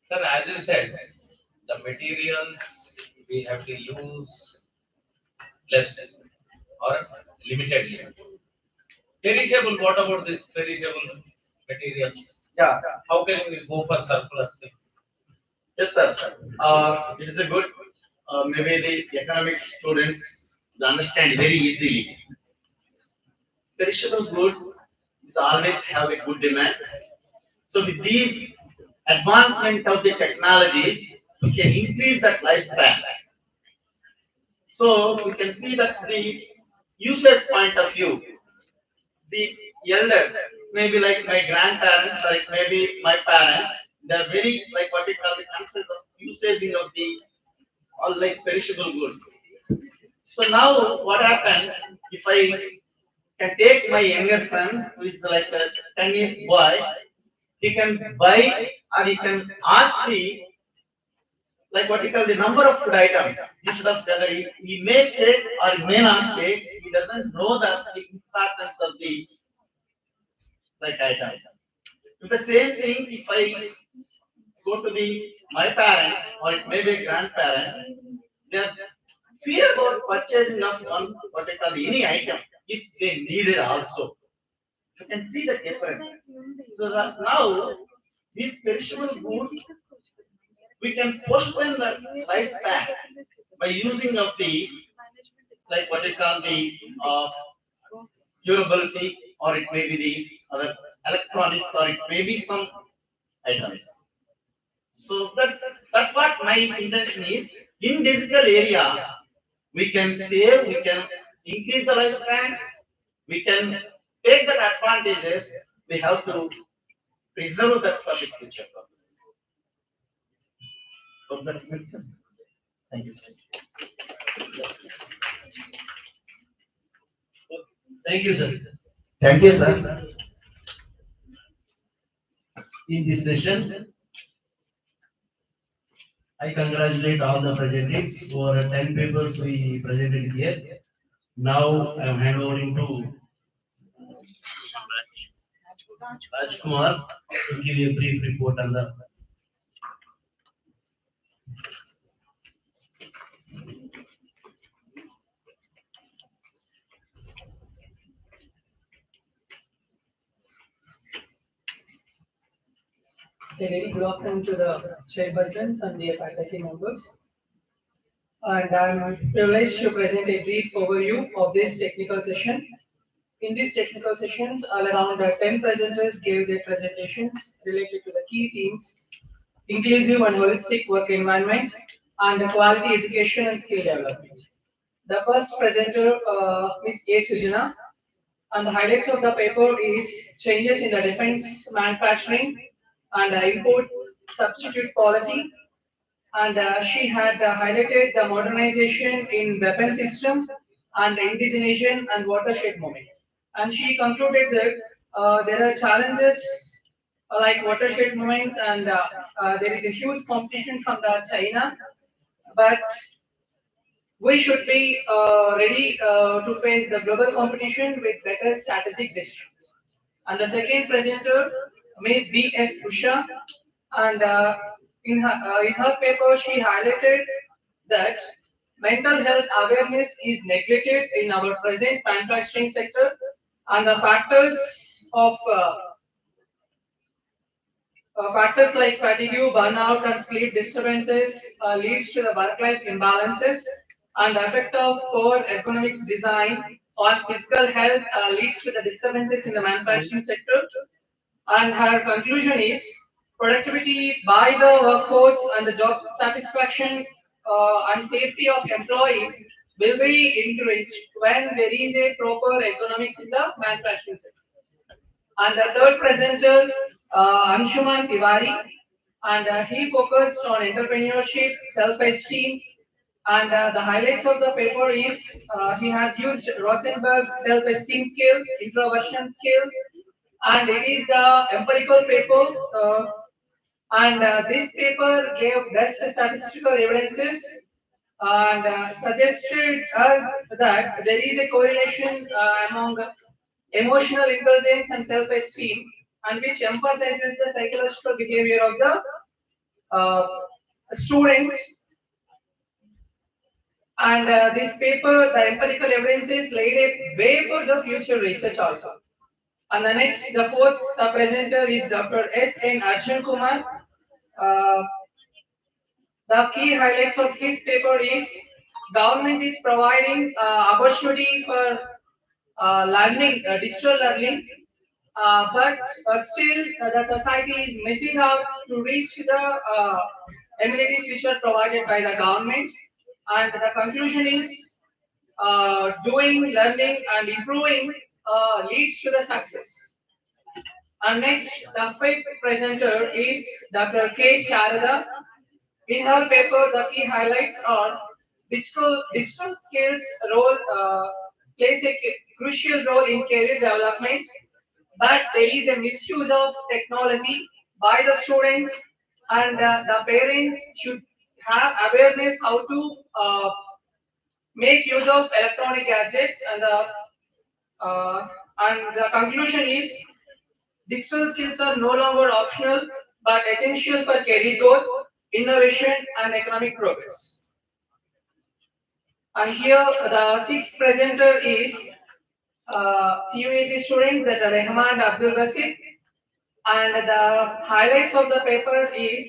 Sir, as you said, the materials we have to use less or limitedly. Perishable, what about this perishable materials? Yeah. How can we go for surplus? Yes, sir. It is a good, maybe the economics students will understand very easily. Perishable goods is always have a good demand. So with these advancement of the technologies, we can increase that lifespan. So we can see that the user's point of view, the elders, maybe like my grandparents or it may be my parents, they're very like what we call the concepts of usaging of the all like perishable goods. So now what happened if I can take my younger son who is like a 10 years boy, he can buy or he can ask the like what you call the number of food items instead of whether he may take or he may not take, he doesn't know that the importance of the like items. With the same thing, if I go to the my parent or it may be a grandparent, they are fear about purchasing of one what I call any item if they need it also. You can see the difference. So that now these perishable goods we can postpone the lifespan by using of the like what I call the durability, or it may be the other electronics, or it may be some items. So that's what my intention is. In digital area, we can save, we can increase the lifespan, we can take the advantages. We have to preserve that for the future purposes. Hope that makes sense. Thank you, sir. Thank you, sir. Thank you, sir. In this session, I congratulate all the presenters for 10 papers we presented here. Now I am handing over to Rajkumar to give you a brief report on the. A very good afternoon to the chairpersons and the faculty members. And I'm privileged to present a brief overview of this technical session. In these technical sessions, all around 10 presenters gave their presentations related to the key themes: inclusive and holistic work environment, and quality education and skill development. The first presenter, Ms. A. Sujana, and the highlights of the paper is changes in the defense manufacturing and import substitute policy. And she had highlighted the modernization in weapon system and indigenization and watershed movements. And she concluded that there are challenges like watershed movements, and there is a huge competition from the China, but we should be ready to face the global competition with better strategic decisions. And the second presenter, Ms. B.S. Usha, and in her paper, she highlighted that mental health awareness is neglected in our present manufacturing sector, and the factors like fatigue, burnout, and sleep disturbances leads to the work-life imbalances, and the effect of poor ergonomics design on physical health leads to the disturbances in the manufacturing sector. And her conclusion is productivity by the workforce and the job satisfaction and safety of employees will be increased when there is a proper economics in the manufacturing sector. And the third presenter, Anshuman Tiwari, and he focused on entrepreneurship, self-esteem, and the highlights of the paper is he has used Rosenberg self-esteem skills, introversion skills, and it is the empirical paper. And this paper gave best statistical evidences and suggested us that there is a correlation among emotional intelligence and self-esteem, and which emphasizes the psychological behavior of the students. And this paper, the empirical evidences laid a way for the future research also. And the next, the fourth presenter is Dr. S. N. Arjun Kumar. Uh, the key highlights of his paper is government is providing opportunity for learning, digital learning, but still the society is missing out to reach the amenities which are provided by the government. And the conclusion is doing, learning, and improving leads to the success. And next, the fifth presenter is Dr. K. Sharada. In her paper, the key highlights are digital skills role plays a crucial role in career development, but there is a misuse of technology by the students, and the parents should have awareness how to make use of electronic gadgets. And the conclusion is digital skills are no longer optional but essential for career growth, innovation, and economic progress. And here the sixth presenter is CUAP students, that are Rehman Abdul Basit, and the highlights of the paper is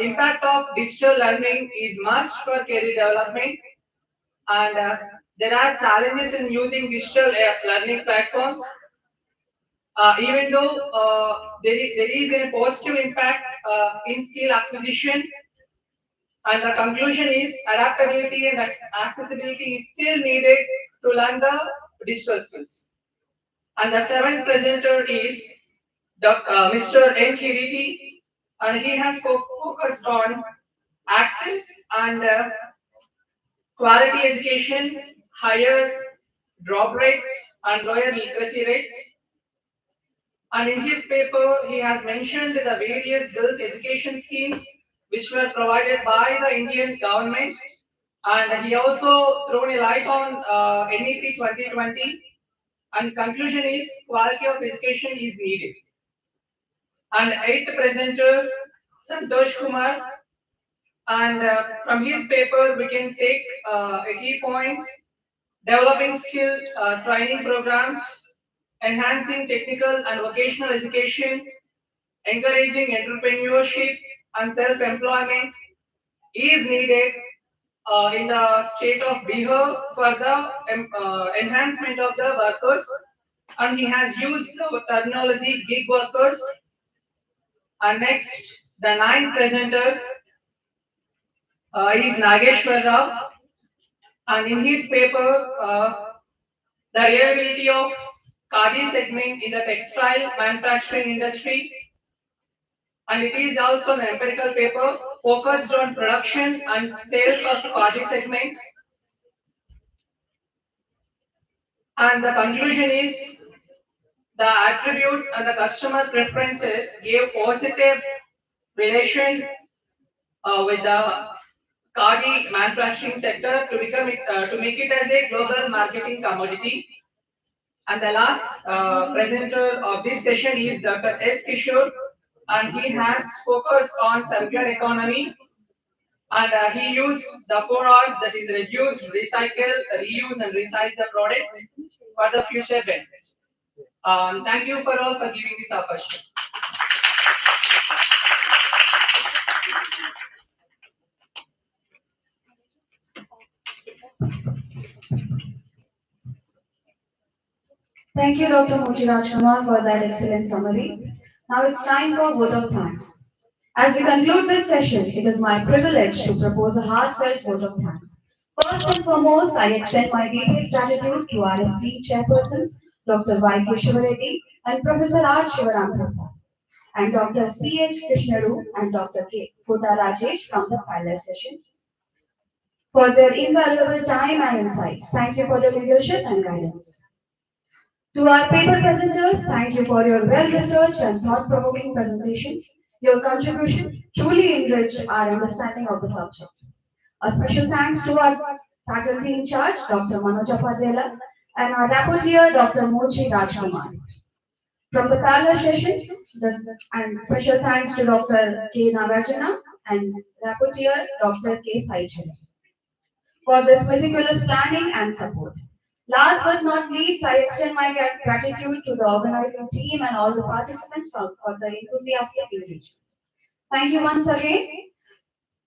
impact of digital learning is must for career development, and there are challenges in using digital learning platforms. Even though there is a positive impact in skill acquisition, and the conclusion is adaptability and accessibility is still needed to learn the digital skills. And the seventh presenter is Mr. N. Kiriti, and he has focused on access and quality education, higher drop rates, and lower literacy rates. And in his paper, he has mentioned the various girls' education schemes which were provided by the Indian government. And he also thrown a light on NEP 2020. And conclusion is quality of education is needed. And eighth presenter, Santosh Kumar. And from his paper, we can take key points: developing skill training programs, enhancing technical and vocational education, encouraging entrepreneurship and self-employment is needed in the state of Bihar for the enhancement of the workers. And he has used the terminology gig workers. And next, the ninth presenter is Nageshwar Rao. And in his paper, the reliability of khadi segment in the textile manufacturing industry, and it is also an empirical paper focused on production and sales of khadi segment. And the conclusion is the attributes and the customer preferences gave positive relation with the khadi manufacturing sector to become it, to make it as a global marketing commodity. And the last presenter of this session is Dr. S. Kishore, and he has focused on circular economy. And he used the 4 R's, that is reduce, recycle, reuse, and recycle the products for the future benefit. Thank you for all for giving this opportunity. Thank you, Dr. Mochiraj Kumar, for that excellent summary. Now it's time for vote of thanks. As we conclude this session, it is my privilege to propose a heartfelt vote of thanks. First and foremost, I extend my deepest gratitude to our esteemed chairpersons, Dr. Y. Keshavaredi and Professor R. Shivaram Prasad, and Dr. C. H. Krishnadu and Dr. K. Kota Rajesh from the pilot session for their invaluable time and insights. Thank you for your leadership and guidance. To our paper presenters, thank you for your well-researched and thought-provoking presentations. Your contribution truly enriched our understanding of the subject. A special thanks to our faculty in charge, Dr. Manoj Upadhyaya, and our rapporteur, Dr. Mochi Rajkumar. From the parallel session, and special thanks to Dr. K. Nagarjuna and rapporteur, Dr. K. Saichara, for this meticulous planning and support. Last but not least, I extend my gratitude to the organizing team and all the participants for the enthusiastic engagement. Thank you once again.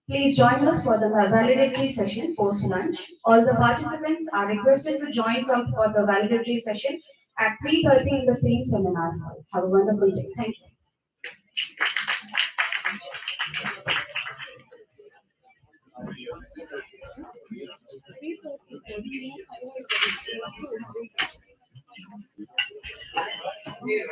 Please join us for the validatory session post lunch. All the participants are requested to join for the validatory session at 3:30 in the same seminar hall. Have a wonderful day. Thank you. Yeah,